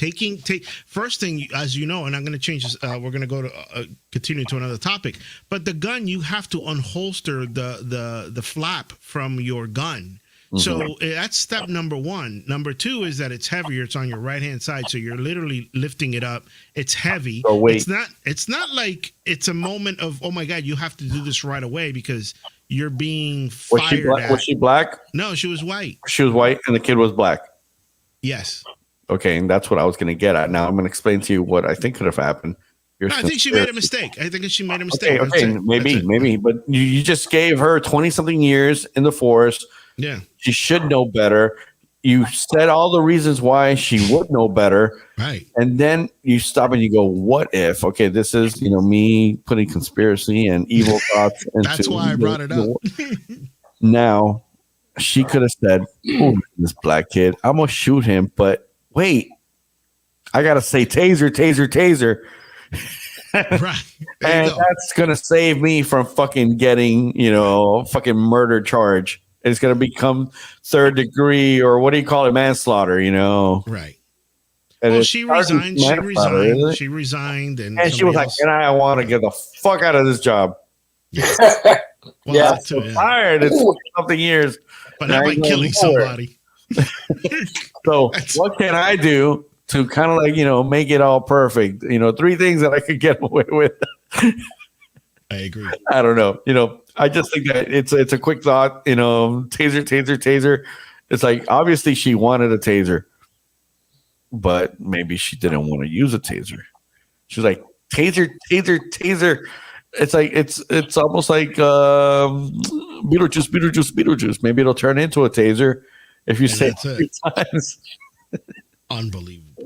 first thing, as you know, and I'm going to change this. We're going to go to continue to another topic. But the gun, you have to unholster the flap from your gun. So that's step number one. Number two is that it's heavier. It's on your right hand side, so you're literally lifting it up. It's heavy. Oh, wait. It's not like it's a moment of, oh my God, you have to do this right away because you're being fired at. Was she black? No, she was white. She was white, and the kid was black. Yes. Okay, and that's what I was going to get at. Now I'm going to explain to you what I think could have happened. I think she made a mistake. Okay, maybe. But you just gave her 20-something years in the force. Yeah. She should know better. You said all the reasons why she would know better. Right. And then you stop and you go, what if? Okay, this is, me putting conspiracy and evil thoughts into That's why I brought it up. Now, she could have said, oh, this black kid, I'm going to shoot him. But wait, I got to say taser, taser, taser. Right. And that's going to save me from fucking getting, fucking murder charge. It's going to become third degree, or what do you call it? Manslaughter, Right. And well, she resigned. She resigned. And she was like, and I want to get the fuck out of this job. I'm so tired. It's something years. But not by killing somebody. So what can I do to kind of make it all perfect? 3 things that I could get away with. I agree. I don't know. I just think that it's a quick thought, taser, taser, taser. It's like, obviously she wanted a taser, but maybe she didn't want to use a taser. She was like, taser, taser, taser. It's like, it's almost like Beetlejuice, Beetlejuice, Beetlejuice. Maybe it'll turn into a taser if you say it 3 times. Unbelievable.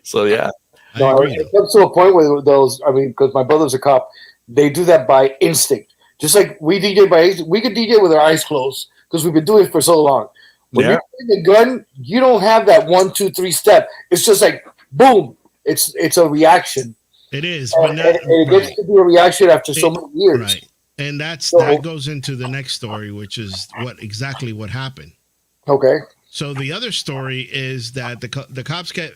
So, yeah. It comes to a point where those, because my brother's a cop, they do that by instinct. Just like we DJ by instinct. We can DJ with our eyes closed because we've been doing it for so long. When you're playing the gun, you don't have that 1, 2, 3 step. It's just like boom. It's a reaction. It is, and it gets to be a reaction after so many years. Right, and that goes into the next story, which is exactly what happened. Okay. So the other story is that the cops get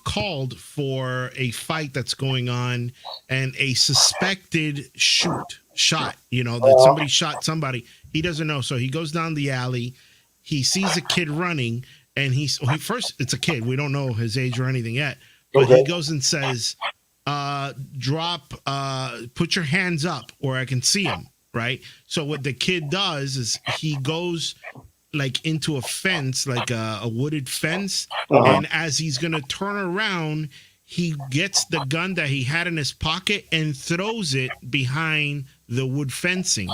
called for a fight that's going on and a suspected shot. That somebody shot somebody. He doesn't know, so he goes down the alley. He sees a kid running, and first it's a kid. We don't know his age or anything yet, but he goes and says, put your hands up or I can see him. Right. So what the kid does is he goes into a fence, like a wooded fence. And as he's going to turn around, he gets the gun that he had in his pocket and throws it behind the wood fencing.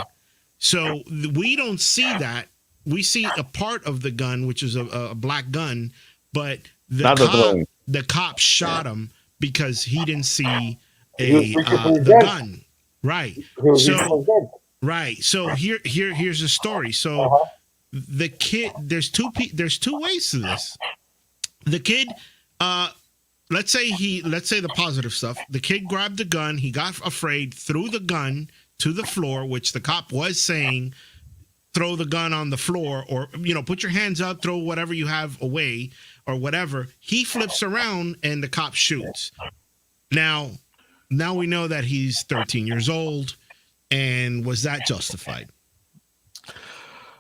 So we don't see that. We see a part of the gun, which is a black gun, but the cop shot him because he didn't see the gun. Right. So here's the story. So the kid, there's two ways to this. The kid, let's say the positive stuff. The kid grabbed the gun. He got afraid, threw the gun to the floor, which the cop was saying, throw the gun on the floor or, put your hands up, throw whatever you have away or whatever. He flips around and the cop shoots. Now we know that he's 13 years old. And was that justified?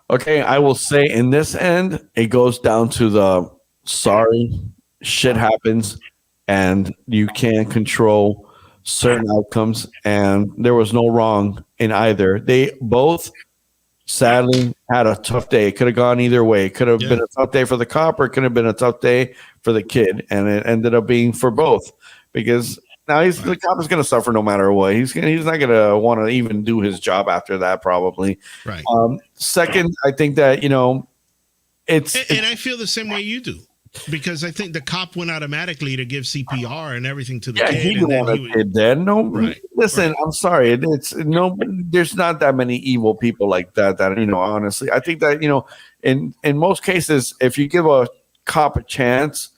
Okay, I will say in this end, it goes down to the sorry, shit happens, and you can't control certain outcomes, and there was no wrong in either. They both sadly had a tough day. It could have gone either way. It could have been a tough day for the cop, or it could have been a tough day for the kid, and it ended up being for both because now the cop is going to suffer no matter what. He's not going to want to even do his job after that, probably. Right. Second, I think that it's and I feel the same way you do. Because I think the cop went automatically to give CPR and everything to the kid. He didn't want a kid dead. No, listen, I'm sorry. There's not that many evil people like that. Honestly, I think that in most cases, if you give a cop a chance,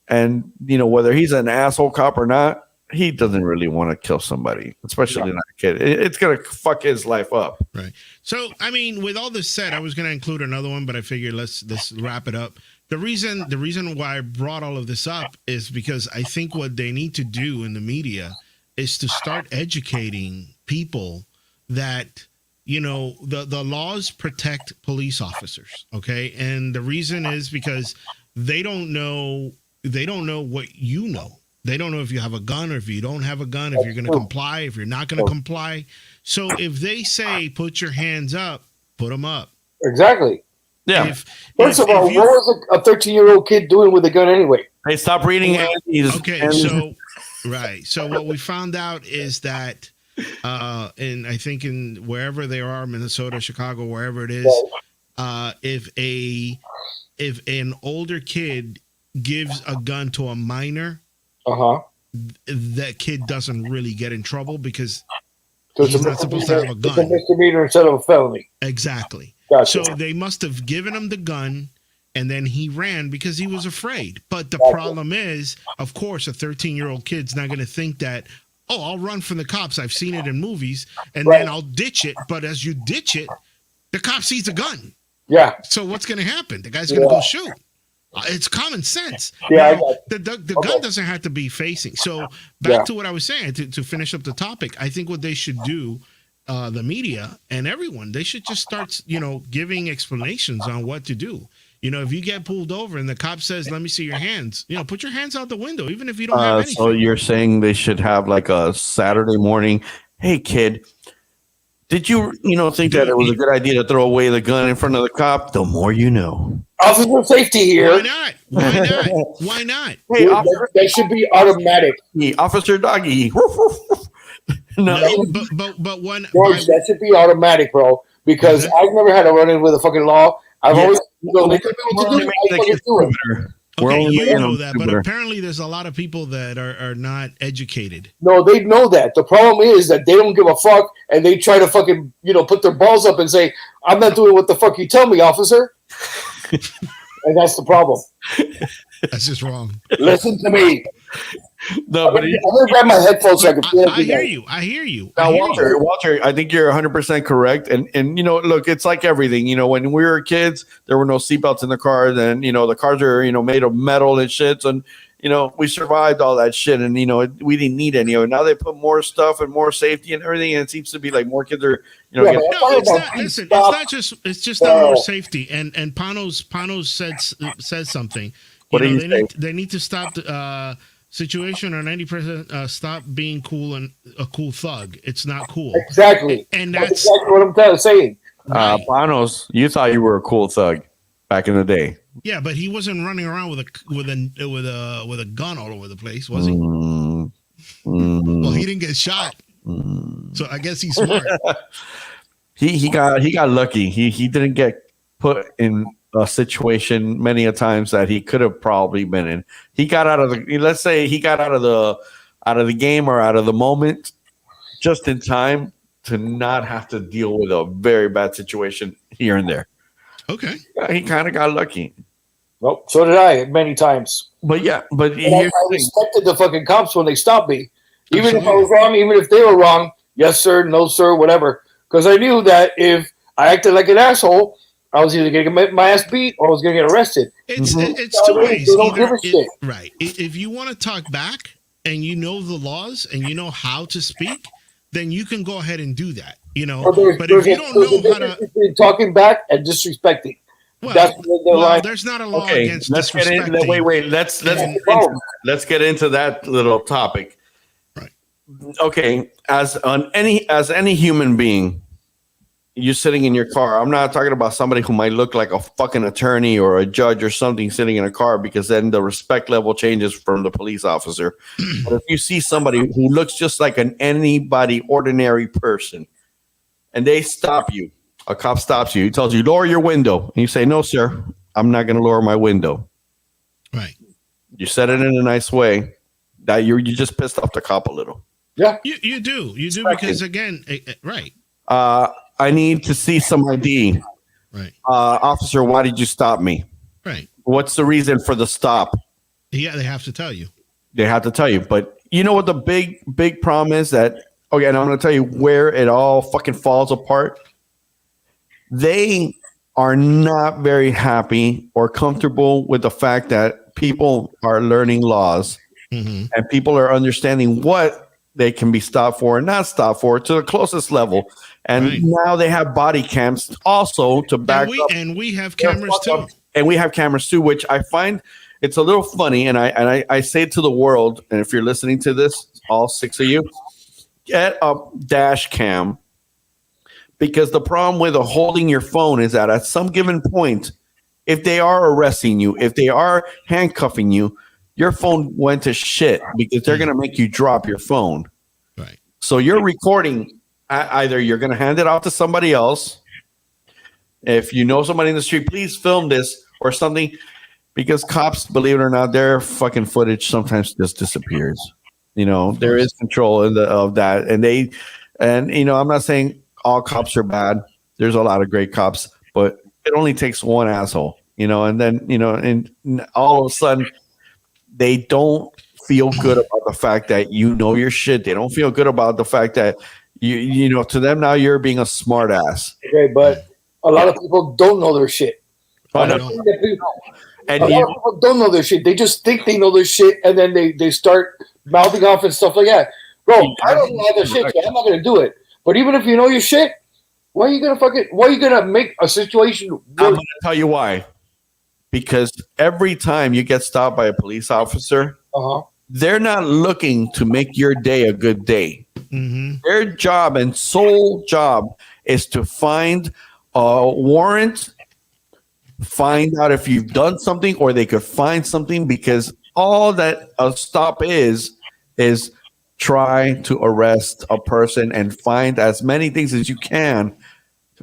And whether he's an asshole cop or not, he doesn't really want to kill somebody, especially not a kid. It's gonna fuck his life up. Right. So, I mean, with all this said, I was gonna include another one, but I figured let's wrap it up. The reason why I brought all of this up is because I think what they need to do in the media is to start educating people that the laws protect police officers. Okay, and the reason is because they don't know what you know. They don't know if you have a gun or if you don't have a gun, if you're going to comply, if you're not going to comply. So if they say, put your hands up, put them up. Exactly. Yeah. First of all, what was a 13-year-old kid doing with a gun anyway? Hey, stop reading. Okay. So, right. So what we found out is that, and I think in wherever they are, Minnesota, Chicago, wherever it is, if an older kid gives a gun to a minor, that kid doesn't really get in trouble because he's not supposed to have a gun. It's a misdemeanor instead of a felony. Exactly. Gotcha. So they must have given him the gun, and then he ran because he was afraid. But the problem is, of course, a 13-year-old kid's not going to think that, oh, I'll run from the cops. I've seen it in movies, and then I'll ditch it. But as you ditch it, the cop sees a gun. Yeah. So what's going to happen? The guy's going to go shoot. It's common sense. Yeah, the gun doesn't have to be facing. So back to what I was saying to finish up the topic. I think what they should do, the media and everyone, they should just start, giving explanations on what to do. If you get pulled over and the cop says, "Let me see your hands," put your hands out the window, even if you don't have anything. So you're saying they should have like a Saturday morning, hey kid, did you think that it was a good idea to throw away the gun in front of the cop? The more you know. Officer safety here. Why not? Why not? Hey, that should be automatic. Officer Doggy. No, but when George, that should be automatic, bro. Because I've never had a run-in with a fucking law. I've always they tell me what to do. I fucking do it. Okay, you know that, but apparently there's a lot of people that are not educated. No, they know that. The problem is that they don't give a fuck, and they try to fucking, put their balls up and say, "I'm not doing what the fuck you tell me, officer." And that's the problem. That's just wrong. Listen to me. No, but I'm gonna grab my headphones so I can feel I hear you. Now, Walter, I think you're 100% correct. And look, it's like everything. When we were kids, there were no seatbelts in the cars, and the cars are made of metal and shit. And we survived all that shit, and we didn't need any of it. Now they put more stuff and more safety and everything, and it seems to be like more kids are it's not. Listen, it's just not more safety. And Panos said something. They need to stop the situation or 90% stop being cool and a cool thug. It's not cool. Exactly. And that's exactly what I'm saying. Right. Panos, you thought you were a cool thug back in the day. Yeah, but he wasn't running around with a gun all over the place, was he? Well, he didn't get shot, so I guess he's smart. he got lucky. He didn't get put in a situation many a times that he could have probably been in. He got out of the game or out of the moment just in time to not have to deal with a very bad situation here and there. Okay. Yeah, he kind of got lucky. Well, so did I many times. But I respected the fucking cops when they stopped me. Even if I was wrong, even if they were wrong, yes, sir, no, sir, whatever. Because I knew that if I acted like an asshole, I was either going to get my ass beat or I was going to get arrested. It's two ways. Right. If you want to talk back and you know the laws and you know how to speak, then you can go ahead and do that. But if you don't know how to talking back and disrespecting. Well, there's not a law against disrespecting. Wait. Let's get into that little topic. Right. Okay. As any human being, you're sitting in your car. I'm not talking about somebody who might look like a fucking attorney or a judge or something sitting in a car, because then the respect level changes from the police officer. But if you see somebody who looks just like anybody ordinary person, and they stop you, a cop stops you, he tells you, lower your window. And you say, no, sir, I'm not going to lower my window. Right. You said it in a nice way. That you just pissed off the cop a little. Yeah. You do because, again, right. I need to see some ID. Right. Officer, why did you stop me? Right. What's the reason for the stop? Yeah, they have to tell you. They have to tell you. But you know what the big problem is that, okay, and I'm going to tell you where it all fucking falls apart. They are not very happy or comfortable with the fact that people are learning laws and people are understanding what they can be stopped for and not stopped for to the closest level. And now they have body cams also to back up. And we have cameras too. And we have cameras too, which I find it's a little funny. And I say it to the world, and if you're listening to this, all 6 of you, get a dash cam. Because the problem with holding your phone is that at some given point, if they are arresting you, if they are handcuffing you, your phone went to shit because they're going to make you drop your phone. Right. So you're recording. Either you're going to hand it off to somebody else. If you know somebody in the street, please film this or something. Because cops, believe it or not, their fucking footage sometimes just disappears. You know, there is control of that. And I'm not saying all cops are bad. There's a lot of great cops, but it only takes one asshole, and then, and all of a sudden they don't feel good about the fact that your shit. They don't feel good about the fact that to them now you're being a smart ass. Okay, but a lot of people don't know their shit. A lot of people don't know their shit. They just think they know their shit, and then they start mouthing off and stuff like that. Bro, I don't know their shit, so I'm not gonna do it. But even if you know your shit, why are you gonna make a situation worse? I'm gonna tell you why. Because every time you get stopped by a police officer, they're not looking to make your day a good day. Their job and sole job is to find a warrant, find out if you've done something, or they could find something, because all that a stop is try to arrest a person and find as many things as you can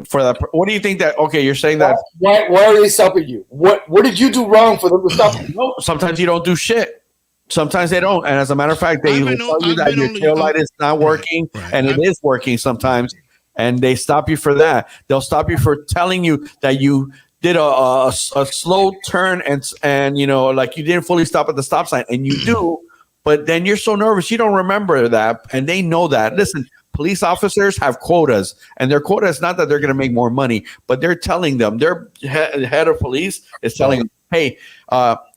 for that. What do you think that? Okay, you're saying that. Why are they stopping you? What did you do wrong for them to stop you? No, sometimes you don't do shit. Sometimes they don't. And as a matter of fact, they will tell you that your tail light is not working, and it is working sometimes. And they stop you for that. They'll stop you for telling you that you did a slow turn and like you didn't fully stop at the stop sign, and you do. But then you're so nervous, you don't remember that, and they know that. Listen, police officers have quotas, and their quota is not that they're going to make more money, but they're telling them, their head of police is telling them, hey,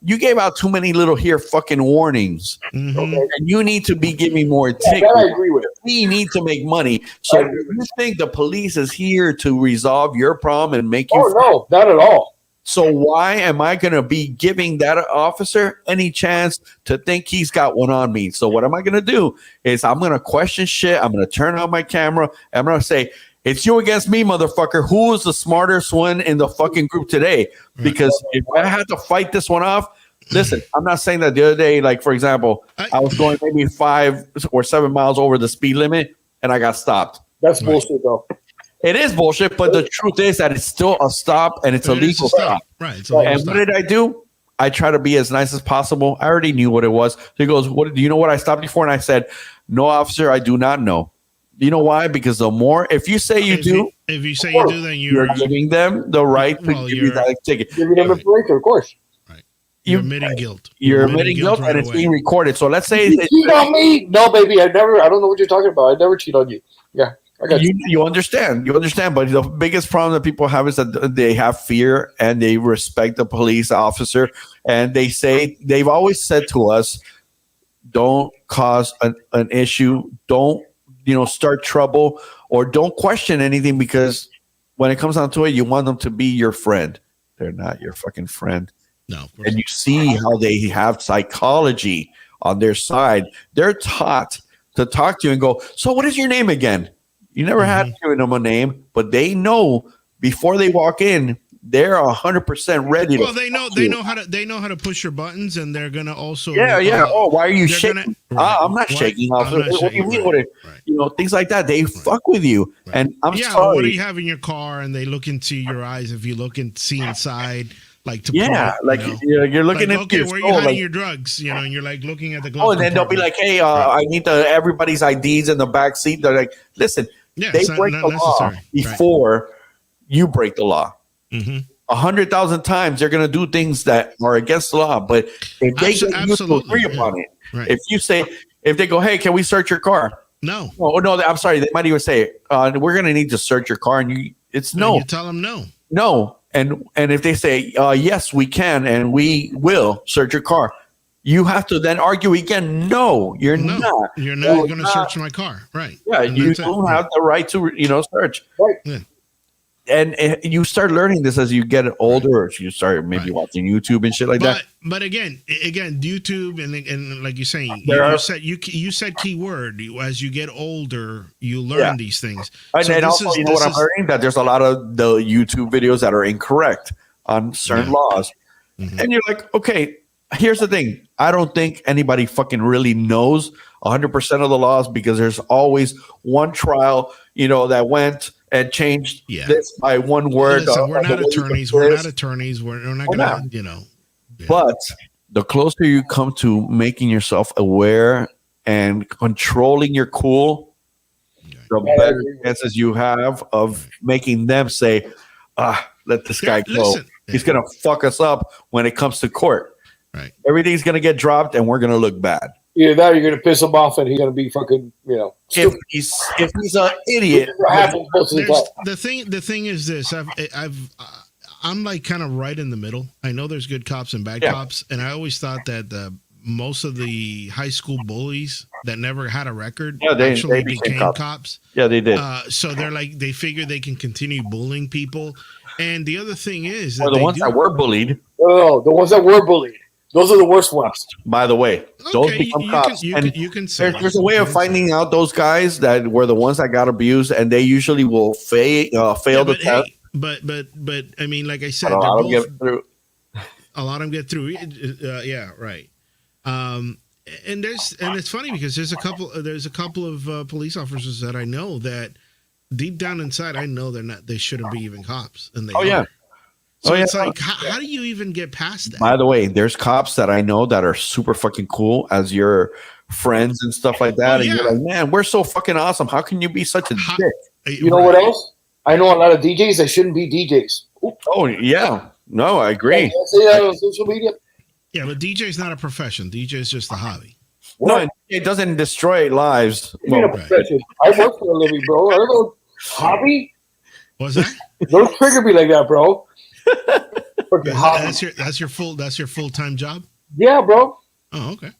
you gave out too many little fucking warnings, and you need to be giving more tickets. That I agree with. We need to make money. So you think the police is here to resolve your problem and make you? Oh, no, not at all. So why am I going to be giving that officer any chance to think he's got one on me? So what am I going to do is I'm going to question shit. I'm going to turn on my camera. I'm going to say, it's you against me, motherfucker. Who is the smartest one in the fucking group today? Because if I had to fight this one off, listen, I'm not saying that the other day, like, for example, I was going maybe 5 or 7 miles over the speed limit and I got stopped. That's bullshit, though. It is bullshit, but the truth is that it's still a stop and it's a legal stop. Right. And what did I do? I try to be as nice as possible. I already knew what it was. So he goes, "What do you know what I stopped you for?" And I said, "No, officer, I do not know." You know why? Because the more, if you say you do, if you say you do, then you're giving them the right to give you that ticket. Giving them information, of course. Right. You're admitting guilt. You're admitting guilt, and it's being recorded. So let's say you cheat on me. No, baby, I don't know what you're talking about. I never cheat on you. Yeah. You understand, but the biggest problem that people have is that they have fear and they respect the police officer, and they've always said to us, don't cause an issue, don't start trouble, or don't question anything, because when it comes down to it, you want them to be your friend. They're not your fucking friend. No, and you see how they have psychology on their side. They're taught to talk to you and go, so what is your name again? You never had to give them a name, but they know before they walk in, they're 100% ready. Well, they know how to push your buttons, and they're gonna also. Yeah. Oh, why are you shaking? I'm not shaking. What do you mean? Things like that. They fuck with you, and I'm sorry. What do you have in your car? And they look into your eyes. If you look and see inside. Like you're looking at where are you hiding your drugs, and you're like looking at the glove. Oh, and then they'll be like, "Hey, I need everybody's IDs in the back seat." They're like, "Listen, they break the law before you break the law." 100,000 times they're going to do things that are against the law. But if they get you to agree upon it, if they go, hey, can we search your car? No. Oh no, I'm sorry. They might even say, we're going to need to search your car, and it's no. And you tell them no. No, and if they say yes, we can, and we will search your car, you have to then argue again. No, you're not. You're not going to search my car, right? Yeah, you don't have the right to search. Right. Yeah. And you start learning this as you get older, or you start maybe watching YouTube and shit like that. But again, YouTube and like you're saying, you said keyword. As you get older, you learn these things. And also, you know what I'm learning? That there's a lot of the YouTube videos that are incorrect on certain laws. Mm-hmm. And you're like, okay, here's the thing. I don't think anybody fucking really knows 100% of the laws, because there's always one trial, that went and changed this by one word. Listen, we're not attorneys. We're not attorneys. We're not going to, Yeah. But the closer you come to making yourself aware and controlling your cool, the better chances you have of making them say, let this guy go. Listen. He's going to fuck us up when it comes to court. Right. Everything's going to get dropped and we're going to look bad. Either that or you're going to piss him off and he's going to be fucking, if he's an idiot. The thing is this, I'm like kind of right in the middle. I know there's good cops and bad cops, and I always thought that most of the high school bullies that never had a record actually became cops. Yeah, they did. So they figure they can continue bullying people. And the other thing is, the ones that were bullied. Oh, the ones that were bullied. Those are the worst ones. By the way, those become cops. You can say there's a way of finding out those guys that were the ones that got abused, and they usually will fail the test. But I mean, like I said, a lot of them get through. A lot of them get through. Yeah, right. And it's funny because there's a couple of police officers that I know that deep down inside I know they shouldn't be even cops, and they are. So it's like, how do you even get past that? By the way, there's cops that I know that are super fucking cool as your friends and stuff like that. And you're like, man, we're so fucking awesome. How can you be such a dick? You know what else? I know a lot of DJs that shouldn't be DJs. Oops. Oh, yeah. No, I agree. See that on social media? Yeah, but DJ is not a profession. DJ is just a hobby. No, it doesn't destroy lives. A profession. I work for a living, bro. I don't hobby. What's that? Don't trigger me like that, bro. That's your full-time job? Yeah, bro. Oh, okay.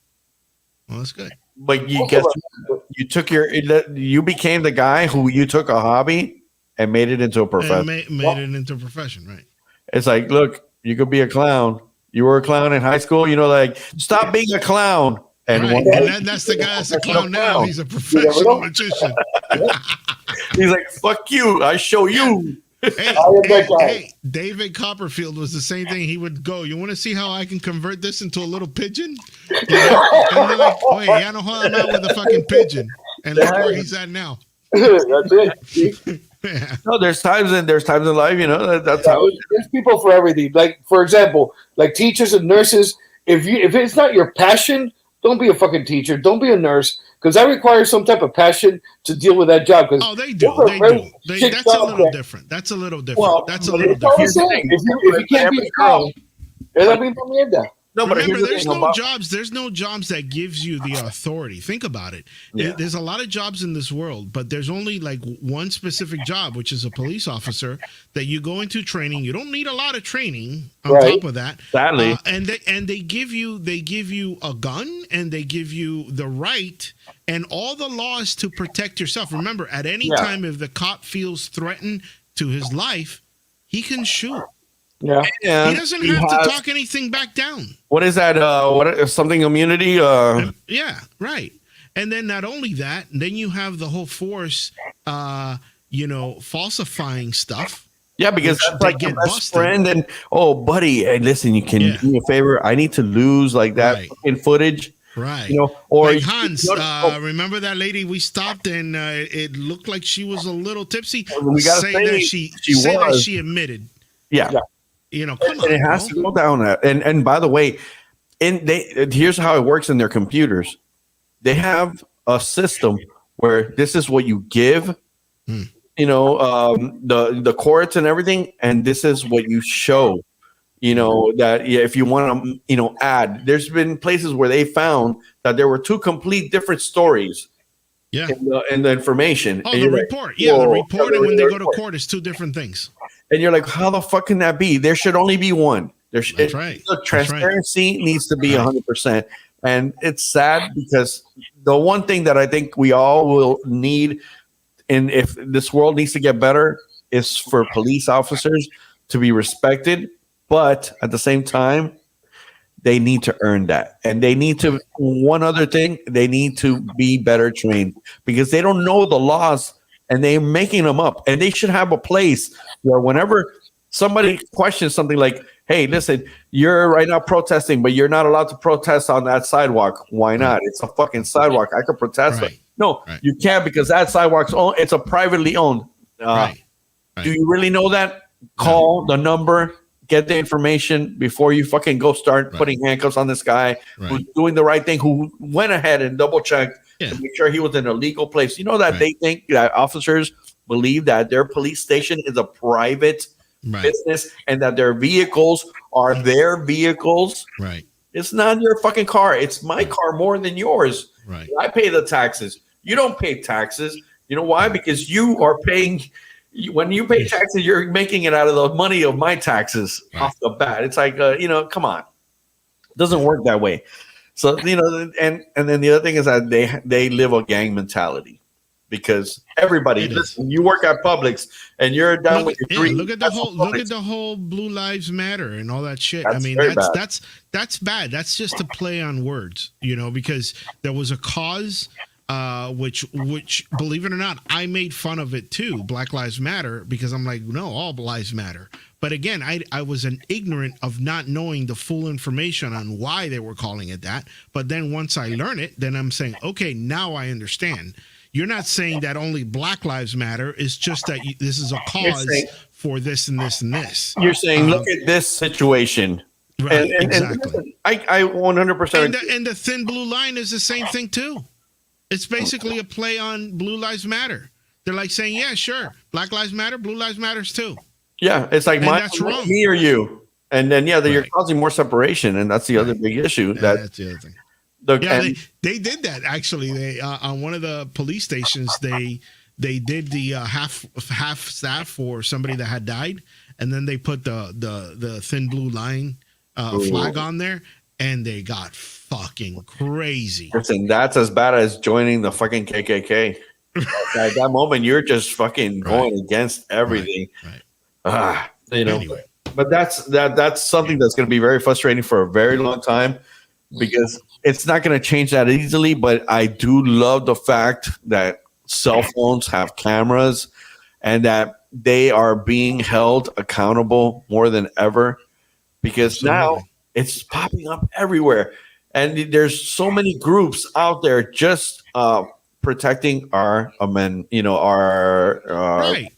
Well, that's good. But you became the guy who you took a hobby and made it into a profession. Made it into a profession, right? It's like, look, you could be a clown. You were a clown in high school, like, stop being a clown. And, that's the guy that's a clown now. He's a professional magician. He's like, fuck you. I show you. Hey, David Copperfield was the same thing. He would go, you want to see how I can convert this into a little pigeon? And they're like, wait, I know how I'm out with a fucking pigeon. And look where he's at now. That's it. No, there's times in life, that's how there's people for everything. Like, for example, like teachers and nurses, if it's not your passion, don't be a fucking teacher. Don't be a nurse, because that requires some type of passion to deal with that job. Oh, they do. That's a little different. That's a little different. Well, that's a little different. If you can't be a cop, no, but remember, there's no jobs that gives you the authority. Think about it. Yeah. There's a lot of jobs in this world, but there's only like one specific job, which is a police officer, that you go into training. You don't need a lot of training on top of that. Sadly. And they give you a gun, and they give you the right and all the laws to protect yourself. Remember, at any time, if the cop feels threatened to his life, he can shoot. Yeah. He doesn't have to talk anything back down. What is that? Something immunity? Yeah, right. And then not only that, then you have the whole force, falsifying stuff. Yeah, because that's like your best friend and, buddy, hey, listen, you can do me a favor. I need to lose like that fucking footage. Right. Or like Hans, remember that lady we stopped and it looked like she was a little tipsy? We got to say that she admitted. Yeah. Come on. It has to go down that. And by the way, here's how it works in their computers. They have a system where this is what you give, the courts and everything, and this is what you show. That if you want to, add, there's been places where they found that there were two complete different stories. Yeah. In the information. Oh, the report. Like, the report, and when they go to court, it's two different things. And you're like, how the fuck can that be? There should only be one. That's right. The transparency needs to be 100%. And it's sad because the one thing that I think we all will need, and if this world needs to get better, is for police officers to be respected. But at the same time, they need to earn that. And they need to, one other thing, they need to be better trained because they don't know the laws and they're making them up. And they should have a place where whenever somebody questions something like, hey, listen, you're right now protesting, but you're not allowed to protest on that sidewalk. Why not? It's a fucking sidewalk. I could protest it. No, you can't because that sidewalk's owned. It's a privately owned. Do you really know that? Call the number. Get the information before you fucking go start putting handcuffs on this guy who's doing the right thing, who went ahead and double checked to make sure he was in a legal place. You know that they think that officers believe that their police station is a private business and that their vehicles are their vehicles. Right. It's not your fucking car. It's my car more than yours. Right. I pay the taxes. You don't pay taxes. You know why? Because you are paying. When you pay taxes, you're making it out of the money of my taxes off the bat. It's like, come on. It doesn't work that way. So, and then the other thing is that they live a gang mentality because everybody, listen, you work at Publix and you're done with your look at the whole Blue Lives Matter and all that shit. That's that's bad. That's just a play on words, because there was a cause which believe it or not, I made fun of it too, Black Lives Matter, because I'm like, no, all lives matter. But again, I was an ignorant of not knowing the full information on why they were calling it that. But then once I learn it, then I'm saying, okay, now I understand. You're not saying that only Black Lives Matter. It's just that this is a cause for this and this and this. You're saying, look at this situation. Right, exactly. I 100%. And the thin blue line is the same thing too. It's basically a play on Blue Lives Matter. They're like saying, yeah, sure, Black Lives Matter, Blue Lives Matters too. Yeah, it's like that's wrong. Me or you. And then, you're causing more separation, and that's the other big issue. That's the other thing. They did that, actually. They on one of the police stations, they did the half staff for somebody that had died, and then they put the thin blue line flag on there, and they got fucking crazy. Listen, that's as bad as joining the fucking KKK. At that moment, you're just fucking going against everything. Anyway. But that's something that's going to be very frustrating for a very long time because it's not going to change that easily. But I do love the fact that cell phones have cameras and that they are being held accountable more than ever because now it's popping up everywhere. And there's so many groups out there just protecting our men, our rights.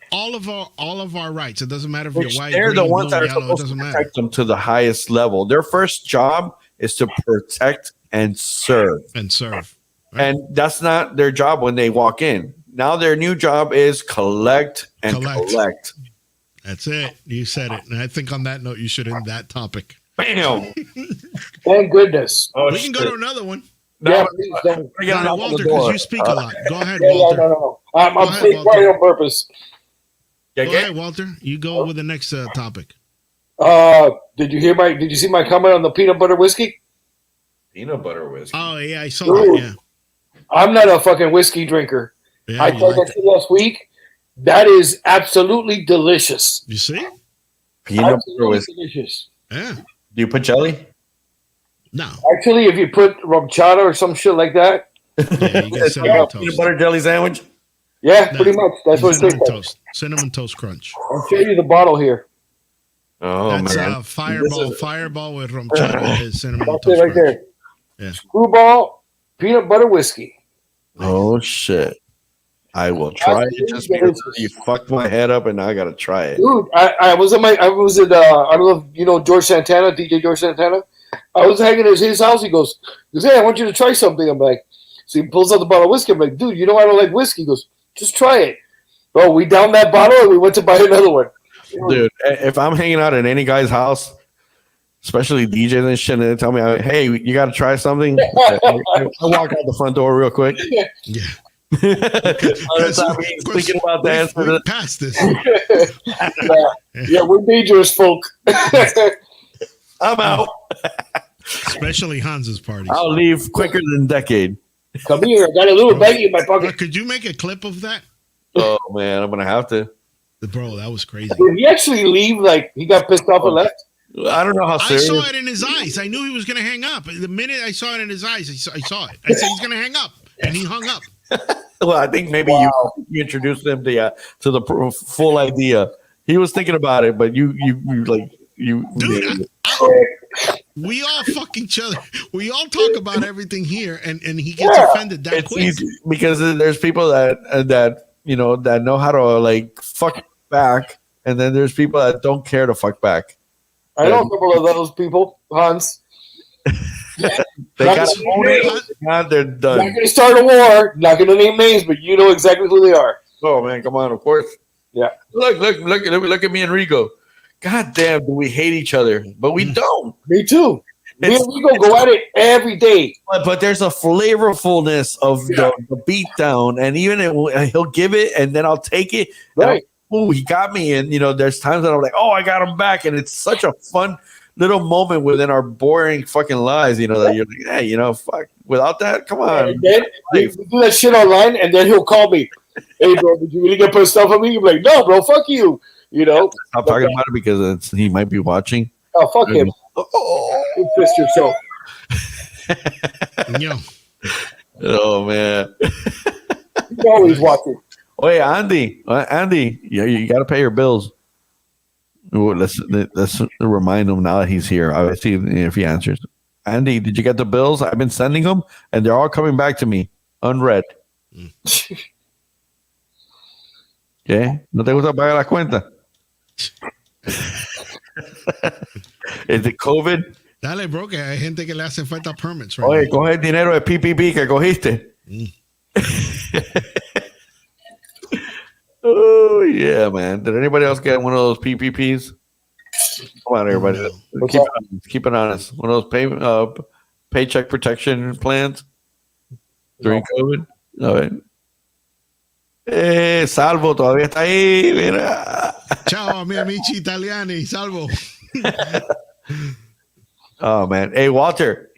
All of our rights. It doesn't matter if you're white. They're green, the ones blue, that are yellow, supposed to protect them to the highest level. Their first job is to protect and serve. Right. And that's not their job when they walk in. Now their new job is collect. That's it. You said it. And I think on that note, you should end that topic. Bam. Thank goodness. We can go to another one. Please don't. Walter, because you speak a lot. Go ahead, Walter. No. I'm staying quiet on purpose. Go ahead, Walter. You go with the next topic. Did you see my comment on the peanut butter whiskey? Peanut butter whiskey. Oh yeah, I saw that. Yeah. I'm not a fucking whiskey drinker. Yeah, I told that last week. That is absolutely delicious. You see? Peanut butter whiskey. Delicious. Yeah. Do you put jelly? No. Actually, if you put rum chata or some shit like that. Yeah, you get cinnamon toast. Peanut butter jelly sandwich? Yeah, pretty much. That's what cinnamon toast. Cinnamon toast crunch. I'll show you the bottle here. Oh, that's man. Fireball with rum chata is cinnamon That's toast it right crunch. there. Yeah. Screwball peanut butter whiskey. Oh, shit. I will try it just because you fucked my head up and I got to try it. Dude, I was at I don't know if you know George Santana, DJ George Santana. I was hanging at his house. He goes, hey, I want you to try something. I'm like, so he pulls out the bottle of whiskey. I'm like, dude, you know I don't like whiskey. He goes, Just try it. Bro, we downed that bottle and we went to buy another one. Dude, if I'm hanging out in any guy's house, especially DJs and shit, and they tell me, hey, you got to try something, I walk out the front door real quick. Yeah. Thinking about the answer. We passed this. Yeah, we're dangerous folk. I'm out. Especially Hans's parties. I'll leave quicker than a decade. Come here, I got a little baggie in my pocket. Could you make a clip of that? Oh man, I'm gonna have to. Bro, that was crazy. Did he actually leave? Like he got pissed off and left? I don't know how I serious. saw it in his eyes. I knew he was going to hang up. The minute I saw it in his eyes, I saw it. I said he's going to hang up, and he hung up. Well, I think maybe you introduced him to the full idea. He was thinking about it, but you Dude, we all fuck each other. We all talk about everything here, and he gets offended that it's quick. easy because there's people that know how to like fuck back, and then there's people that don't care to fuck back. I know a couple of those people, Hans. They got to own it. They're done. Not going to start a war. Not going to name names, but you know exactly who they are. Oh man, come on, of course. Yeah. Look at me and Rigo. God damn, do we hate each other? But we don't. Me too. Me and Rigo go at it every day. But there's a flavorfulness of the beatdown, and even he'll give it, and then I'll take it. Right. Oh, he got me, and there's times that I'm like, oh, I got him back, and it's such a fun little moment within our boring fucking lives, that you're like, hey, fuck. Without that, come on. And then we do that shit online, and then he'll call me. Hey, bro, did you really get pissed off at me? You're like, no, bro, fuck you. Stop talking about it because he might be watching. Oh, fuck him. You pissed yourself. Yo. Oh man. He's always watching. Oh yeah, Andy, you got to pay your bills. Ooh, let's remind him now that he's here. I'll see if he answers. Andy, did you get the bills? I've been sending them, and they're all coming back to me unread. ¿Qué? ¿No te gusta pagar la cuenta? ¿Es de COVID? Dale, bro, que hay gente que le hace falta permits. Right Oye, now. coge el dinero de PPP que cogiste. Oh, yeah, man. Did anybody else get one of those PPPs? Come on, everybody. Keep it honest. One of those paycheck protection plans during COVID. All right. Salvo todavía está ahí. Mira. Ciao, mi amici italiani. Salvo. Oh, man. Hey, Walter.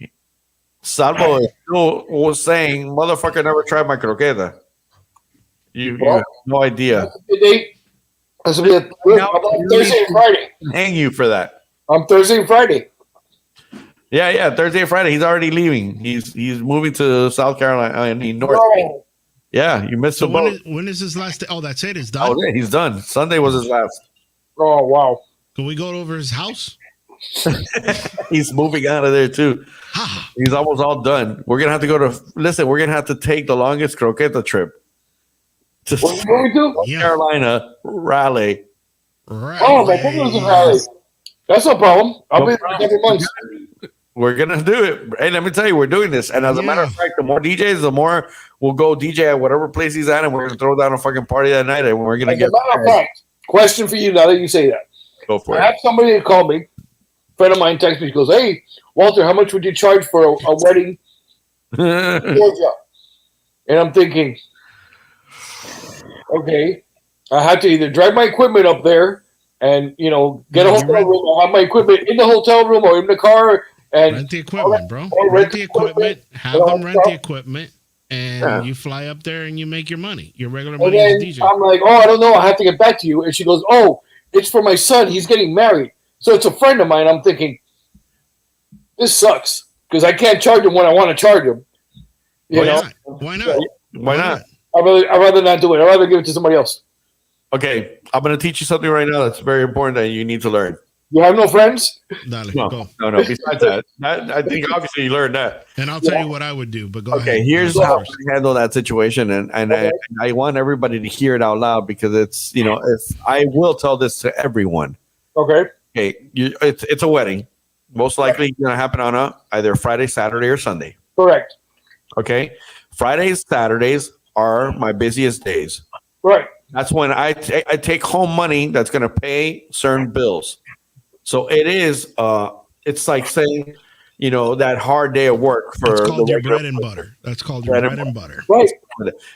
Salvo was saying, motherfucker never tried my croqueta. You have no idea. That's Thursday and Friday. Hang you for that. I'm Thursday and Friday. Yeah, Thursday and Friday. He's already leaving. He's moving to South Carolina, North. Oh. Yeah, you missed the boat. When is his last day? Oh, that's it. It's done. Oh, yeah, he's done. Sunday was his last. Oh, wow. Can we go over his house? He's moving out of there too. He's almost all done. We're gonna have to go to. Listen, we're gonna have to take the longest croqueta trip to What we do? South Carolina Raleigh. Right. Oh, my goodness, Raleigh. That's no problem. I'll be there in a couple months. We're gonna do it. Hey, let me tell you, we're doing this. And as a matter of fact, the more DJs, the more we'll go DJ at whatever place he's at, and we're gonna throw down a fucking party that night, and we're gonna get. As a matter of fact, question for you now that you say that. Go for I it. had somebody that called me, a friend of mine text me, he goes, hey, Walter, how much would you charge for a wedding in Georgia? And I'm thinking, okay, I have to either drive my equipment up there and, get a hotel room or have my equipment in the hotel room or in the car. And rent the equipment, bro. or Rent the equipment. Have them rent the stuff. equipment. And you fly up there and you make your money. Your regular And money then as a DJ. I'm like, I don't know. I have to get back to you. And she goes, oh, it's for my son. He's getting married. So it's a friend of mine. I'm thinking, this sucks because I can't charge him when I want to charge him. You know? Why not? Why not? I'd rather not do it. I'd rather give it to somebody else. Okay, I'm gonna teach you something right now that's very important that you need to learn. You have no friends? Dale, No. go. Besides that, I think obviously you learned that. And I'll tell you what I would do, but go ahead. Okay, here's Go how first. I handle that situation, and I want everybody to hear it out loud because it's if I will tell this to everyone. Okay. Okay, it's a wedding, most likely going to happen on either Friday, Saturday, or Sunday. Correct. Okay, Fridays, Saturdays are my busiest days. Right. That's when I take home money that's going to pay certain bills. So it is. It's like saying, that hard day of work for That's called the your regular bread and person. butter. That's called your bread and butter. Right.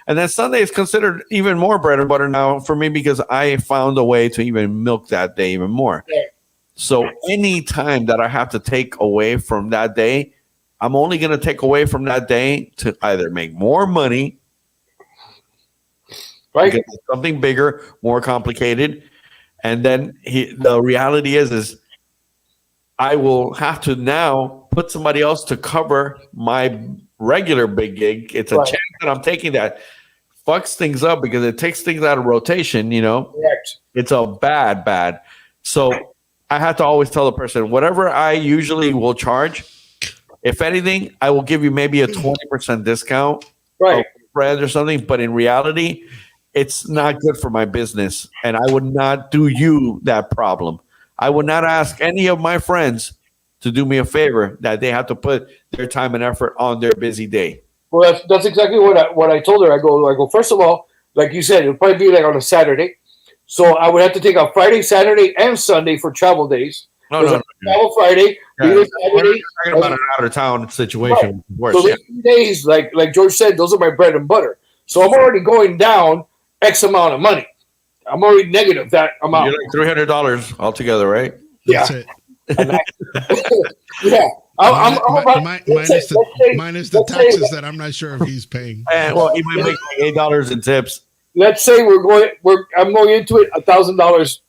And then Sunday is considered even more bread and butter now for me because I found a way to even milk that day even more. Yeah. So any time that I have to take away from that day, I'm only going to take away from that day to either make more money, Right. get something bigger, more complicated, and then the reality is I will have to now put somebody else to cover my regular big gig. It's a chance that I'm taking that fucks things up because it takes things out of rotation. Correct. It's a bad. So I have to always tell the person, whatever I usually will charge, if anything, I will give you maybe a 20% discount, Right, friends or something. But in reality, it's not good for my business, and I would not do you that problem. I would not ask any of my friends to do me a favor that they have to put their time and effort on their busy day. Well, that's exactly what I told her. I go. First of all, like you said, it'll probably be like on a Saturday, so I would have to take out Friday, Saturday, and Sunday for travel days. No. Travel Friday. Yeah, Saturday, talking about an out of town situation. Right. So these 3 days, like George said, those are my bread and butter. So I'm already going down X amount of money. I'm already negative that amount. You're like $300 altogether, right? Yeah. Yeah. Minus the taxes that I'm not sure if he's paying. Well, he might make like $8 in tips. Let's say I'm going into it $1,000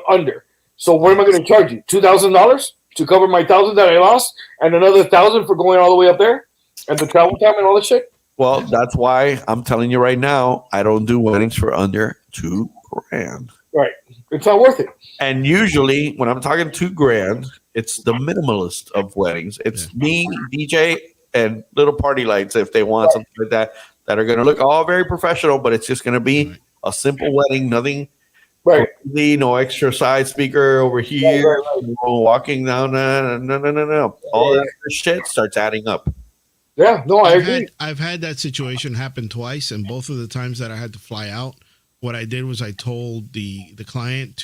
under. So what am I going to charge you? $2,000 to cover my $1,000 that I lost, and another $1,000 for going all the way up there, and the travel time and all that shit. Well, that's why I'm telling you right now, I don't do weddings for under $2,000. Right, it's not worth it. And usually, when I'm talking $2,000, it's the minimalist of weddings. It's me, DJ, and little party lights if they want something like that are going to look all very professional, but it's just going to be a simple wedding, nothing. Right. No extra side speaker over here. Right. Walking down. No. All that shit starts adding up. Yeah, no, I agree. I've had that situation happen twice, and both of the times that I had to fly out, what I did was I told the client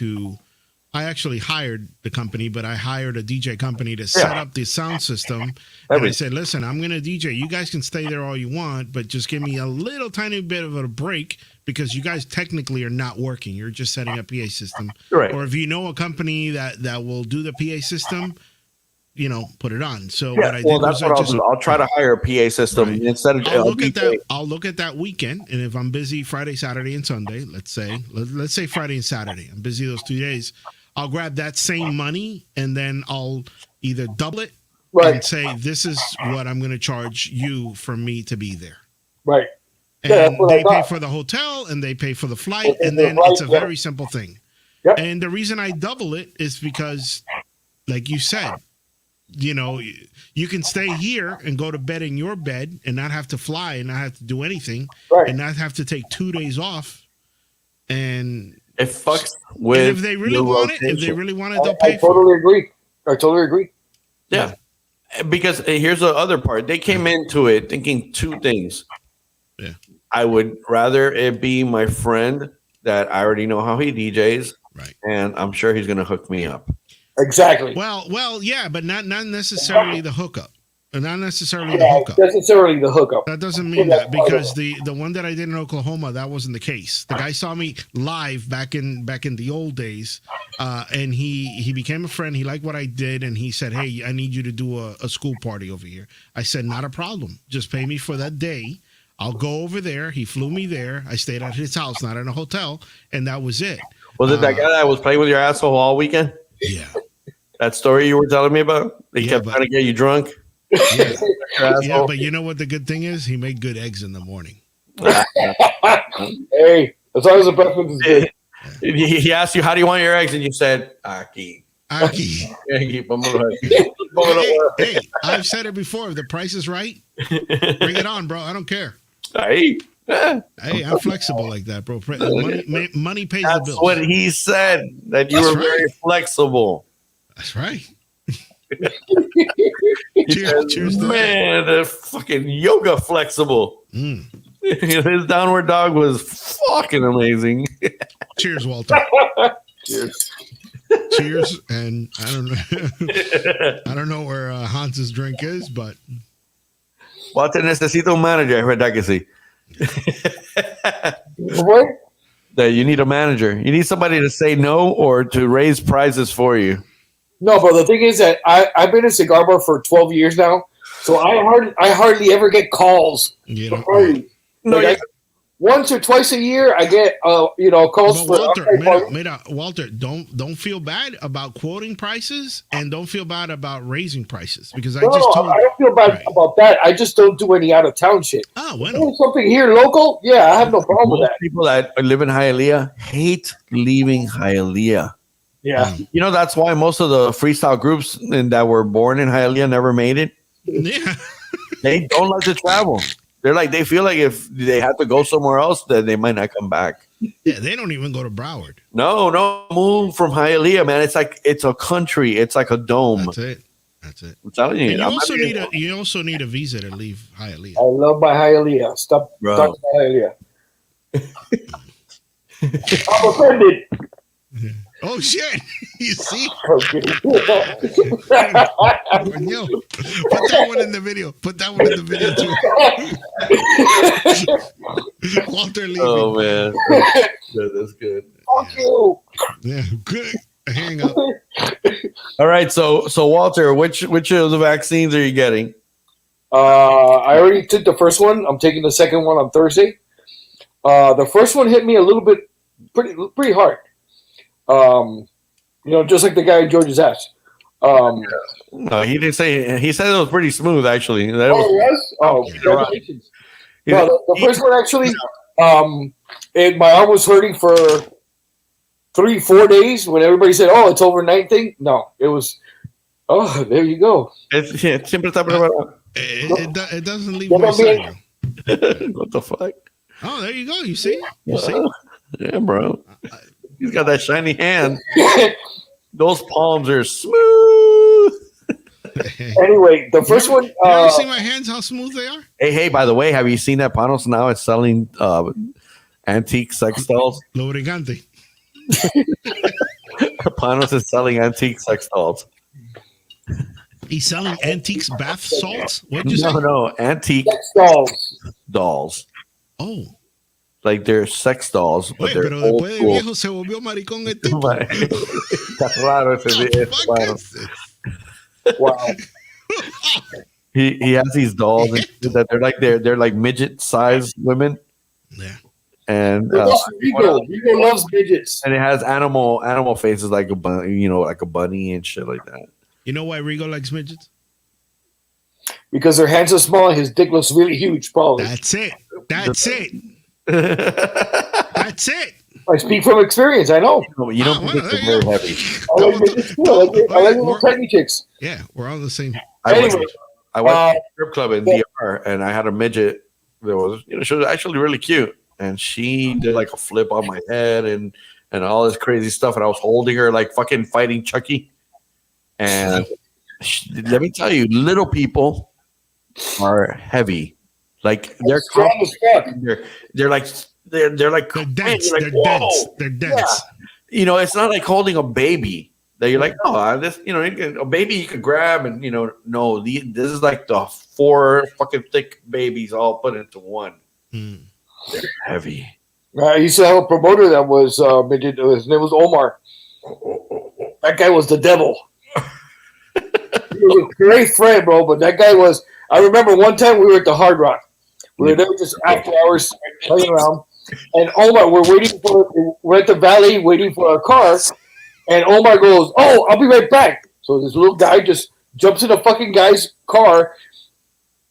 I actually hired the company, but I hired a DJ company to set up the sound system. And I said, listen, I'm going to DJ. You guys can stay there all you want, but just give me a little tiny bit of a break because you guys technically are not working. You're just setting up PA system. Right. Or if you know a company that will do the PA system, put it on. So what I did was I'll try to hire a PA system instead of I'll look at that weekend, and if I'm busy Friday, Saturday, and Sunday, let's say Friday and Saturday, I'm busy those 2 days. I'll grab that same money and then I'll either double it and say, this is what I'm going to charge you for me to be there. Right. And they pay for the hotel and they pay for the flight. And then it's a very simple thing. Yep. And the reason I double it is because, like you said, you can stay here and go to bed in your bed and not have to fly and not have to do anything and not have to take 2 days off. And it fucks with. And if they really want it, they'll pay for it. I totally agree. Yeah. Because here's the other part. They came into it thinking two things. Yeah. I would rather it be my friend that I already know how he DJs. Right. And I'm sure he's going to hook me up. Exactly. Well, yeah, but not necessarily the hookup. Not necessarily the hookup. That doesn't mean that, because the one that I did in Oklahoma, that wasn't the case. The guy saw me live back in the old days, and he became a friend. He liked what I did, and he said, "Hey, I need you to do a school party over here." I said, "Not a problem. Just pay me for that day. I'll go over there." He flew me there. I stayed at his house, not in a hotel, and that was it. Was it that guy that was playing with your asshole all weekend? Yeah. That story you were telling me about? He kept trying to get you drunk? Yeah, but you know what the good thing is? He made good eggs in the morning. Hey, as long as the breakfast is good. He asked you, how do you want your eggs? And you said, Aki. Hey, I've said it before. If the price is right, bring it on, bro. I don't care. Hey, I'm flexible like that, bro. Money pays the bills. That's what he said, that you were very flexible. That's right. Cheers, man, the fucking yoga flexible. His downward dog was fucking amazing. Cheers, Walter. Cheers. Cheers. And I don't know. I don't know where Hans's drink is, but Walter necesita un manager, ¿verdad que sí? What? That you need a manager. You need somebody to say no or to raise prices for you. No, but the thing is that I've been a cigar bar for 12 years now, so I hardly ever get calls. you know. No, Like, once or twice a year, I get calls But for. Walter, don't feel bad about quoting prices, and don't feel bad about raising prices because I I don't feel bad about that. I just don't do any out of town shit. Ah, bueno. Doing something here local, yeah, I have no problem with Most that. people that live in Hialeah hate leaving Hialeah. Yeah, You know, that's why most of the freestyle groups that were born in Hialeah never made it. Yeah. They don't like to travel. They feel like if they have to go somewhere else, then they might not come back. Yeah, they don't even go to Broward. No, move from Hialeah, man. It's a country. It's like a dome. That's it. I'm telling you. And you also need a visa to leave Hialeah. I love my Hialeah. Stop Bro. talking about Hialeah. I'm offended. Oh shit! You see? Okay. Yo, put that one in the video. Put that one in the video too. Walter leaving. Oh man, that's good. Fuck you. Yeah, good. Hang up. All right, so Walter, which of the vaccines are you getting? I already took the first one. I'm taking the second one on Thursday. The first one hit me a little bit, pretty hard. Just like the guy in George's ass. No, he didn't say. He said it was pretty smooth, actually. That was, yes? Oh, congratulations. Yeah. No, the first one actually, my arm was hurting for 3-4 days when everybody said, "Oh, it's overnight thing." No, it was. Oh, there you go. Siempre está preparado. It doesn't leave my side. What the fuck? Oh, there you go. You see? You see? Yeah, bro. He's got that shiny hand. Those palms are smooth. Anyway, the first one. You ever see my hands? How smooth they are? Hey, by the way, have you seen that Panos now? It's selling antique sex dolls. Lubricante. Panos is selling antique sex dolls. He's selling antiques bath salts? What'd you say? No, antique Sex dolls. Oh. Like they're sex dolls, but Oye, they're pero old después de school. viejo se volvió maricón el tipo. Está raro ese What the fuck raro. is this? Wow. He has these dolls that they're like midget sized women, Yeah. and Rigo loves midgets. and it has animal faces like a like a bunny and shit like that. You know why Rigo likes midgets? Because their hands are small and his dick looks really huge, probably. That's it. That's it. That's it. I speak from experience. I know. You don't Ah, think well, they're there you very go. heavy. I like midgets too. I like little tiny chicks. Yeah, we're all the same. I went Anyway, to a strip club in DR, and I had a midget that was, she was actually really cute, and she did like a flip on my head and all this crazy stuff, and I was holding her like fucking fighting Chucky. And let me tell you, little people are heavy. Like they're strong as fuck. they're like They're dense. You're like, They're whoa. dense. They're dense. Yeah. It's not like holding a baby that you're like, oh, this, a baby you could grab and, no, this is like the 4 fucking thick babies all put into one. Mm. They're heavy. I used to have a promoter that was midget. His name was Omar. That guy was the devil. He was a great friend, bro. But that guy was. I remember one time we were at the Hard Rock. We were there just after hours, playing around, and Omar, we're at the valley waiting for our car, and Omar goes, "Oh, I'll be right back." So this little guy just jumps in the fucking guy's car,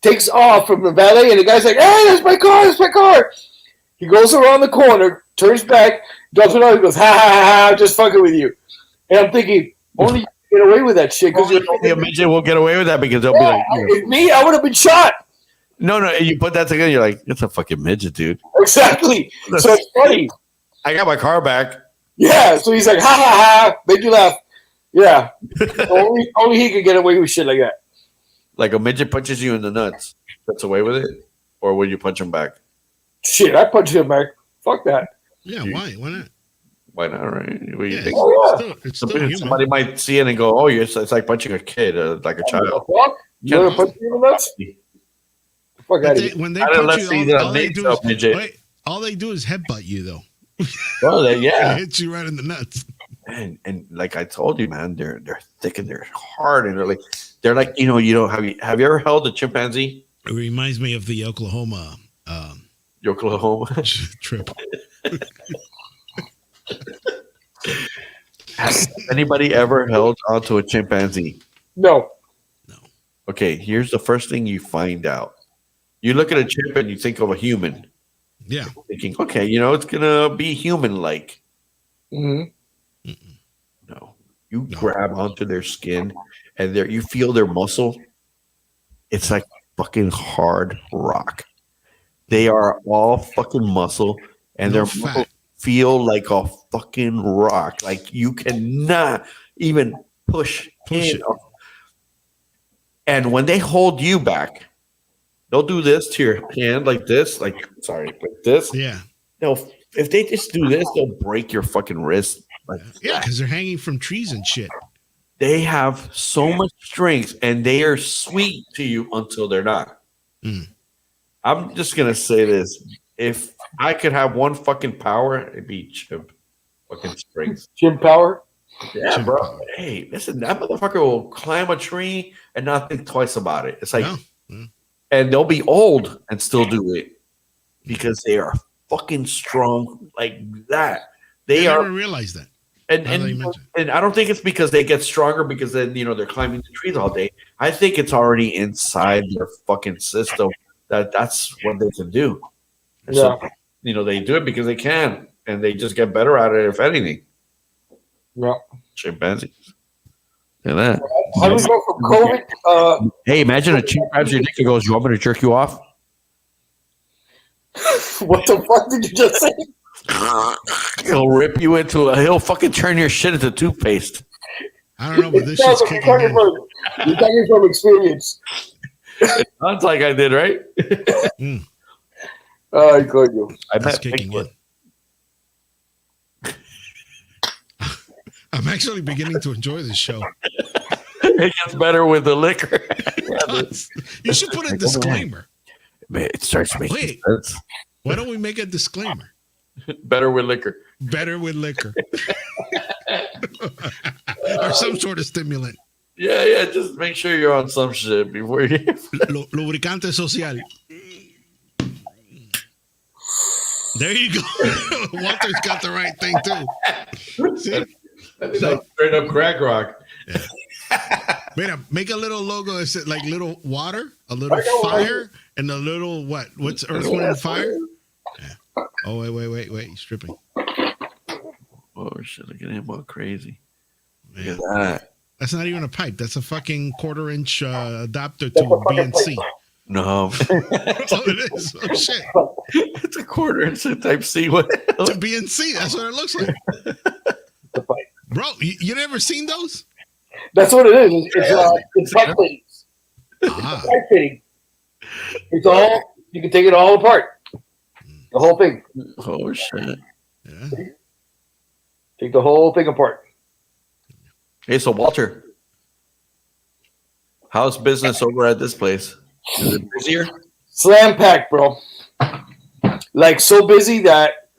takes off from the valet, and the guy's like, "Hey, that's my car! That's my car!" He goes around the corner, turns back, jumps it out, and goes, "Ha ha ha! I'm just fucking with you." And I'm thinking, only you can get away with that shit because Only a midget will get away with that because they'll be like, if me, I would have been shot. no, you put that together, you're like, it's a fucking midget, dude. Exactly. So it's funny. I got my car back. Yeah. So he's like, "Ha ha ha!" Made you laugh. Yeah. only he could get away with shit like that. Like a midget punches you in the nuts. That's away with it? Or will you punch him back? Shit, I punch him back. Fuck that. Yeah, why? Why not? Why not, right? What do you think? It's still human. Somebody might see it and go, "Oh, it's like punching a kid, like a child." Fuck? You want to punch me in the nuts? Fuck out of here. When they punch you, all they do is headbutt you, though. Well, They hit you right in the nuts. And like I told you, man, they're thick and they're hard and they're like you know have you ever held a chimpanzee? It reminds me of the Oklahoma trip. Has anybody ever held onto a chimpanzee? No. Okay, here's the first thing you find out. You look at a chimp and you think of a human. Yeah. Thinking, okay, it's gonna be human-like. Mm-hmm. No, you grab onto their skin, and you feel their muscle. It's like fucking hard rock. They are all fucking muscle, and their muscle feel like a fucking rock. Like you cannot even push it. And when they hold you back, they'll do this to your hand like this, like this. Yeah. If they just do this, they'll break your fucking wrist. Yeah, because they're hanging from trees and shit. They have so much strength, and they are sweet to you until they're not. Mm. I'm just gonna say this: if I could have one fucking power, it'd be chimp fucking strength. Chimp power. Yeah, chimp bro. Power. Hey, listen, that motherfucker will climb a tree and not think twice about it. It's like, and they'll be old and still do it because they are fucking strong like that. I never realized that. And I don't think it's because they get stronger because then they're climbing the trees all day. I think it's already inside their fucking system that's what they can do. Yeah. So, they do it because they can, and they just get better at it if anything. Yeah. Chimpanzees. Look at that. How do we go from COVID? Hey, imagine a chimp grabs your dick and goes, "You want me to jerk you off?" What the fuck did you just say? He'll rip you he'll fucking turn your shit into toothpaste. I don't know, but this shit's kicking in. You're talking from experience. It sounds like I did, right? I got you. I bet kicking in. I'm actually beginning to enjoy this show. It gets better with the liquor. You should put a disclaimer. It starts making sense. Why don't we make a disclaimer? Better with liquor. Better with liquor. Or some sort of stimulant. Yeah. Just make sure you're on some shit before you. Lubricante social. There you go. Walter's got the right thing too. See? That's like straight up crack rock. Yeah. Mira, make a little logo that said like little water, a little fire, and a little what? What's Earth, Wind, and Fire? Yeah. Oh wait! He's stripping. Oh shit! Look at him all crazy. Look at that. That's not even a pipe. That's a fucking 1/4-inch adapter to BNC. No. Oh, it is. Oh shit! It's a 1/4-inch Type C. What? To BNC. That's what it looks like. Bro, you never seen those? That's what it is. It's pipe fittings. Pipe fitting. It's all. You can take it all apart. The whole thing. Oh shit! Yeah. Take the whole thing apart. Hey, so Walter, how's business over at this place? Is it busier? Slam packed, bro. Like so busy that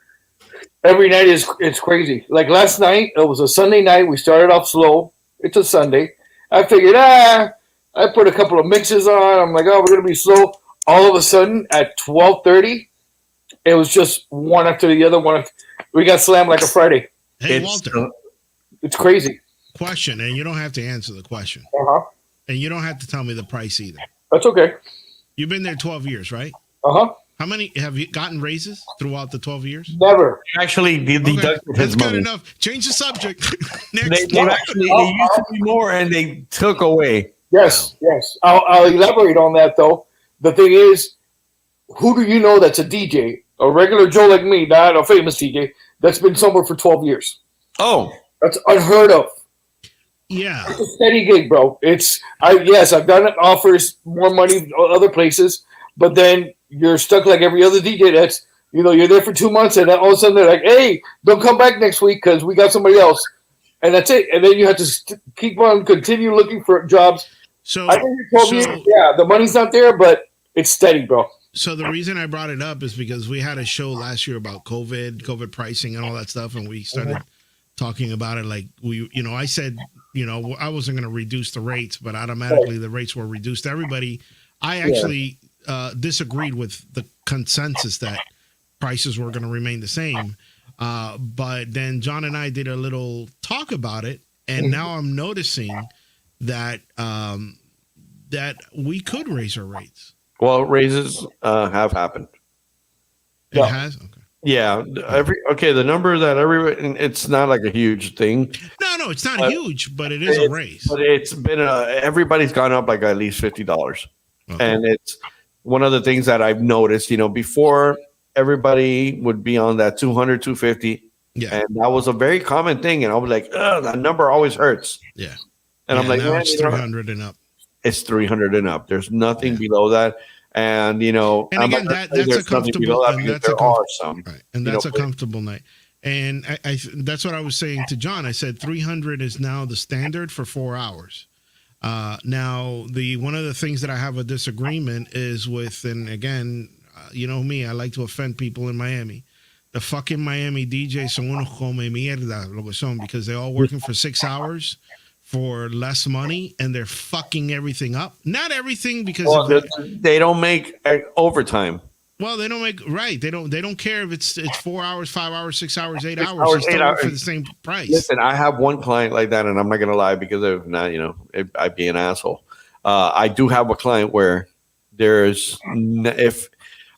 every night it's crazy. Like last night, it was a Sunday night. We started off slow. It's a Sunday. I figured, I put a couple of mixes on. I'm like, we're gonna be slow. All of a sudden, at 12:30, it was just one after the other. We got slammed like a Friday. Hey, Walter. It's crazy. Question, and you don't have to answer the question. Uh-huh. And you don't have to tell me the price either. That's okay. You've been there 12 years, right? Uh-huh. How many have you gotten raises throughout the 12 years? Never. Actually, that's good enough. Change the subject. Next. They used to be more, and they took away. Yes. I'll elaborate on that, though. The thing is, who do you know that's a DJ, a regular Joe like me, not a famous DJ, that's been somewhere for 12 years? Oh. That's unheard of. Yeah. It's a steady gig, bro. I've done offers, more money other places, but then you're stuck like every other DJ that's you're there for 2 months, and then all of a sudden they're like, "Hey, don't come back next week because we got somebody else," and that's it. And then you have to continue looking for jobs. So I think you told me, yeah, the money's not there, but it's steady, bro. So the reason I brought it up is because we had a show last year about COVID pricing and all that stuff, and we started talking about it. Like I said, I wasn't going to reduce the rates, but automatically the rates were reduced to everybody. I actually disagreed with the consensus that prices were going to remain the same. But then John and I did a little talk about it, and now I'm noticing that that we could raise our rates. Well, raises have happened. It has? Okay. Yeah. The number that it's not like a huge thing. No, it's not huge, but it is a raise. But it's been everybody's gone up like at least $50. Okay. And it's one of the things that I've noticed, before everybody would be on that 200, 250. Yeah. And that was a very common thing. And I was like, that number always hurts. Yeah. And I'm like, now it's 300 and up. It's 300 and up. There's nothing below that. And, and again, that's a comfortable, and that's a comfortable night. And I that's what I was saying to John. I said 300 is now the standard for 4 hours. Now, one of the things that I have a disagreement is with, and again, me, I like to offend people in Miami. The fucking Miami DJs son unos come mierda, lo que son, because they're all working for 6 hours for less money, and they're fucking everything up. Not everything, because they don't make overtime. Well, they don't make They don't care if it's 4 hours, 5 hours, 6 hours, 8 hours. They still for the same price. Listen, I have one client like that, and I'm not gonna lie, because if not, I'd be an asshole. I do have a client where if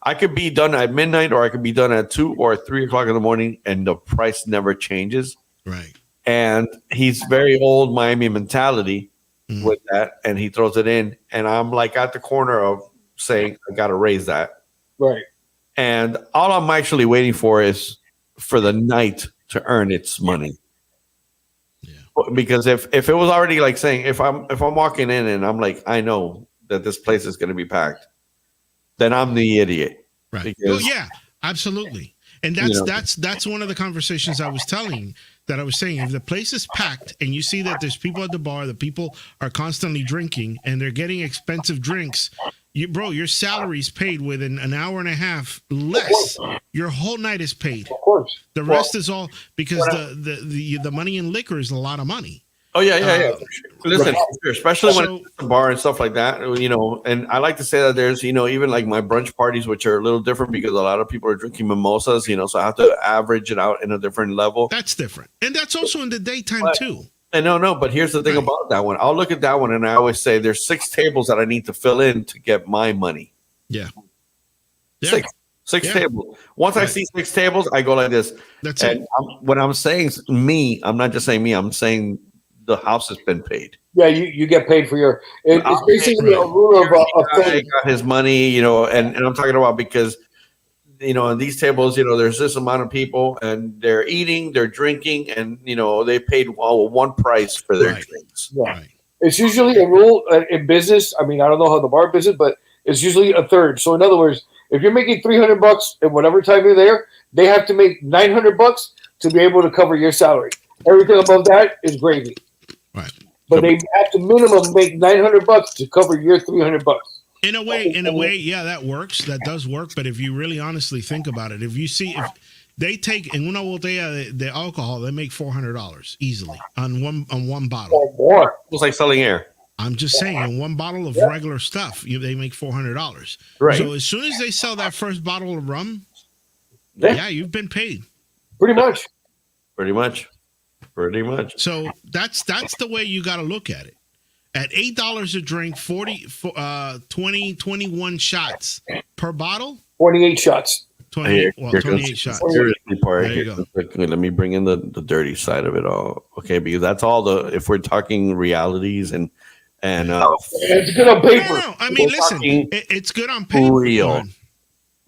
I could be done at midnight, or I could be done at 2 or 3 o'clock in the morning, and the price never changes. Right. And he's very old Miami mentality with that, and he throws it in, and I'm like at the corner of saying, I got to raise that. Right. And all I'm actually waiting for is for the night to earn its money. Yeah. Because if it was already like saying, if I'm walking in and I'm like, I know that this place is going to be packed, then I'm the idiot. Right. Because, yeah, absolutely. And that's one of the conversations I was saying. If the place is packed and you see that there's people at the bar, the people are constantly drinking and they're getting expensive drinks, your salary's paid within an hour and a half less. Your whole night is paid. Of course. The rest is all because the money in liquor is a lot of money. Oh yeah. Listen, especially when it's a bar and stuff like that, and I like to say that there's, even like my brunch parties, which are a little different because a lot of people are drinking mimosas, so I have to average it out in a different level. That's different. And that's also in the daytime too. And no, but here's the thing about that one. I'll look at that one and I always say there's 6 tables that I need to fill in to get my money. Yeah. 6 tables. Once I see 6 tables, I go like this. That's it. When I'm saying me, I'm not just saying me, I'm saying the house has been paid. Yeah, you get paid for your. It's basically a rule of thing. Got his money, and I'm talking about because, on these tables, there's this amount of people, and they're eating, they're drinking, and they paid one price for their drinks. Yeah, right. It's usually a rule in business. I mean, I don't know how the bar business, but it's usually a third. So in other words, if you're making $300 at whatever time you're there, they have to make $900 to be able to cover your salary. Everything above that is gravy. Right. But they have to minimum make $900 to cover your $300. In a way, yeah, that works. That does work. But if you really honestly think about it, if they take in una botella de alcohol, they make $400 easily on one bottle. Or more. It's like selling air. I'm just saying, in one bottle of regular stuff, they make $400. Right. So as soon as they sell that first bottle of rum, you've been paid. Pretty much. So that's the way you got to look at it. At $8 a drink, 21 shots per bottle. 28 shots. 28 shots. Let me bring in the dirty side of it all. Okay, because that's all if we're talking realities and it's good on paper. No, I mean, listen, it's good on paper. Real.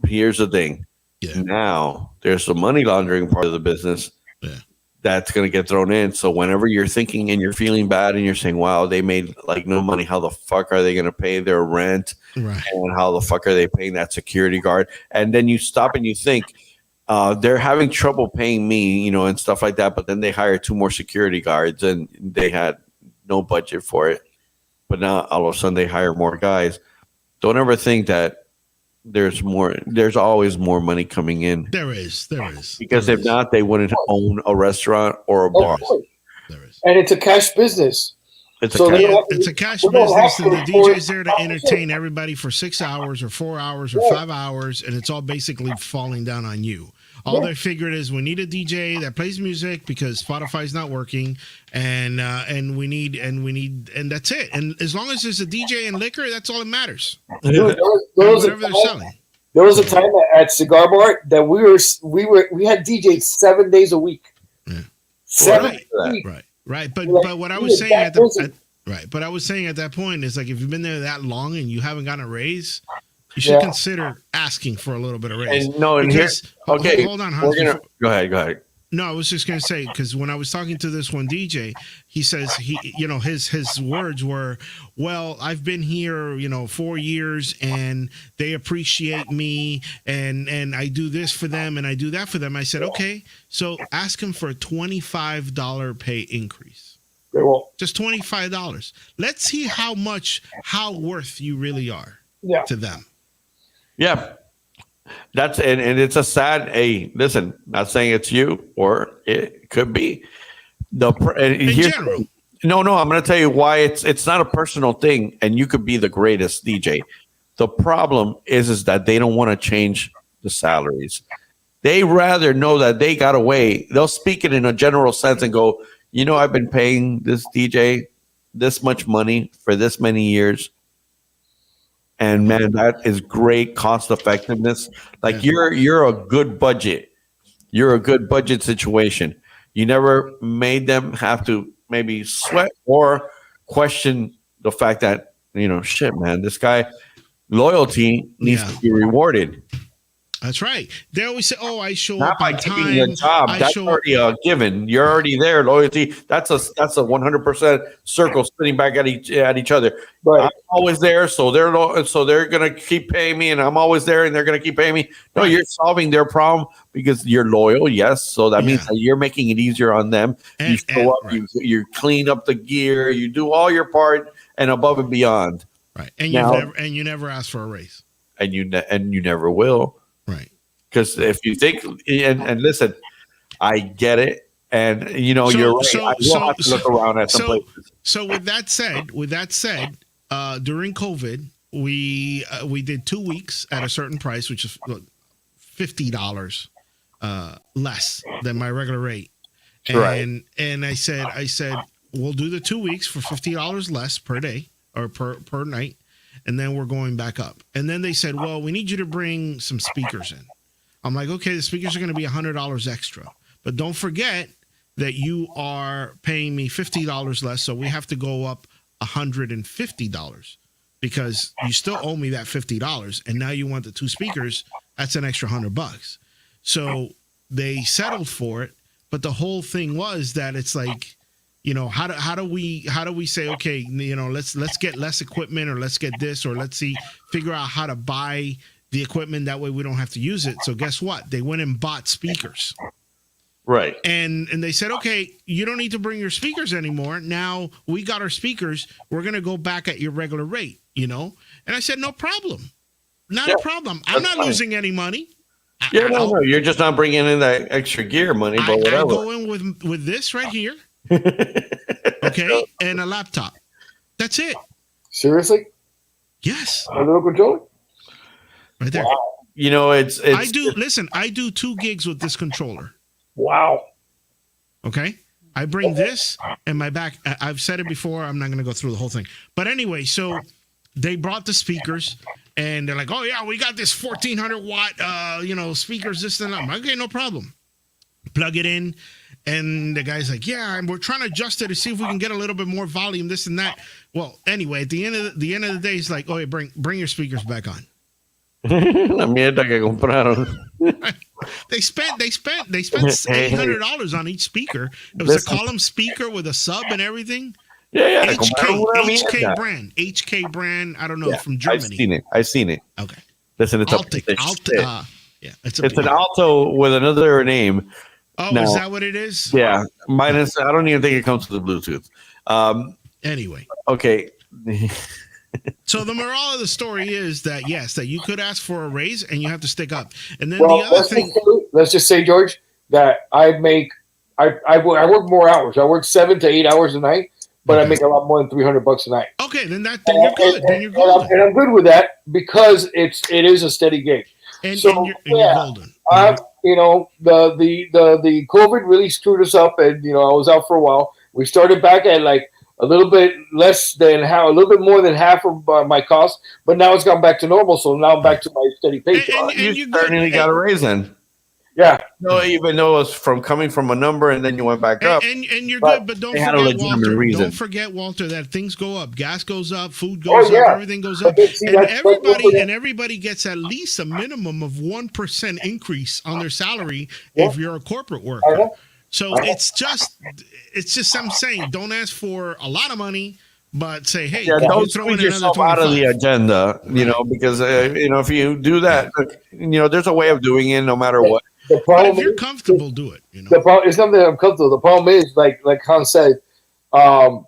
Here's the thing. Yeah. Now there's the money laundering part of the business. Yeah. that's going to get thrown in. So whenever you're thinking and you're feeling bad and you're saying, wow, they made like no money, how the fuck are they going to pay their rent? Right. And how the fuck are they paying that security guard? And then you stop and you think, they're having trouble paying me, and stuff like that. But then they hired 2 more security guards and they had no budget for it. But now all of a sudden they hire more guys. Don't ever think that there's always more money coming in. There is. Because if not, they wouldn't own a restaurant or a bar. There is. And it's a cash business. It's a cash business, and the DJ's there to entertain everybody for 6 hours or 4 hours or 5 hours, and it's all basically falling down on you. All they figured is we need a DJ that plays music because Spotify's not working, and that's it. And as long as there's a DJ and liquor, that's all that matters. Whatever they're selling. There was a time at Cigar Bar that we had DJs 7 days a week. Yeah. 7 days a week. Right. But what I was saying at that point is like if you've been there that long and you haven't gotten a raise, you should consider asking for a little bit of raise. And hold on, Hans. Go ahead. No, I was just gonna say because when I was talking to this one DJ, he says his words were, "Well, I've been here 4 years and they appreciate me and I do this for them and I do that for them." I said, "Okay, so ask him for a $25 pay increase." Just $25. Let's see how worth you really are to them. Yeah. That's and it's a sad. Hey, listen, not saying it's you or it could be in general. No, I'm going to tell you why it's not a personal thing, and you could be the greatest DJ. The problem is that they don't want to change the salaries. They rather know that they got away. They'll speak it in a general sense and go, I've been paying this DJ this much money for this many years. And man, that is great cost effectiveness. Like you're a good budget. You're a good budget situation. You never made them have to maybe sweat or question the fact that, shit, man, this guy loyalty needs to be rewarded. That's right. They always say, "Oh, I show not up by on keeping time." the job. That's already a given. You're already there. Loyalty. That's a 100% circle spinning back at each other. Right. I'm always there, so they're gonna keep paying me, and I'm always there, and they're gonna keep paying me. No, you're solving their problem because you're loyal. Yes, so that means that you're making it easier on them. You show up. Right. You clean up the gear. You do all your part and above and beyond. Right. And you never ask for a raise. And you never will. Right. Because if you think and listen, I get it, and you're right. I will have to look around at some places. So with that said, during COVID, we did 2 weeks at a certain price, which is $50 less than my regular rate. And I said we'll do the 2 weeks for $50 less per day or per night. And then we're going back up. And then they said, well, we need you to bring some speakers in. I'm like, okay, the speakers are going to be $100 extra. But don't forget that you are paying me $50 less, so we have to go up $150 because you still owe me that $50. And now you want the 2 speakers, that's an extra $100. So they settled for it. But the whole thing was that it's like, how do we say, okay, let's get less equipment or let's get this or figure out how to buy the equipment. That way we don't have to use it. So guess what? They went and bought speakers. Right. And they said, okay, you don't need to bring your speakers anymore. Now we got our speakers. We're going to go back at your regular rate, And I said, no problem. Not a problem. I'm not losing any money. No. You're just not bringing in that extra gear money, but whatever. I go in with this right here. Okay, and a laptop. That's it. Seriously? Yes. A little controller? Right there. Wow. I do 2 gigs with this controller. Wow. Okay. I bring this and my back. I've said it before. I'm not going to go through the whole thing. But anyway, so they brought the speakers and they're like, oh yeah, we got this 1400 watt, speakers, this and that. I'm like, okay, no problem. Plug it in. And the guy's like, yeah, and we're trying to adjust it to see if we can get a little bit more volume, this and that. Well, anyway, at the end of the day, he's like, oh, yeah, bring your speakers back on. La mierda que compraron. They spent $800 on each speaker. It was a column speaker with a sub and everything. Yeah. HK brand. I don't know, from Germany. I've seen it. Okay. Listen, it's it's an Alto with another name. Oh, now, is that what it is? Yeah. Minus, I don't even think it comes with the Bluetooth. Anyway. Okay. So the moral of the story is that yes, that you could ask for a raise and you have to stick up. And then the other thing, let's just say, George, that I work more hours. I work 7 to 8 hours a night, but I make a lot more than $300 a night. Okay, then you're good. Then you're golden. And I'm good with that because it is a steady gig. And you're golden. You know, the COVID really screwed us up, and you know, I was out for a while. We started back at like a little bit more than half of my cost, but now it's gone back to normal. So now I'm back to my steady pace. And you certainly got a raise then. Yeah. No, even though it was coming from a number and then you went back up. And you're good, but don't forget, Walter. Don't forget, Walter, that things go up. Gas goes up, food goes up, everything goes up. And everybody gets at least a minimum of 1% increase on their salary if you're a corporate worker. So it's just I'm saying, don't ask for a lot of money, but say, hey, don't squeeze yourself out of the agenda, you know, because you know, if you do that, you know, there's a way of doing it no matter what. The problem, if you're comfortable, do it. You know, the problem is something that I'm comfortable. The problem is, like Hans said, other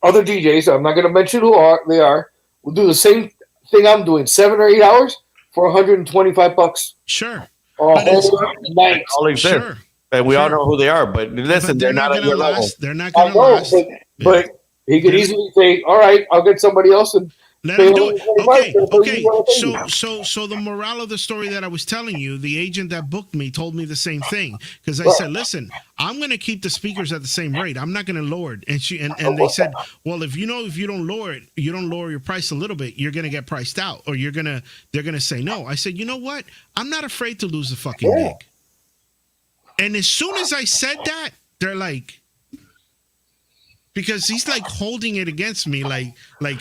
DJs, I'm not going to mention who they are, will do the same thing I'm doing, 7 or 8 hours for $125. Sure. Night. Sure. And we all know who they are, but listen, they're not at your level. They're not going to last. But he could easily say, "All right, I'll get somebody else and let him do it." Okay. So the morale of the story that I was telling you, the agent that booked me told me the same thing, because I said, "Listen, I'm going to keep the speakers at the same rate. I'm not going to lower it." And they said, "Well, if you don't lower it, you don't lower your price a little bit, you're going to get priced out, or they're going to say no." I said, "You know what? I'm not afraid to lose the fucking gig." And as soon as I said that, they're like, because he's like holding it against me, like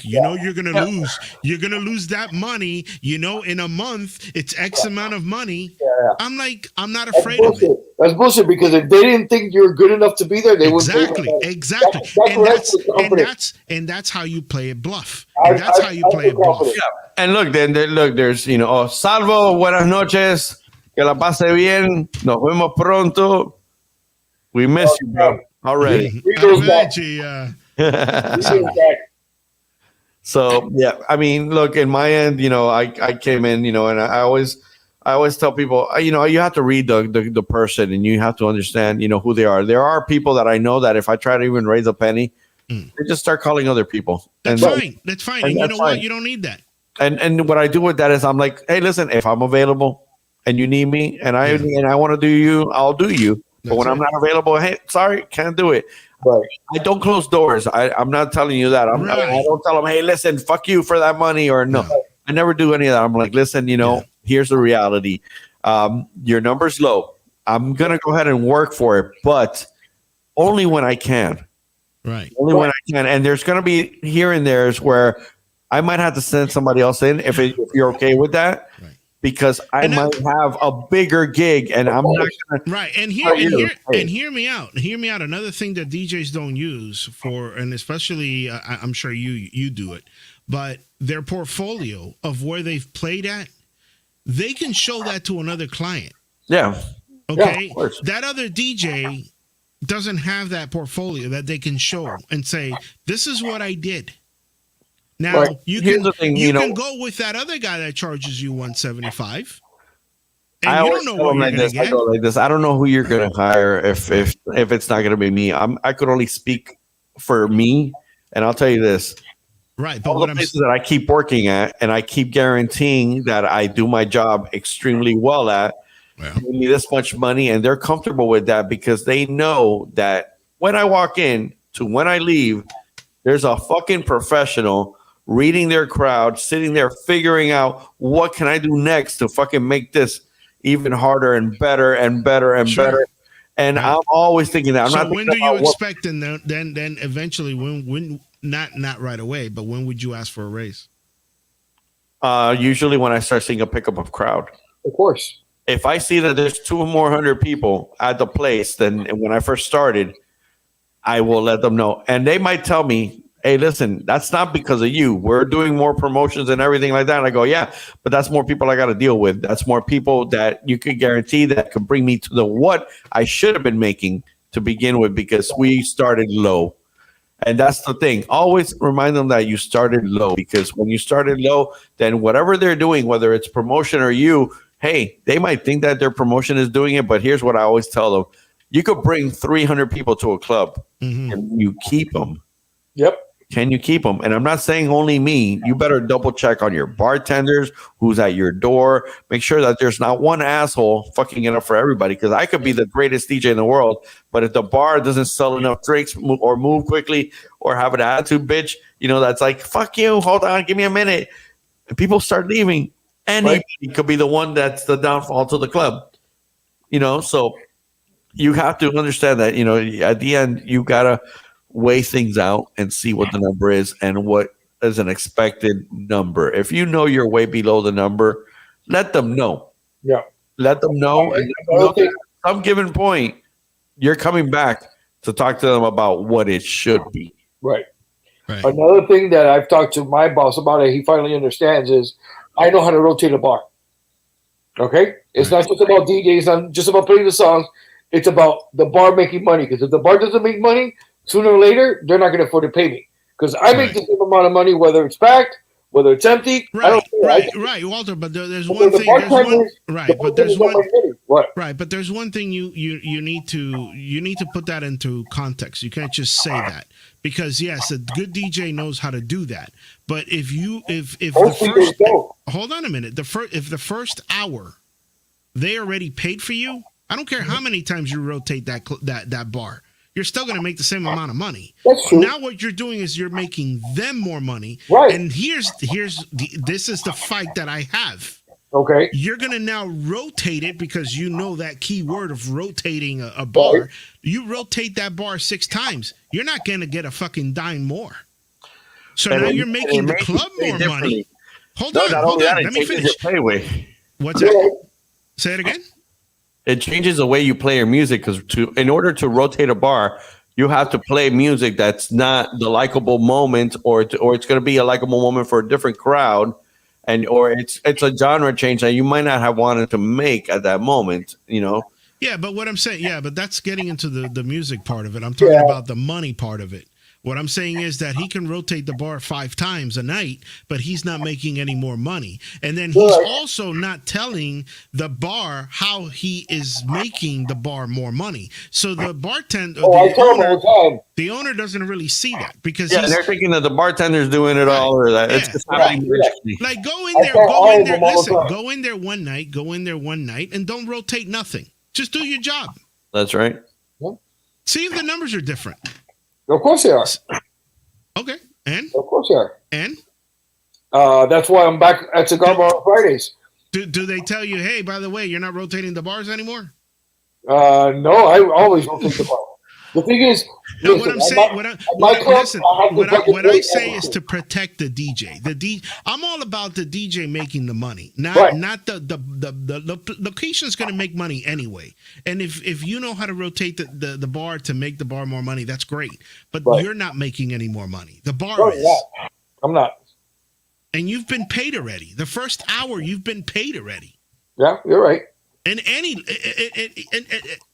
you know, you're gonna lose that money, you know, in a month it's X amount of money. I'm like, I'm not afraid of it. That's bullshit, because if they didn't think you were good enough to be there, they wouldn't. Exactly. And that's how you play it bluff. That's how you play it bluff. Yeah. And look, there's, you know, Salvo, buenas noches. Que la pase bien. Nos vemos pronto. We miss you, bro. Already. So yeah, I mean, look, in my end, you know, I came in, you know, and I always tell people, you know, you have to read the person, and you have to understand, you know, who they are. There are people that I know that if I try to even raise a penny, they just start calling other people. That's fine. And you know what? You don't need that. And what I do with that is I'm like, hey, listen, if I'm available and you need me and I want to do you, I'll do you. But when I'm not available, hey, sorry, can't do it. Right. I don't close doors. I'm not telling you that. I don't tell them, hey, listen, fuck you for that money, or no. I never do any of that. I'm like, listen, you know, here's the reality. Your number's low. I'm going to go ahead and work for it, but only when I can. Right. Only when I can. And there's going to be here and there's where I might have to send somebody else in if you're okay with that. Right. Because I might have a bigger gig, and I'm not gonna. Right, and hear me out. Hear me out. Another thing that DJs don't use and especially I'm sure you do it, but their portfolio of where they've played at, they can show that to another client. Yeah. Okay. Yeah, that other DJ doesn't have that portfolio that they can show and say, "This is what I did." Now you can go with that other guy that charges you $175. And you don't know what you're going to get. I go like this. I don't know who you're going to hire if it's not going to be me. I could only speak for me, and I'll tell you this. Right, but all the places that I keep working at, and I keep guaranteeing that I do my job extremely well at, give me this much money, and they're comfortable with that because they know that when I walk in to when I leave, there's a fucking professional reading their crowd, sitting there figuring out what can I do next to fucking make this even harder and better and better and better. And I'm always thinking that. When do you expect then eventually when not right away, but when would you ask for a raise? Usually when I start seeing a pickup of crowd. Of course. If I see that there's 200 people at the place than when I first started, I will let them know. And they might tell me, hey, listen, that's not because of you. We're doing more promotions and everything like that. And I go, yeah, but that's more people I got to deal with. That's more people that you can guarantee that could bring me to the what I should have been making to begin with, because we started low. And that's the thing. Always remind them that you started low, because when you started low, then whatever they're doing, whether it's promotion or you, hey, they might think that their promotion is doing it. But here's what I always tell them. You could bring 300 people to a club and you keep them. Yep. Can you keep them? And I'm not saying only me. You better double check on your bartenders, who's at your door. Make sure that there's not one asshole fucking it up for everybody. Because I could be the greatest DJ in the world, but if the bar doesn't sell enough drinks or move quickly or have an attitude, bitch, that's like, fuck you. Hold on, give me a minute. And people start leaving. Anybody could be the one that's the downfall to the club. So you have to understand that, at the end, you got to weigh things out and see what the number is and what is an expected number. If you know you're way below the number, let them know. Yeah. Let them know. And at some given point, you're coming back to talk to them about what it should be. Right. Another thing that I've talked to my boss about, he finally understands, is I know how to rotate a bar. Okay? It's not just about DJs, it's not just about playing the songs. It's about the bar making money. Because if the bar doesn't make money, sooner or later, they're not going to afford to pay me. Because I make the same amount of money, whether it's packed, whether it's empty. Right, Walter. But there's one thing. But there's one thing you need to put that into context. You can't just say that, because yes, a good DJ knows how to do that. But if the first hold on a minute, if the first hour they already paid for you, I don't care how many times you rotate that bar. You're still going to make the same amount of money. That's true. Now what you're doing is you're making them more money. Right. And this is the fight that I have. Okay. You're going to now rotate it, because you know that key word of rotating a bar. Right. You rotate that bar 6 times. You're not going to get a fucking dime more. So now you're making the club more money. Hold on. Let me finish. What's that? Say it again. It changes the way you play your music, because in order to rotate a bar, you have to play music that's not the likable moment, or it's going to be a likable moment for a different crowd, or it's a genre change that you might not have wanted to make at that moment. Yeah, but what I'm saying, but that's getting into the music part of it. I'm talking about the money part of it. What I'm saying is that he can rotate the bar 5 times a night, but he's not making any more money. And then he's also not telling the bar how he is making the bar more money. So the bartender, the owner doesn't really see that, because they're thinking that the bartender's doing it all, or that it's just happening. Like go in there one night and don't rotate nothing. Just do your job. That's right. See if the numbers are different. Of course they are. Okay. And? Of course they are. And? That's why I'm back at Cigar Bar on Fridays. Do they tell you, hey, by the way, you're not rotating the bars anymore? No, I always rotate the bar. The thing is, what I say is to protect the DJ. I'm all about the DJ making the money, not the location is going to make money anyway. And if you know how to rotate the bar to make the bar more money, that's great. But you're not making any more money. The bar is. Yeah. I'm not. And you've been paid already. The first hour, you've been paid already. Yeah, you're right. And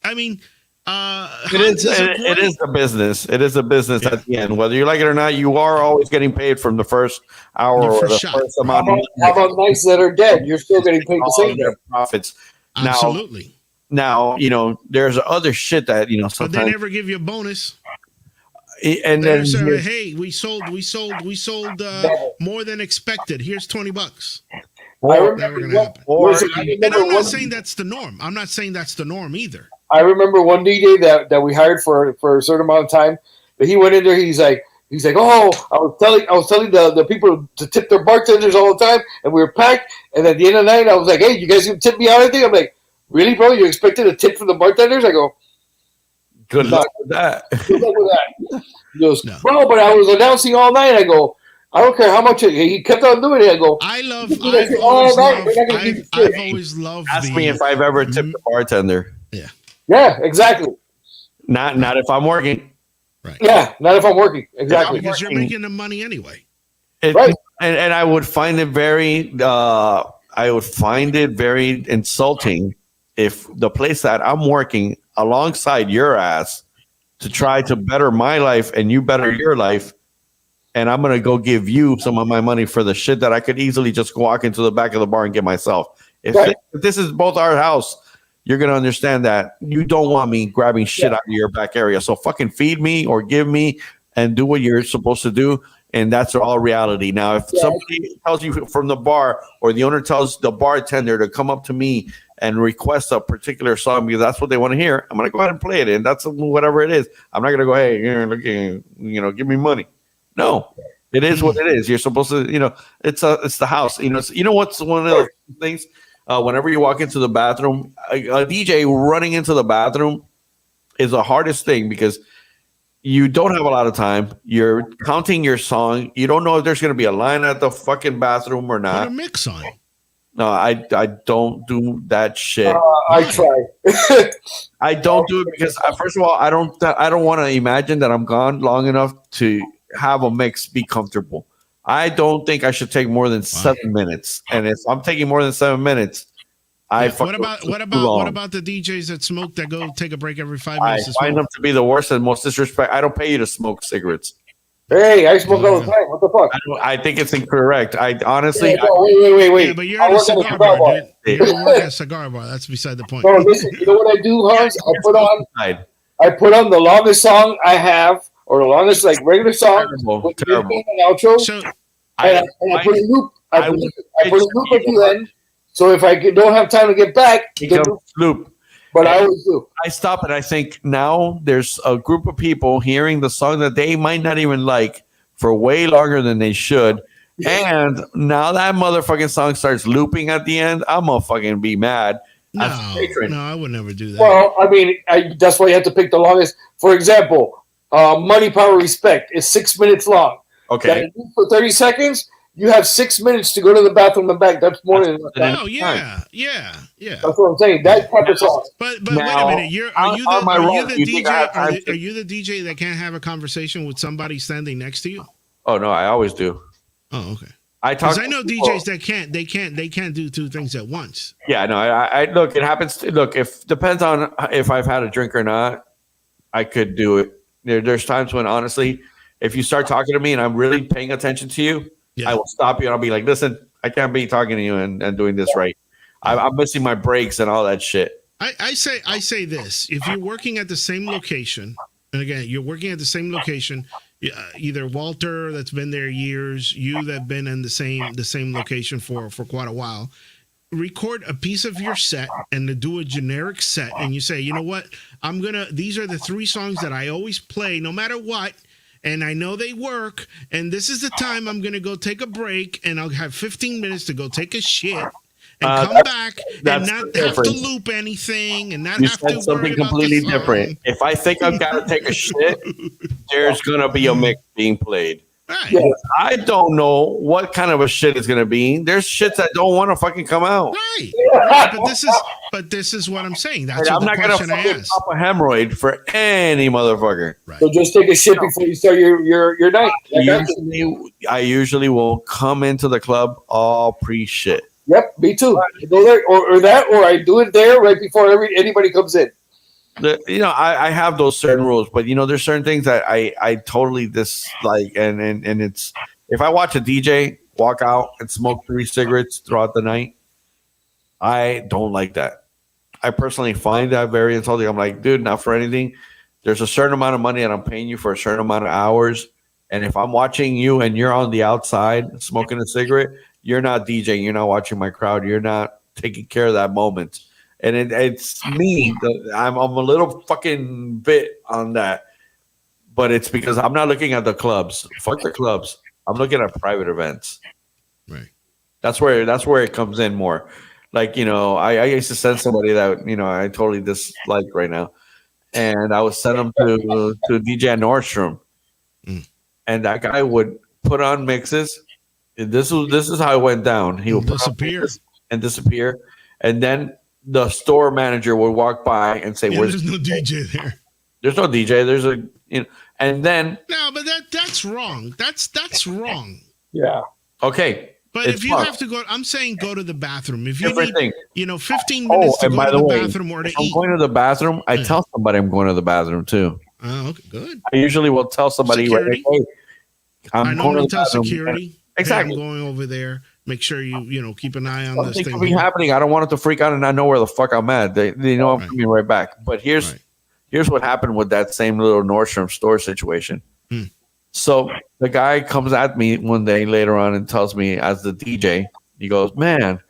I mean. It is a business. It is a business at the end. Whether you like it or not, you are always getting paid from the first hour or the first amount. How about nights that are dead? You're still getting paid the same their profits. Absolutely. Now, there's other shit that, sometimes. But they never give you a bonus. And then hey, we sold more than expected. Here's $20. And I'm not saying that's the norm. I'm not saying that's the norm either. I remember one DJ that we hired for a certain amount of time. He went in there. He's like, oh, I was telling the people to tip their bartenders all the time, and we were packed. And at the end of the night, I was like, hey, you guys gonna tip me on anything? I'm like, really, bro? You expected a tip from the bartenders? I go, good luck with that. Good luck with that. He goes, no. Bro, but I was announcing all night. I go, I don't care how much he kept on doing it. I go, I've always loved. Ask me if I've ever tipped a bartender. Yeah. Yeah, exactly. Not if I'm working. Right. Yeah, not if I'm working. Exactly. Because you're making the money anyway. Right. And I would find it very insulting if the place that I'm working alongside your ass to try to better my life and you better your life, and I'm gonna go give you some of my money for the shit that I could easily just walk into the back of the bar and get myself. If this is both our house, you're gonna understand that you don't want me grabbing shit out of your back area. So fucking feed me or give me and do what you're supposed to do. And that's all reality. Now, if somebody tells you from the bar or the owner tells the bartender to come up to me and request a particular song because that's what they want to hear, I'm going to go ahead and play it. And that's whatever it is. I'm not going to go, hey, give me money. No, it is what it is. You're supposed to, it's the house. What's one of the things? Whenever you walk into the bathroom, a DJ running into the bathroom is the hardest thing because you don't have a lot of time. You're counting your song. You don't know if there's going to be a line at the fucking bathroom or not. Put a mix on. No, I don't do that shit. I try. I don't do it because first of all, I don't want to imagine that I'm gone long enough to have a mix be comfortable. I don't think I should take more than 7 minutes. And if I'm taking more than 7 minutes, what about the DJs that smoke that go take a break every 5 minutes? I find them to be the worst and most disrespect. I don't pay you to smoke cigarettes. Hey, I smoke all the time. What the fuck? I think it's incorrect. I honestly. Wait. Yeah, but you're at a cigar bar, dude. You're working at a cigar bar. That's beside the point. No, listen. You know what I do, Hans? I put on the longest song I have, or the longest regular song with terrible. An outro. So, I put a loop. I put a loop at the end. So if I don't have time to get back, loop. But I always do. I stop and I think now there's a group of people hearing the song that they might not even like for way longer than they should. And now that motherfucking song starts looping at the end, I'm gonna fucking be mad. No, I would never do that. Well, I mean, that's why you have to pick the longest. For example, Money, Power, Respect is 6 minutes long. Okay. For 30 seconds, you have 6 minutes to go to the bathroom and back. That's more than enough time. Oh, yeah. That's what I'm saying. That type of song. But now, wait a minute. Are you the DJ that can't have a conversation with somebody standing next to you? Oh, no, I always do. Oh, okay. Because I know DJs that can't do two things at once. Yeah, no, I look, it happens. If depends on if I've had a drink or not, I could do it. There's times when, honestly, if you start talking to me and I'm really paying attention to you, I will stop you and I'll be like, listen, I can't be talking to you and doing this right. I'm missing my breaks and all that shit. I say this. If you're working at the same location, and again, you're working at the same location, either Walter that's been there years, you that have been in the same location for quite a while, record a piece of your set and to do a generic set, and you say, you know what, these are the 3 songs that I always play no matter what. And I know they work, and this is the time I'm going to go take a break, and I'll have 15 minutes to go take a shit and come back and not have to loop anything and not have to worry something completely different. If I think I've got to take a shit, there's going to be a mix being played. Right. Yeah, I don't know what kind of a shit is going to be. There's shits that don't want to fucking come out. Right. But this is what I'm saying. That's I'm not going to fucking pop a hemorrhoid for any motherfucker. Right. So just take a shit before you start your night. I usually will come into the club all pre-shit. Yep, me too. I go there, or I do it there right before anybody comes in. I have those certain rules, but there's certain things that I totally dislike, and it's if I watch a DJ walk out and smoke 3 cigarettes throughout the night, I don't like that. I personally find that very insulting. I'm like, dude, not for anything. There's a certain amount of money that I'm paying you for a certain amount of hours, and if I'm watching you and you're on the outside smoking a cigarette, you're not DJing, you're not watching my crowd, you're not taking care of that moment. And it's me. I'm a little fucking bit on that. But it's because I'm not looking at the clubs. Fuck the clubs. I'm looking at private events. Right. That's where it comes in more. Like, I used to send somebody that, I totally dislike right now. And I would send them to DJ Nordstrom. And that guy would put on mixes. This is how it went down. He would disappear and disappear, and then the store manager would walk by and say, "There's no DJ there." There's no DJ. There's a and then no, but that's wrong. That's wrong. Yeah. Okay. But if you have to go, I'm saying go to the bathroom. If you Different need, thing. 15 minutes to go to the bathroom or to I'm eat. going to the bathroom. I tell somebody I'm going to the bathroom too. Oh, okay, good. I usually will tell somebody, security. hey, I normally tell security. Exactly. Hey, I'm going over there. Make sure you keep an eye on Something this thing. Could be happening. I don't want it to freak out and not know where the fuck I'm at. They know I'm coming right back. But here's what happened with that same little Nordstrom store situation. So the guy comes at me one day later on and tells me, as the DJ, he goes, "Man,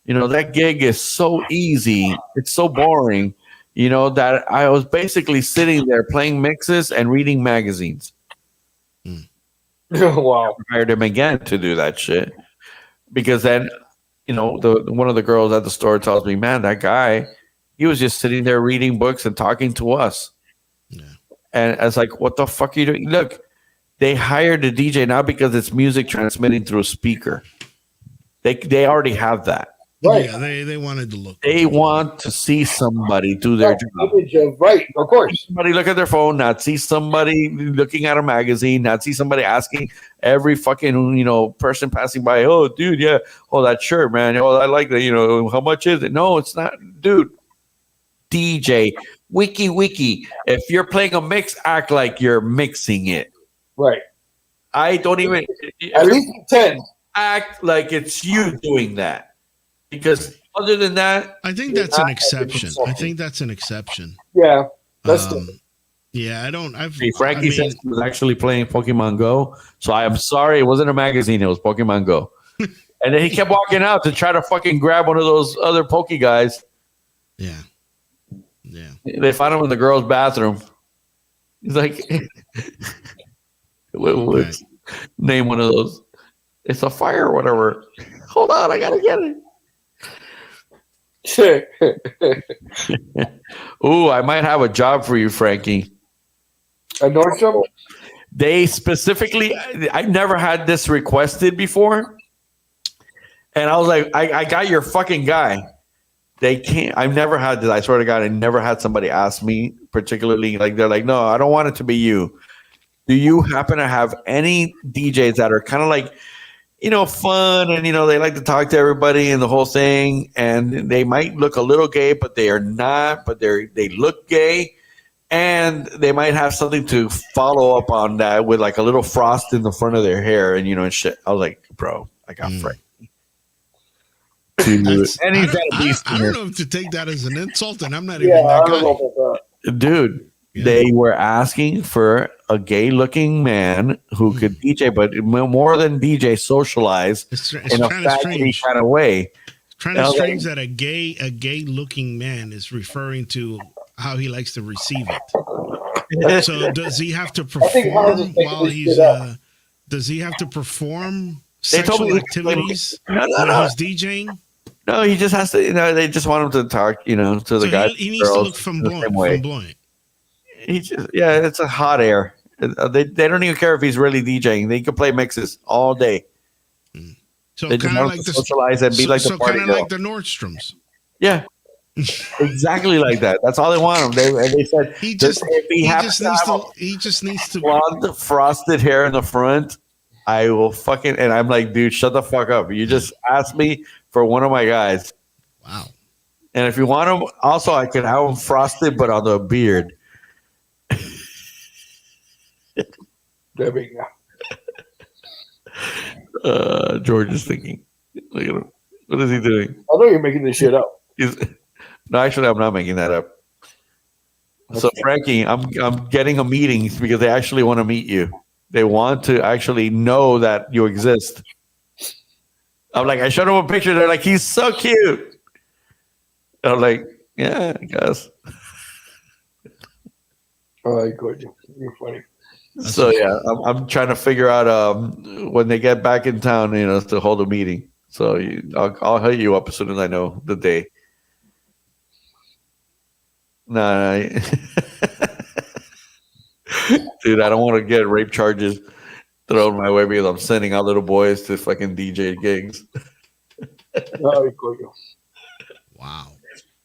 that gig is so easy. It's so boring, that I was basically sitting there playing mixes and reading magazines." Wow. I hired him again to do that shit. Because then, one of the girls at the store tells me, "Man, that guy, he was just sitting there reading books and talking to us." Yeah. And I was like, "What the fuck are you doing?" Look, they hired a DJ not because it's music transmitting through a speaker. They already have that. Right. Yeah, they wanted to look. They want to see somebody do their job. Right, of course. Somebody look at their phone, not see somebody looking at a magazine, not see somebody asking every fucking, person passing by, "Oh, dude, yeah. Oh, that shirt, man. Oh, I like that. How much is it?" No, it's not. Dude, DJ, wiki. If you're playing a mix, act like you're mixing it. Right. I don't even. At least 10. Act like it's you doing that. Because other than that, I think that's an exception. Yeah, that's yeah. I don't. Frankie says he was actually playing Pokemon Go, so I am sorry, it wasn't a magazine; it was Pokemon Go. And then he kept walking out to try to fucking grab one of those other Poke guys. Yeah. They found him in the girls' bathroom. He's like, "What's name one of those? It's a fire or whatever." Hold on, I gotta get it. Ooh, I might have a job for you, Frankie. A Nordstrom? They specifically, I've never had this requested before. And I was like, I got your fucking guy. They can't, I've never had this. I swear to God, I never had somebody ask me particularly, like, they're like, "No, I don't want it to be you. Do you happen to have any DJs that are kind of like, fun and, they like to talk to everybody and the whole thing, and they might look a little gay, but they are not, but they look gay, and they might have something to follow up on that with like a little frost in the front of their hair and, and shit." I was like, "Bro, I got Frank." And he's got a beast. I don't know if to take that as an insult, and I'm not even that guy. Dude, they were asking for a gay-looking man who could DJ, but more than DJ, socialize in a factory kind of way. It's kind of strange that a gay-looking man is referring to how he likes to receive it. So does he have to perform while he's? Does he have to perform sexual activities while he's DJing? No, he just has to. They just want him to talk. To the guys. He needs to look flamboyant. It's a hot air. They don't even care if he's really DJing. They can play mixes all day. So they kind of like socialize and be like the party girl. Like the Nordstroms. Yeah, exactly like that. That's all they want him. They said he just needs to blonde frosted hair in the front. I will fucking, and I'm like, dude, shut the fuck up. You just asked me for one of my guys. Wow. And if you want him, also I could have him frosted, but on the beard. There we go. George is thinking. Look at him. What is he doing? I know you're making this shit up. No, actually, I'm not making that up. Okay. So, Frankie, I'm getting a meeting because they actually want to meet you. They want to actually know that you exist. I'm like, I showed them a picture. They're like, "He's so cute." I'm like, "Yeah, I guess." All right, George, you're funny. So yeah, I'm trying to figure out when they get back in town, to hold a meeting. So I'll hit you up as soon as I know the day. Nah, dude, I don't want to get rape charges. thrown my way because I'm sending out little boys to fucking DJ gigs. Wow.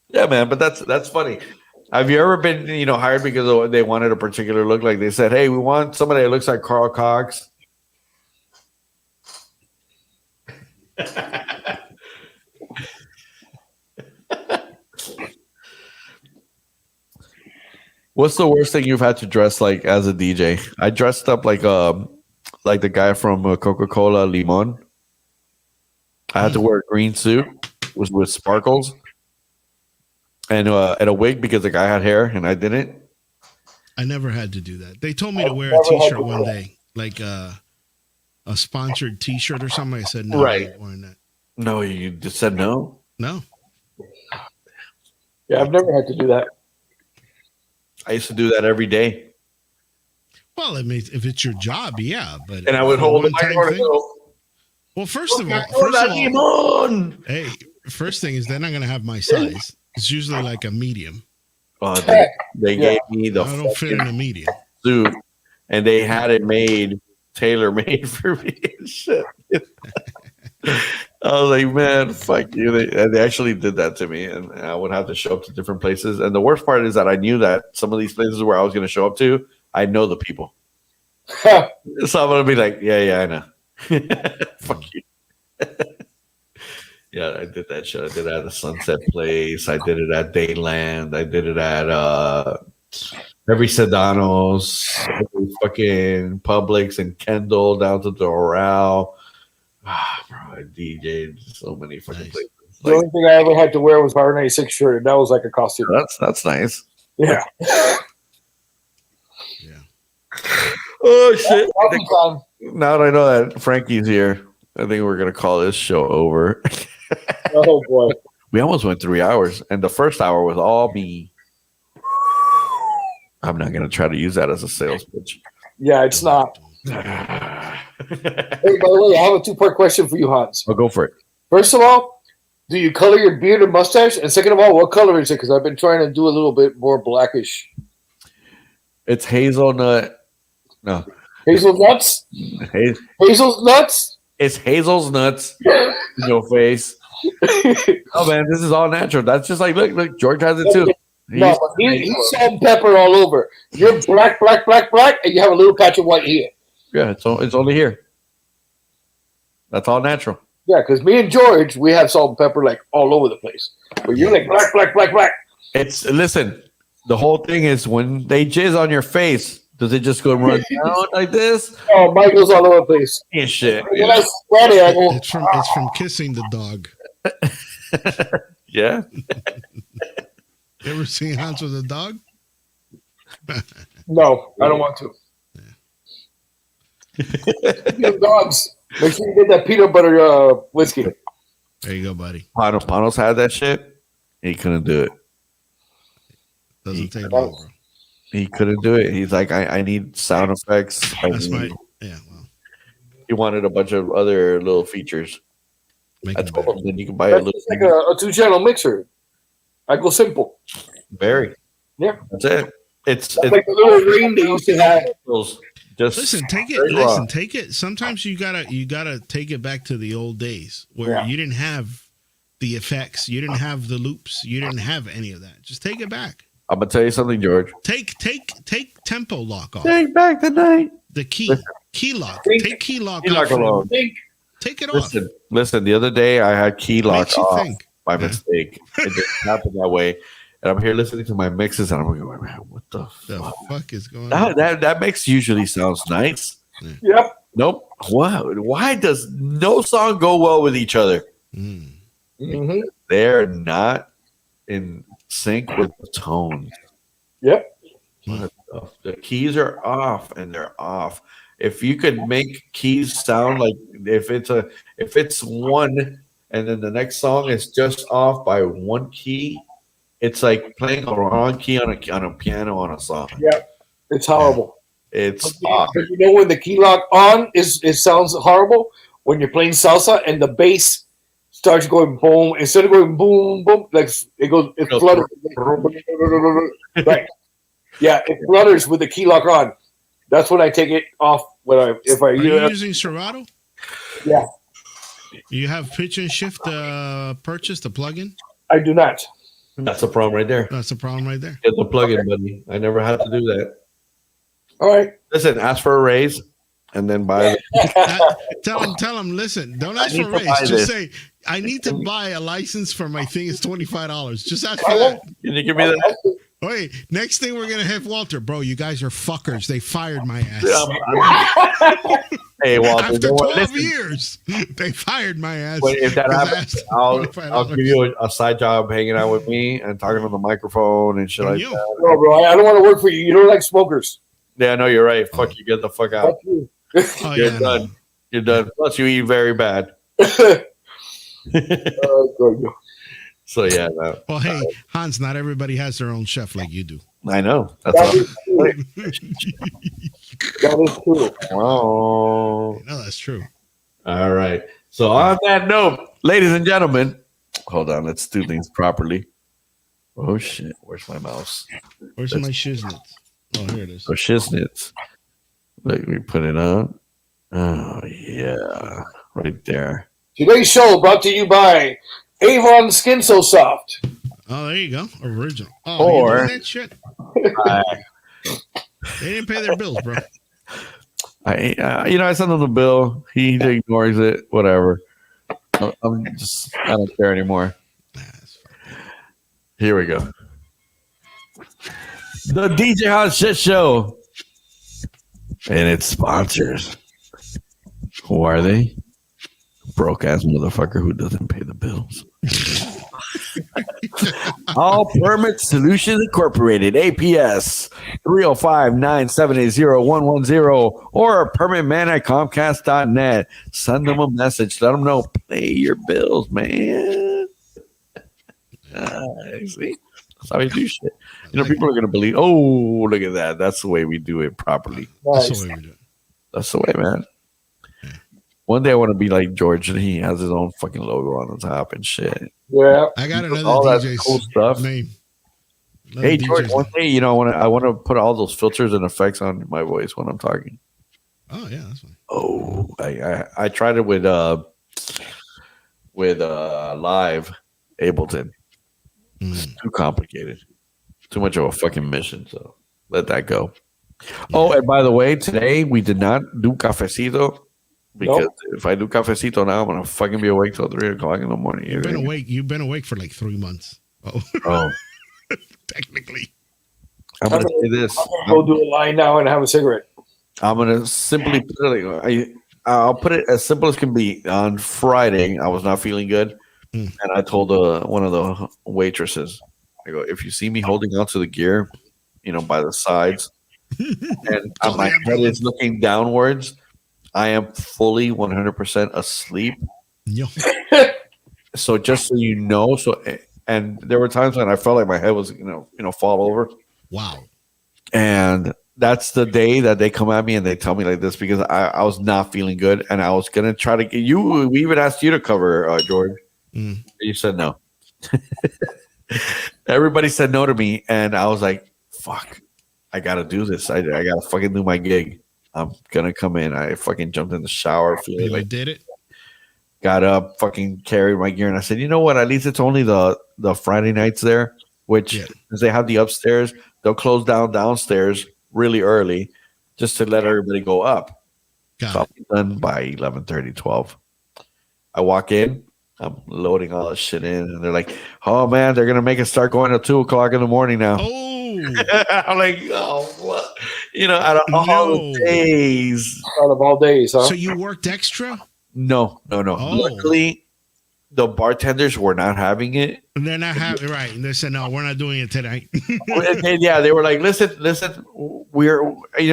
Yeah, man, but that's funny. Have you ever been, hired because they wanted a particular look? Like they said, "Hey, we want somebody that looks like Carl Cox." What's the worst thing you've had to dress like as a DJ? I dressed up like the guy from Coca-Cola Limon. I had to wear a green suit with sparkles and a wig because the guy had hair and I didn't. I never had to do that. They told me to wear a T-shirt one day, like a sponsored T-shirt or something. I said no, right. I'm not wearing that. No, you just said no. No. Yeah, I've never had to do that. I used to do that every day. Well, I mean, if it's your job, yeah, but and I would hold the microphone. Well, first of all, hey, first thing is they're not going to have my size. It's usually like a medium. They gave me the. I don't fit in a medium suit, and they had it made tailor made for me and shit. I was like, man, fuck you. They actually did that to me, and I would have to show up to different places. And the worst part is that I knew that some of these places where I was going to show up to, I know the people. So I'm going to be like, yeah, I know. Fuck you. Yeah, I did that shit. I did it at the Sunset Place. I did it at Dayland. I did it at every Sedano's, every fucking Publix and Kendall down to Doral. Bro, I DJ'd so many fucking places. The only thing I ever had to wear was my 96 shirt, and that was like a costume. That's nice. Yeah. Yeah. Oh shit! Now that I know that Frankie's here, I think we're gonna call this show over. Oh boy, we almost went 3 hours, and the first hour was all me. I'm not gonna try to use that as a sales pitch. Yeah, it's not. Hey, by the way, I have a 2-part question for you, Hans. I'll go for it. First of all, do you color your beard and mustache? And second of all, what color is it? Because I've been trying to do a little bit more blackish. It's hazelnut. No. Hazelnuts? Hazelnuts? It's Hazel's nuts in your face. Oh, man, this is all natural. That's just like, look, George has it too. No, he's salt and pepper all over. You're black, and you have a little patch of white here. Yeah, it's only here. That's all natural. Yeah, because me and George, we have salt and pepper like all over the place. But you're like black. Listen, the whole thing is when they jizz on your face, does it just go run down like this? Oh, mine goes all over the place. Yeah, shit. When I sweat it, I go, it's from kissing the dog. Yeah. You ever seen Hans with a dog? No, I don't want to. Yeah. Dogs. Make sure you get that peanut butter whiskey. There you go, buddy. Panos had that shit. He couldn't do it. Doesn't take long, bro. He couldn't do it. He's like, I need sound effects. Well. He wanted a bunch of other little features. I told him that you can buy a little. It's like a 2-channel mixer. I go simple. Very. Yeah. That's it. It's like the little ring they used to have. Listen, take it. Sometimes you gotta take it back to the old days where you didn't have the effects, you didn't have the loops, you didn't have any of that. Just take it back. I'm gonna tell you something, George. Take tempo lock off. Take back the night. The key lock. Take key lock off. Alone. Take it off. Listen. The other day I had key lock off by mistake. It just happened that way. And I'm here listening to my mixes, and I'm going, man, what the fuck is going on? That mix usually sounds nice. Yep. Nope. Why does no song go well with each other? Mm-hmm. They're not in sync with the tones. Yep. The keys are off, and they're off. If you could make keys sound like if it's one, and then the next song is just off by one key. It's like playing a wrong key on a piano on a song. Yeah, it's horrible. It's you know when the key lock on it sounds horrible when you're playing salsa and the bass starts going boom instead of going boom boom like it flutters. Right. Yeah, it flutters with the key lock on. That's when I take it off if I Are you using Serato? Yeah. You have pitch and shift purchase the plugin? I do not. That's a problem right there. That's the problem right there. Get the plug-in, buddy. I never had to do that. All right. Listen, ask for a raise, and then buy. Tell him. Listen, don't ask for a raise. Just say, I need to buy a license for my thing. It's $25. Just ask for that. Can you give me that? Wait, next thing we're gonna have Walter, bro. You guys are fuckers. They fired my ass. Hey, Walter. After 12 years, they fired my ass. Wait, if that happens, I'll give you a side job hanging out with me and talking on the microphone and shit like that. No, bro, I don't want to work for you. You don't like smokers. Yeah, no, you're right. Fuck you. Get the fuck out. Oh, You're done. No. You're done. Plus, you eat very bad. So yeah. No. Well, hey, Hans, not everybody has their own chef like you do. I know. That is true. Wow. No, that's true. All right. So on that note, ladies and gentlemen, hold on. Let's do things properly. Oh shit! Where's my mouse? Where's my shiznits? Oh, here it is. Oh, shiznits. Let me put it on. Oh yeah, right there. Today's show brought to you by Avon Skin So Soft. Oh, there you go. Original. Oh, Or you doing that shit? They didn't pay their bills, bro. I sent him the bill. He ignores it. Whatever. I don't care anymore. Here we go. The DJ Hot Shit Show and its sponsors. Who are they? Broke ass motherfucker who doesn't pay the bills. All Permit Solutions Incorporated, APS 305-978-0110 or permitman at Comcast.net. Send them a message. Let them know. Pay your bills, man. See? That's how we do shit. People are going to believe, oh, look at that. That's the way we do it properly. Nice. That's the way we do it. That's the way, man. One day I want to be like George, and he has his own fucking logo on the top and shit. Yeah, I got another all DJ's that cool stuff. Name. Hey George, one day, I want to put all those filters and effects on my voice when I'm talking. Oh yeah, that's fine. Oh, I tried it with Live Ableton. It's too complicated, too much of a fucking mission. So let that go. Yeah. Oh, and by the way, today we did not do cafecito. Because if I do cafecito now, I'm gonna fucking be awake till 3 o'clock in the morning. You've been awake for like 3 months. Oh. Technically. I'm gonna say this. I'm gonna go do a line now and have a cigarette. I'm gonna simply put it. I'll put it as simple as can be. On Friday, I was not feeling good, and I told one of the waitresses, I go, if you see me holding onto the gear, by the sides, and my head is looking downwards, I am fully 100% asleep. Yo. So just so you know, and there were times when I felt like my head was, fall over. Wow. And that's the day that they come at me and they tell me like this because I was not feeling good and I was gonna try to get you. We even asked you to cover, George. You said no. Everybody said no to me, and I was like, "Fuck, I gotta do this. I gotta fucking do my gig." I'm gonna come in. I fucking jumped in the shower, feeling like did it. Got up, fucking carried my gear, and I said, "You know what? At least it's only the Friday nights there, which because they have the upstairs, they'll close down downstairs really early, just to let everybody go up." So I'll be done by 11:30, 12. I walk in, I'm loading all this shit in, and they're like, "Oh man, they're gonna make us start going at 2 o'clock in the morning now." Oh. I'm like, oh, what? Out of all the days. Out of all days, huh? So you worked extra? No. Oh. Luckily, the bartenders were not having it. And they're not having it, right. And they said, no, we're not doing it tonight. And they were like, listen, we're,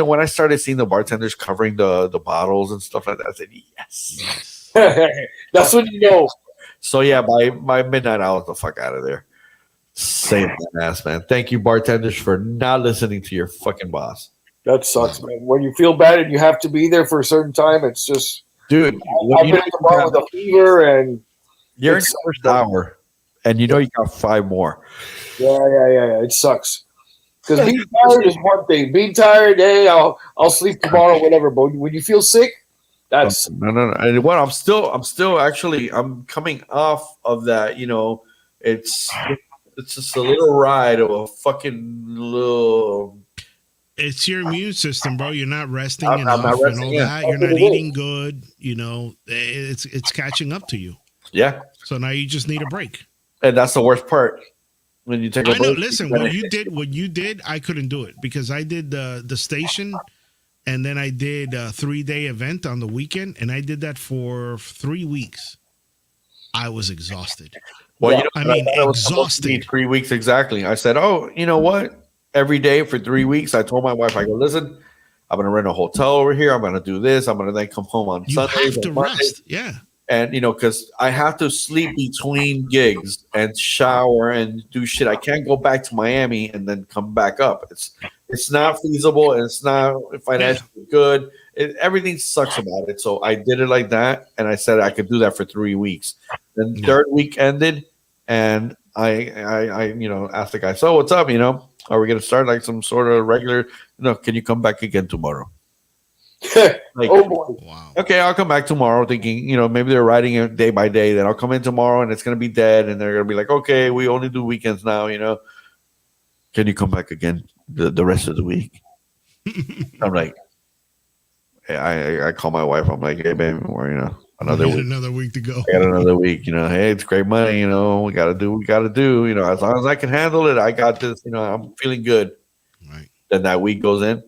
when I started seeing the bartenders covering the bottles and stuff like that, I said, yes. That's what you know. So, yeah, by midnight, I was the fuck out of there. Save my ass, man. Thank you, bartenders, for not listening to your fucking boss. That sucks, man. When you feel bad and you have to be there for a certain time, it's just... Dude, I've been in the bar with a fever, and... You're in your first hour, and you got 5 more. Yeah. It sucks. Because being tired is one thing. Being tired, hey, I'll sleep tomorrow, whatever. But when you feel sick, that's no. And what I'm still actually I'm coming off of that. You know, it's just a little ride of a fucking little. It's your immune system, bro. You're not resting I'm enough not and resting, all yeah. that. You're not eating good. You know, it's catching up to you. Yeah. So now you just need a break. And that's the worst part. When you take a I know. break, Listen, what you did, I couldn't do it because I did the station, and then I did a 3-day event on the weekend, and I did that for 3 weeks. I was exhausted. Well, yeah. you know, I mean, it was supposed to be exhausted. 3 weeks exactly. I said, "Oh, you know what? Every day for 3 weeks." I told my wife, "I go, listen, I'm going to rent a hotel over here. I'm going to do this. I'm going to then come home on You Sundays have to and Mondays." rest. Yeah. And you know, because I have to sleep between gigs and shower and do shit. I can't go back to Miami and then come back up. It's not feasible. And it's not financially good. Everything sucks about it. So I did it like that, and I said I could do that for 3 weeks. Then third week ended, and I you know asked the guy, "So what's up? You know, are we gonna start like some sort of regular? Can you come back again tomorrow?" Like, oh boy. Wow. Okay, I'll come back tomorrow thinking, maybe they're writing it day by day. Then I'll come in tomorrow and it's going to be dead. And they're going to be like, okay, we only do weekends now, Can you come back again the rest of the week? I'm like, I call my wife. I'm like, hey, baby, we're, another week. Another week to go. I got another week, hey, it's great money, we got to do what we got to do. As long as I can handle it, I got this, I'm feeling good. Right. Then that week goes in.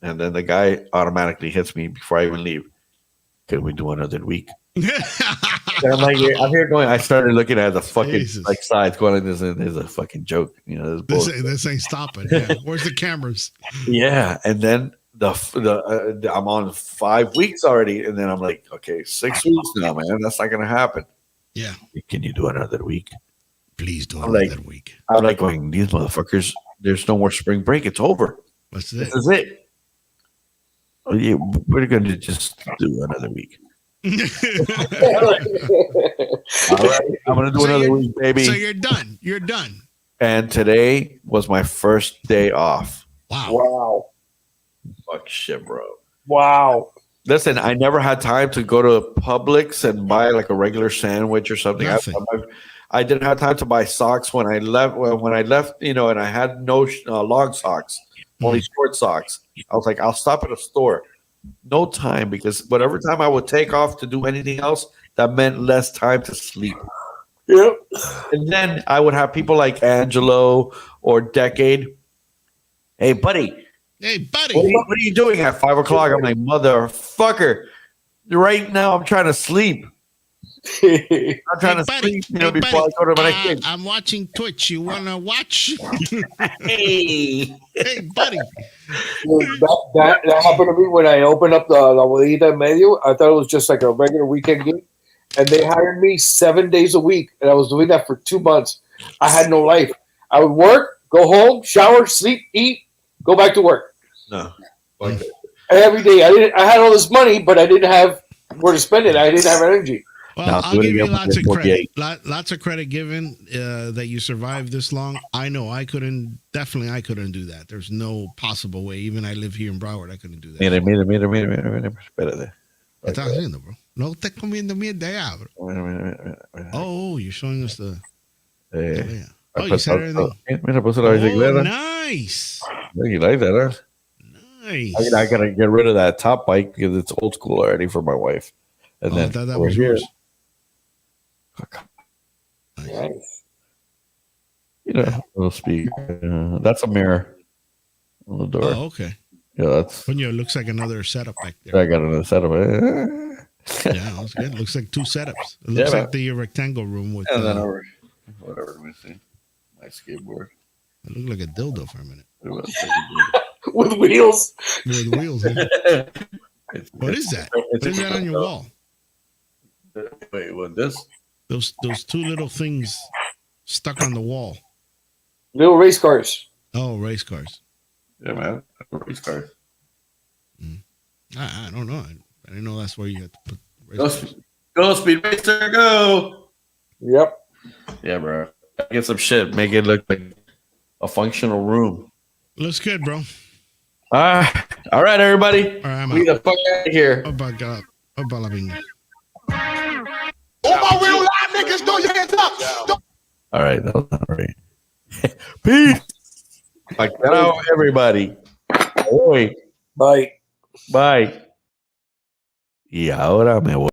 And then the guy automatically hits me before I even leave. Can we do another week? And I'm like, I'm here going. I started looking at the fucking sides, going like this is a fucking joke. This ain't stopping. Yeah. Where's the cameras? Yeah, and then I'm on 5 weeks already, and then I'm like, okay, 6 weeks now, man. That's not gonna happen. Yeah. Can you do another week? Please do another week. I'm like going, these motherfuckers. There's no more spring break. It's over. This is it. Oh, yeah, we're going to just do another week. All right, I'm going to do another week, baby. So you're done. You're done. And today was my first day off. Wow. Fuck shit, bro. Wow. Listen, I never had time to go to Publix and buy like a regular sandwich or something. I didn't have time to buy socks when I left. When I left, and I had no long socks, only short socks. I was like, I'll stop at a store. No time, because whatever time I would take off to do anything else, that meant less time to sleep. Yep. And then I would have people like Angelo or Decade. Hey, buddy. What are you doing at 5 o'clock? I'm like, motherfucker. Right now, I'm trying to sleep. I'm trying to sleep, before I go to my next game. I'm watching Twitch. You want to watch? Hey, buddy. That happened to me when I opened up the La Bodega Medio. I thought it was just like a regular weekend gig. And they hired me 7 days a week. And I was doing that for 2 months. I had no life. I would work, go home, shower, sleep, eat, go back to work. No. Every day. I had all this money, but I didn't have where to spend it. I didn't have energy. Well, I'll give you lots of credit. Lots of credit given that you survived this long. I know I couldn't do that. There's no possible way. Even I live here in Broward, I couldn't do that. Mira. Espérate. ¿Qué estás haciendo, bro? No te comiendo mierda ya, bro. Oh, you're showing us the... Oh, you said everything. Mira, puse la bicicleta. Nice. You like that, huh? Nice. I gotta get rid of that top bike because it's old school already for my wife. And then that was yours. Nice. Little speaker. That's a mirror on the door. Oh, okay. Yeah, that's. It looks like another setup back there. I got another setup. Yeah, that's good. Looks like 2 setups. It looks like the rectangle room with. And then over, whatever. Let me see. My skateboard. It looked like a dildo for a minute. With wheels. With wheels. Yeah. What is that? What is that on your wall? Wait, what? This? Those 2 little things stuck on the wall. Little race cars. Oh, race cars. Yeah, man. Race cars. I don't know. I didn't know that's where you had to put race cars. Go, Speed Racer, go! Yep. Yeah, bro. Get some shit. Make it look like a functional room. Looks good, bro. All right, everybody. All right, I'm We the fuck out of here. Oh, my God. Oh, balabing. All my real live niggas, throw your hands up. All right, that was not right. Peace. Chao, everybody. Bye. Bye. Bye. Y ahora me voy.